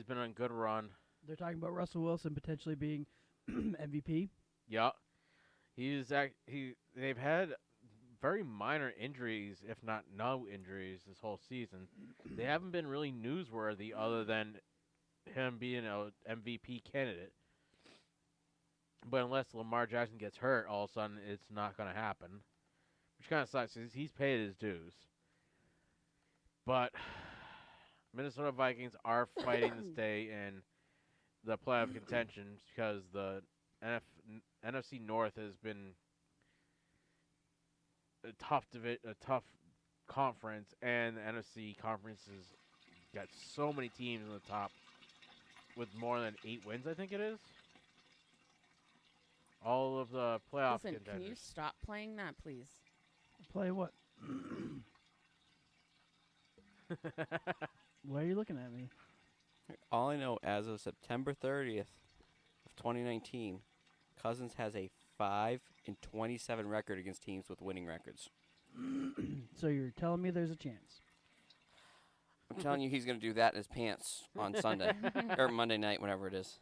been on a good run. They're talking about Russell Wilson potentially being MVP. Yeah. They've had very minor injuries, if not no injuries, this whole season. They haven't been really newsworthy other than him being an MVP candidate. But unless Lamar Jackson gets hurt, all of a sudden it's not going to happen. Which kind of sucks because he's paid his dues. But Minnesota Vikings are fighting to stay in the playoff contention because the NFC North has been a tough conference, and the NFC conference has got so many teams in the top with more than 8 wins, I think it is. All of the playoff Listen, contenders. can you stop playing that, please? Play what? Why are you looking at me? All I know, as of September 30th of 2019, Cousins has a 5-27 record against teams with winning records. So you're telling me there's a chance? I'm telling you, he's going to do that in his pants on Sunday or Monday night, whenever it is.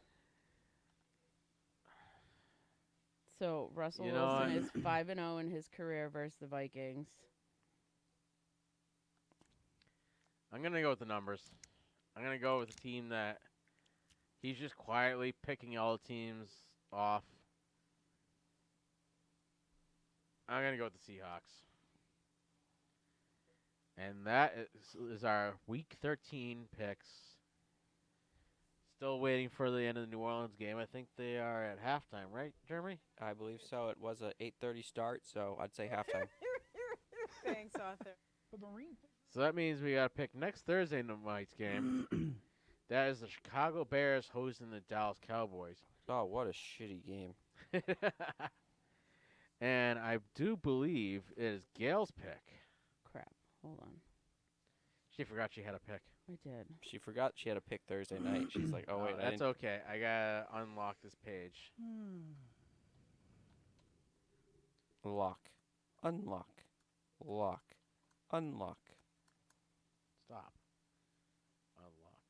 So Russell You know Wilson what? is 5-0 in his career versus the Vikings. I'm going to go with the numbers. I'm going to go with a team that he's just quietly picking all the teams off. I'm going to go with the Seahawks. And that is our Week 13 picks. Still waiting for the end of the New Orleans game. I think they are at halftime, right, Jeremy? I believe so. It was a 8:30 start, so I'd say halftime. Thanks, Arthur. So that means we got to pick next Thursday night's game. That is the Chicago Bears hosting the Dallas Cowboys. Oh, what a shitty game. And I do believe it is Gail's pick. Crap. Hold on. She forgot she had a pick. I did. She forgot she had a pick Thursday night. She's like, oh, wait, I that's didn't. okay. I got to unlock this page. Lock. Unlock. Lock. Unlock. Stop. Unlock.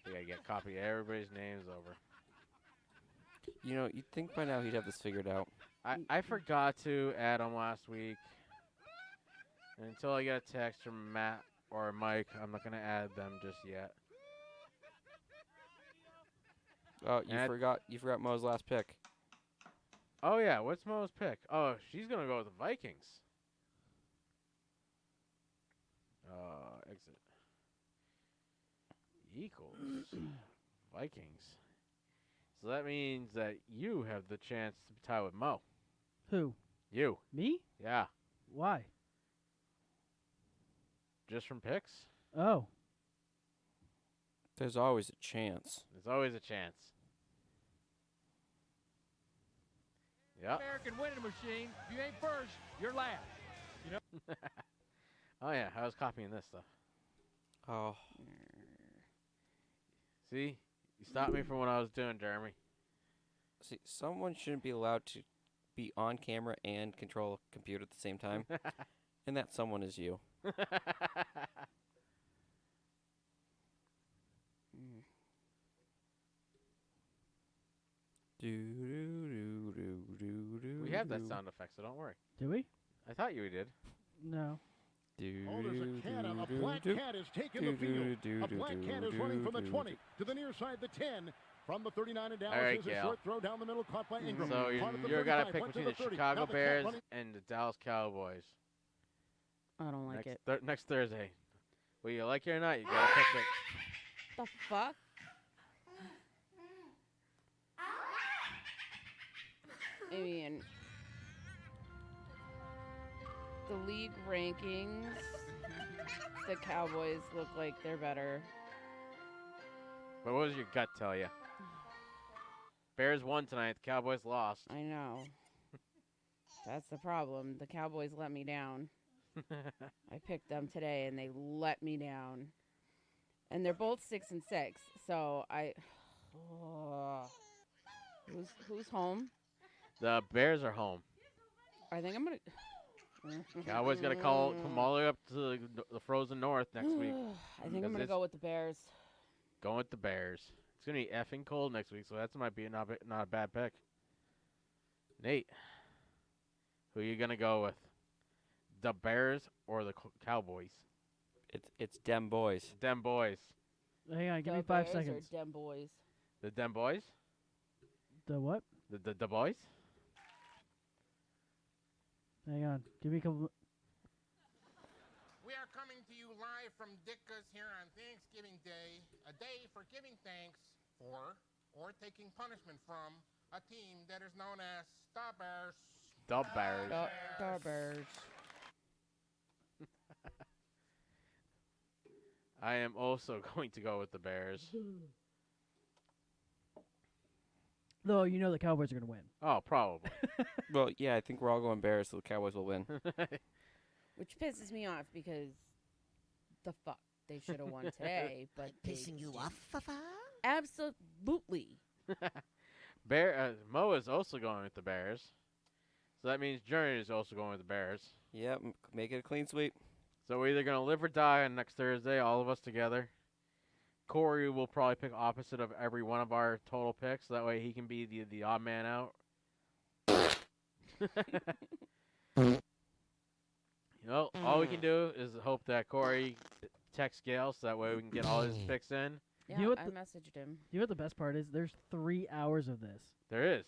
We got to get a copy of everybody's names over. You know, you'd think by now he'd have this figured out. I forgot to add them last week. And until I get a text from Matt or Mike, I'm not going to add them just yet. Oh, you forgot Mo's last pick. Oh, yeah. What's Mo's pick? Oh, she's going to go with the Vikings. Exit. Equals Vikings. So that means that you have the chance to tie with Mo. Who? You. Me? Yeah. Why? Just from picks? Oh. There's always a chance. There's always a chance. Yep. American winning machine. If you ain't first, you're last. You know? Oh, yeah. I was copying this stuff. Oh. See? You stopped me from what I was doing, Jeremy. See, someone shouldn't be allowed to be on camera and control a computer at the same time. And that someone is you. We have that sound effect, so don't worry. Do we? I thought you did. No. Oh, there's a cat. A black cat has taken the field. A black cat is running from the 20 to the near side, the 10. From the 39 and Dallas, all right, is a short throw down the middle, caught by Ingram. So you're going to pick between the Chicago Bears and the Dallas Cowboys. I don't like it. Next Thursday. Whether you like it or not, you got to pick it. The fuck? I mean, the league rankings, the Cowboys look like they're better. But what does your gut tell you? Bears won tonight. The Cowboys lost. I know. That's the problem. The Cowboys let me down. I picked them today, and they let me down. And they're both 6-6. So who's home? The Bears are home. I think I'm gonna. Cowboys got to come all the way up to the frozen north next week. I think I'm gonna go with the Bears. Going with the Bears. It's gonna be effing cold next week, so that might be not a bad pick. Nate, who are you gonna go with? The Bears or the Cowboys? It's dem boys. Dem boys. Hang on, give me 5 seconds. Or dem boys. The Dem boys? The what? The boys? Hang on. Give me a couple. We are coming to you live from Dicka's here on Thanksgiving Day, a day for giving thanks for or taking punishment from a team that is known as the Bears. The Bears. The Bears. I am also going to go with the Bears. Though you know the Cowboys are going to win. Oh, probably. Well, yeah, I think we're all going Bears, so the Cowboys will win. Which pisses me off because the fuck they should have won today, but Pissing you off, Fafa? Absolutely. Mo is also going with the Bears. So that means Journey is also going with the Bears. Yep, make it a clean sweep. So we're either going to live or die on next Thursday, all of us together. Corey will probably pick opposite of every one of our total picks. So that way he can be the odd man out. All we can do is hope that Corey texts Gail so that way we can get all his picks in. Yeah, You know what I the- messaged him. You know what the best part is? There's 3 hours of this. There is.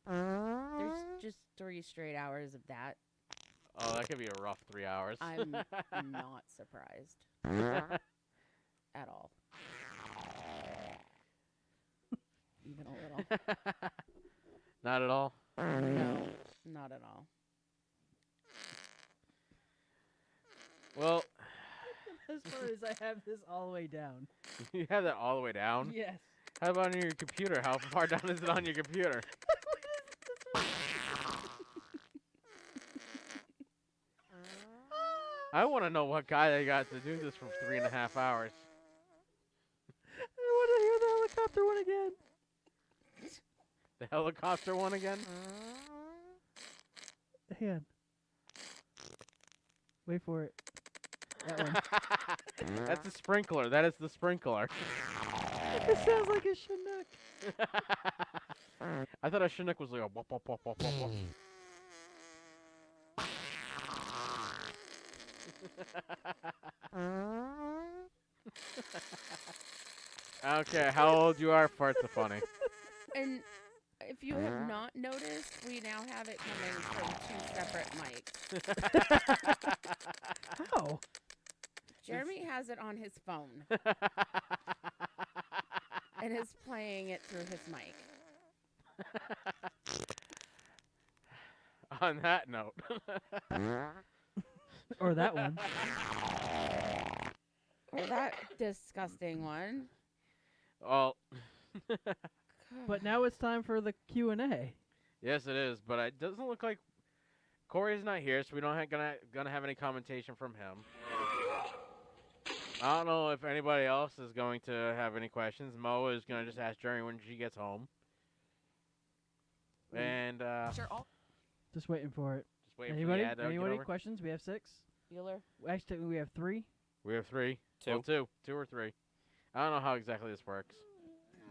There's just 3 straight hours of that. Oh, that could be a rough 3 hours. I'm not surprised. At all. Even a little. Not at all? No, not at all. The Well, best part is I have this all the way down. you have that all the way down? Yes. How about on your computer? How far down is it on your computer? I want to know what guy they got to do this for 3.5 hours. I want to hear the helicopter one again. The helicopter one again? Hang on. Wait for it. That one. That's the sprinkler. That is the sprinkler. It sounds like a Chinook. I thought a Chinook was like a wop, wop, wop, wop, wop, wop. I don't care how old you are, farts are funny. And if you have not noticed, we now have it coming from 2 separate mics. How? Jeremy has it on his phone. And is playing it through his mic. On that note. Or that one. Or that disgusting one. Well. But now it's time for the Q&A. Yes, it is, but it doesn't look like Corey's not here, so we don't gonna have any commentation from him. I don't know if anybody else is going to have any questions. Mo is gonna just ask Jerry when she gets home. And Just waiting for it. Just waiting anybody? for the ad to get Anybody over. questions? We have 6. Bueller? Actually, we have 3. We have 3. 2. Well, 2. 2 or 3. I don't know how exactly this works.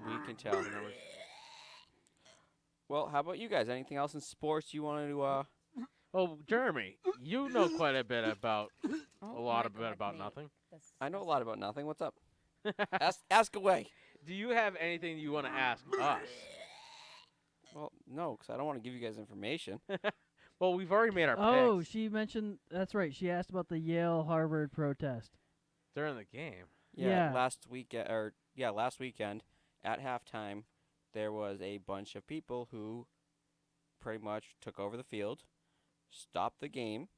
We can tell. Well, how about you guys? Anything else in sports you wanted to? Oh, Jeremy, you know quite a bit about a lot of bit about Nate. nothing. I know a lot about nothing. What's up? ask away. Do you have anything you want to ask us? Well, no, because I don't want to give you guys information. Well, we've already made our Oh, picks she mentioned. That's right. She asked about the Yale-Harvard protest. during the game. Yeah. Last weekend at halftime, there was a bunch of people who pretty much took over the field, stopped the game,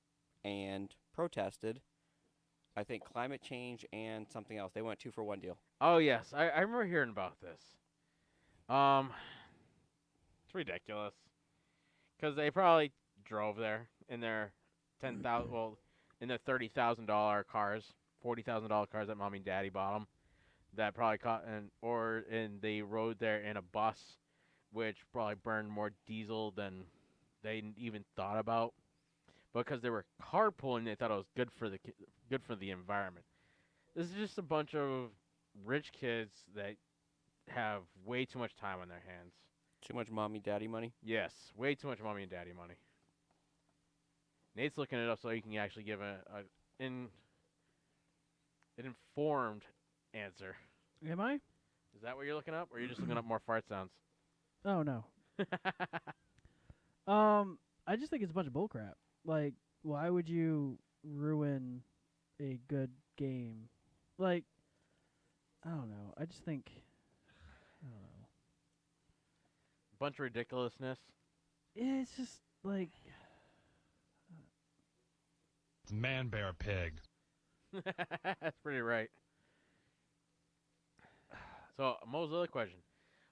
and protested. I think climate change and something else. They went 2-for-1 deal. Oh yes, I remember hearing about this. It's ridiculous because they probably drove there in their in their $30,000 cars, $40,000 cars that mommy and daddy bought them. That probably and they rode there in a bus, which probably burned more diesel than they even thought about. Because they were carpooling, they thought it was good for the environment. This is just a bunch of rich kids that have way too much time on their hands. Too much mommy daddy money? Yes, way too much mommy and daddy money. Nate's looking it up so he can actually give an informed answer. Am I? Is that what you're looking up, or are you just looking up more fart sounds? Oh no. I just think it's a bunch of bullcrap. like, why would you ruin a good game? Like, I don't know. I just think, I don't know. Bunch of ridiculousness. Yeah, it's just like. Man, bear, pig. That's pretty right. So, Mo's other question.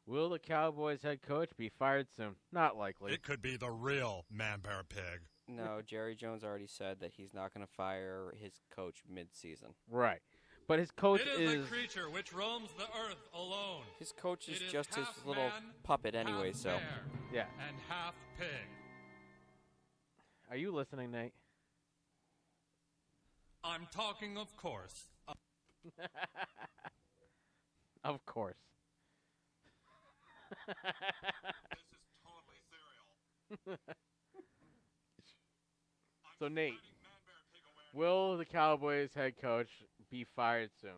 Will the Cowboys head coach be fired soon? Not likely. It could be the real man, bear, pig. No, Jerry Jones already said that he's not going to fire his coach mid-season. Right. But his coach It is a creature which roams the earth alone. His coach is It is just his half little man, puppet anyway, half so. bear, Yeah. And half pig. Are you listening, Nate? I'm talking, of course. Of course. This is totally cereal. So, Nate, will the Cowboys head coach be fired soon?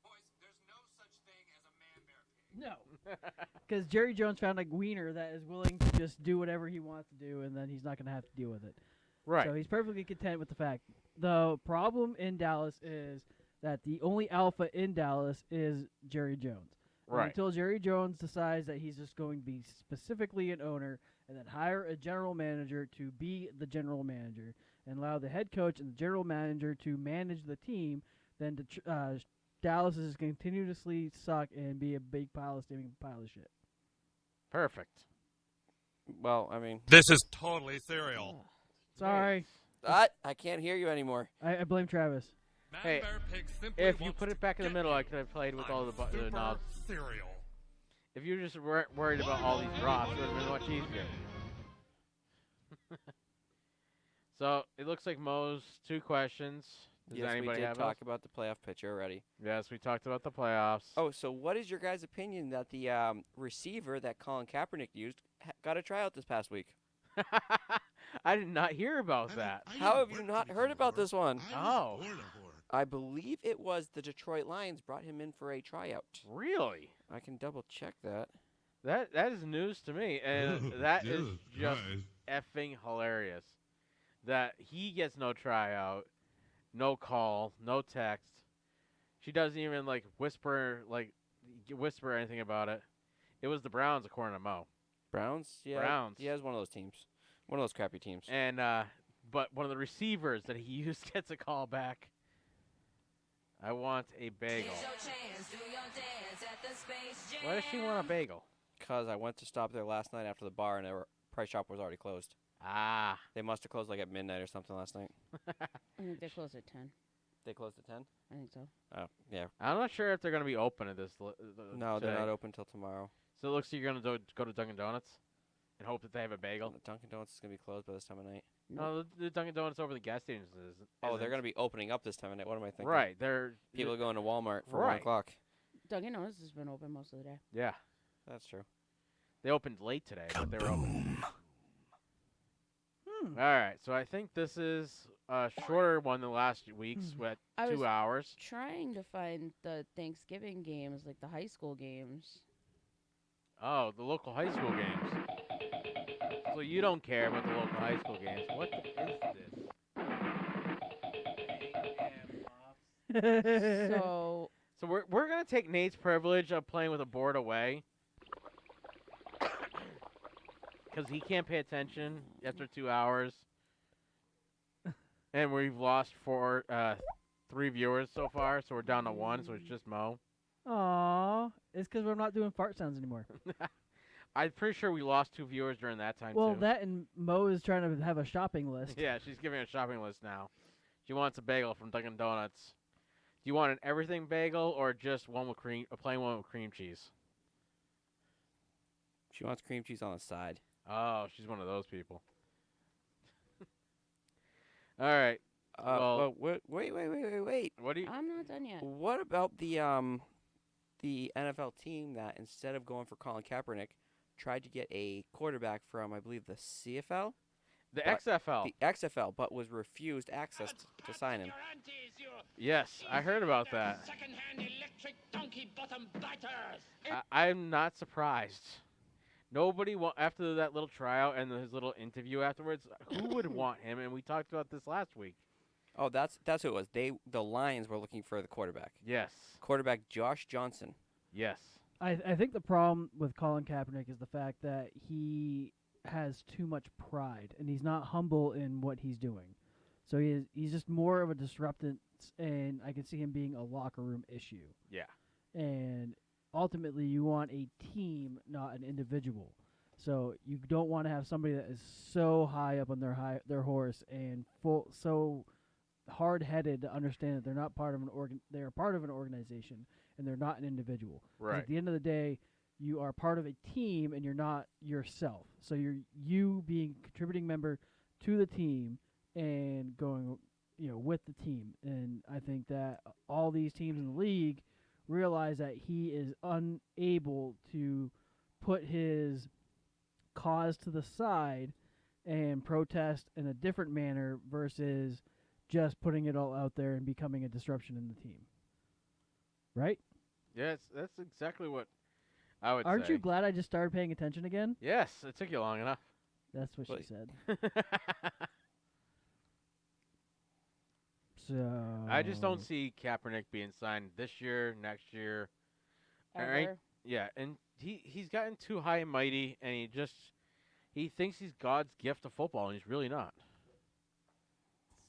Boys, there's no such thing as a man, bear, pig. No. Because Jerry Jones found a wiener that is willing to just do whatever he wants to do, and then he's not going to have to deal with it. Right. So he's perfectly content with the fact. The problem in Dallas is that the only alpha in Dallas is Jerry Jones. And Right. until Jerry Jones decides that he's just going to be specifically an owner and then hire a general manager to be the general manager and allow the head coach and the general manager to manage the team, then Dallas is continuously suck and be a big steaming pile of shit. Perfect. Well, I mean. This is totally cereal. Sorry. I can't hear you anymore. I blame Travis. Man, Hey, bear, pig simply if you wants put to it back in the get middle, you. I could have played with all the Super knobs. cereal. If you just weren't worried about all these drops, it would have been much easier. So, it looks like Mo's 2 questions. Does Yes, we anybody did have talk else? about the playoff picture already. Yes, we talked about the playoffs. Oh, so what is your guys' opinion that the receiver that Colin Kaepernick used got a tryout this past week? I did not hear about that. How have you not heard about this one? Oh. I believe it was the Detroit Lions brought him in for a tryout. Really? I can double check that. That is news to me, and that is just effing hilarious. That he gets no tryout, no call, no text. She doesn't even whisper anything about it. It was the Browns, according to Mo. Browns? Yeah. Browns. Yeah, it's one of those teams. One of those crappy teams. And but one of the receivers that he used gets a call back. I want a bagel. Why does she want a bagel? Because I went to stop there last night after the bar, and their price shop was already closed. Ah. They must have closed at midnight or something last night. I think they closed at 10. They closed at 10? I think so. Oh, yeah. I'm not sure if they're going to be open at this. No, they're today. not open till tomorrow. So it looks like you're going to go to Dunkin' Donuts and hope that they have a bagel. Dunkin' Donuts is going to be closed by this time of night. No, the Dunkin' Donuts over the gas station is. Oh, they're going to be opening up this time of night. What am I thinking? Right. They're People are going to Walmart for 1 Right. o'clock. Dunkin' Donuts has been open most of the day. Yeah. That's true. They opened late today, but they were open. All right, so I think this is a shorter one than last week's with 2 hours. Trying to find the Thanksgiving games, like the high school games. Oh, the local high school games. So you don't care about the local high school games. What is this? So we're gonna take Nate's privilege of playing with a board away. Because he can't pay attention after 2 hours. And we've lost 3 viewers so far, so we're down to 1, so it's just Mo. Aw, it's because we're not doing fart sounds anymore. I'm pretty sure we lost 2 viewers during that time, Well, too. that and Mo is trying to have a shopping list. Yeah, she's giving a shopping list now. She wants a bagel from Dunkin' Donuts. Do you want an everything bagel or just a plain one with cream cheese? She wants cream cheese on the side. Oh, she's one of those people. All right. Well, wait. What do you? I'm not done yet. What about the NFL team that instead of going for Colin Kaepernick, tried to get a quarterback from, I believe, the CFL? The XFL. The XFL, but was refused access to sign him. Yes, I heard about that. I'm not surprised. Nobody after that little tryout and his little interview afterwards. Who would want him? And we talked about this last week. Oh, that's who it was. The Lions were looking for the quarterback. Yes. Quarterback Josh Johnson. Yes. I think the problem with Colin Kaepernick is the fact that he has too much pride, and he's not humble in what he's doing. So he's just more of a disruptant, and I can see him being a locker room issue. Yeah. And ultimately, you want a team, not an individual. So you don't want to have somebody that is so high up on their horse and so hard-headed to understand that they're not part of they're part of an organization and they're not an individual. 'Cause Right. at the end of the day, you are part of a team and you're not yourself. So you being a contributing member to the team and going, with the team. And I think that all these teams in the league realize that he is unable to put his cause to the side and protest in a different manner versus just putting it all out there and becoming a disruption in the team. Right? Yes, that's exactly what I would Aren't say. you glad I just started paying attention again? Yes, it took you long enough. That's what she said. So I just don't see Kaepernick being signed this year, next year. Ever. Yeah, and he's gotten too high and mighty, and he thinks he's God's gift to football, and he's really not.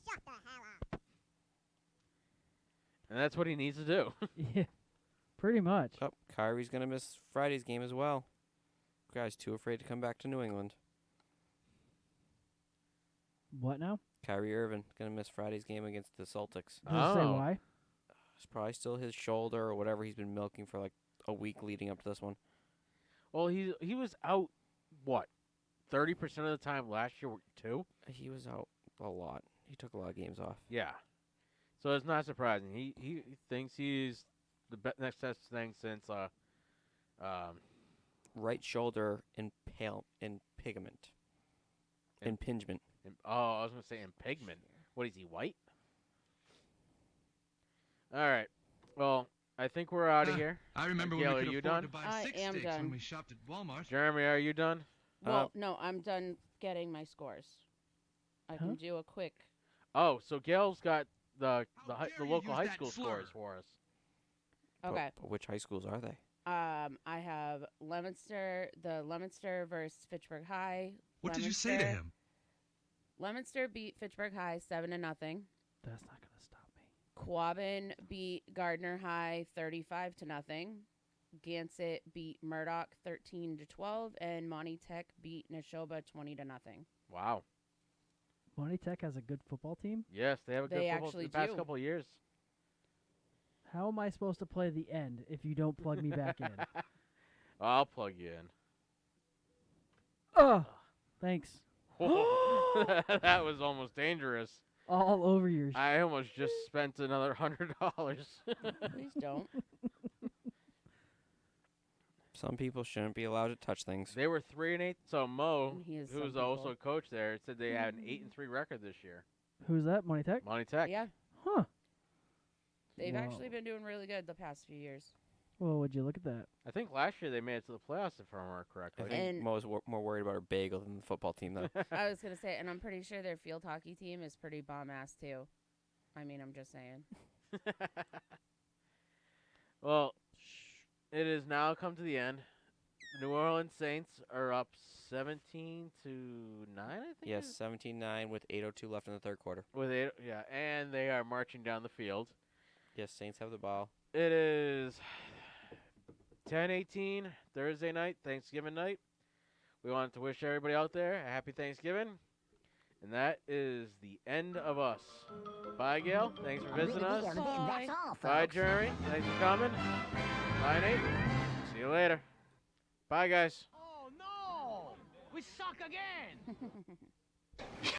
Shut the hell up. And that's what he needs to do. Yeah, pretty much. Oh, Kyrie's going to miss Friday's game as well. Guy's too afraid to come back to New England. What now? Kyrie Irving going to miss Friday's game against the Celtics. Does it say why? It's probably still his shoulder or whatever he's been milking for like a week leading up to this one. Well, he was out, what, 30% of the time last year, too? He was out a lot. He took a lot of games off. Yeah. So it's not surprising. He thinks he's the next best thing since right shoulder impingement. Impingement. I was going to say impingement. What is he, white? All right. Well, I think we're out of here. I remember Gail, when we are you could afford done? to buy I 6 am steaks done. when we shopped at Walmart. Jeremy, are you done? Well, no, I'm done getting my scores. I can do a quick. Oh, so Gail's got the local high school scores for us. Okay. But which high schools are they? I have Leominster versus Fitchburg High. What did you say to him? Leominster beat Fitchburg High 7-0. That's not going to stop me. Quabbin beat Gardner High 35-0. Gansett beat Murdoch 13-12, and Monty Tech beat Neshoba 20-0. Wow. Monty Tech has a good football team? Yes, they have a good football actually the past do. couple of years. How am I supposed to play the end if you don't plug me back in? I'll plug you in. Oh, thanks. That was almost dangerous. All over your I almost just spent another $100. Please don't. Some people shouldn't be allowed to touch things. They were 3-8. So Mo, He is who's some also people. a coach there, said they had an 8-3 record this year. Who's that? Monty Tech? Monty Tech. Yeah. Huh. They've Wow. actually been doing really good the past few years. Well, would you look at that? I think last year they made it to the playoffs, if I remember I correctly. think And- Mo's more worried about her bagel than the football team, though. I was going to say, and I'm pretty sure their field hockey team is pretty bomb-ass, too. I mean, I'm just saying. Well, it has now come to the end. The New Orleans Saints are up 17-9, I think. Yes, 17-9 with 8:02 left in the third quarter. And they are marching down the field. Yes, Saints have the ball. It is 10:18 Thursday night, Thanksgiving night. We wanted to wish everybody out there a happy Thanksgiving. And that is the end of us. Bye, Gail. Thanks for visiting us. That's all, folks. Bye, Jeremy. Thanks for coming. Bye, Nate. See you later. Bye, guys. Oh, no! We suck again!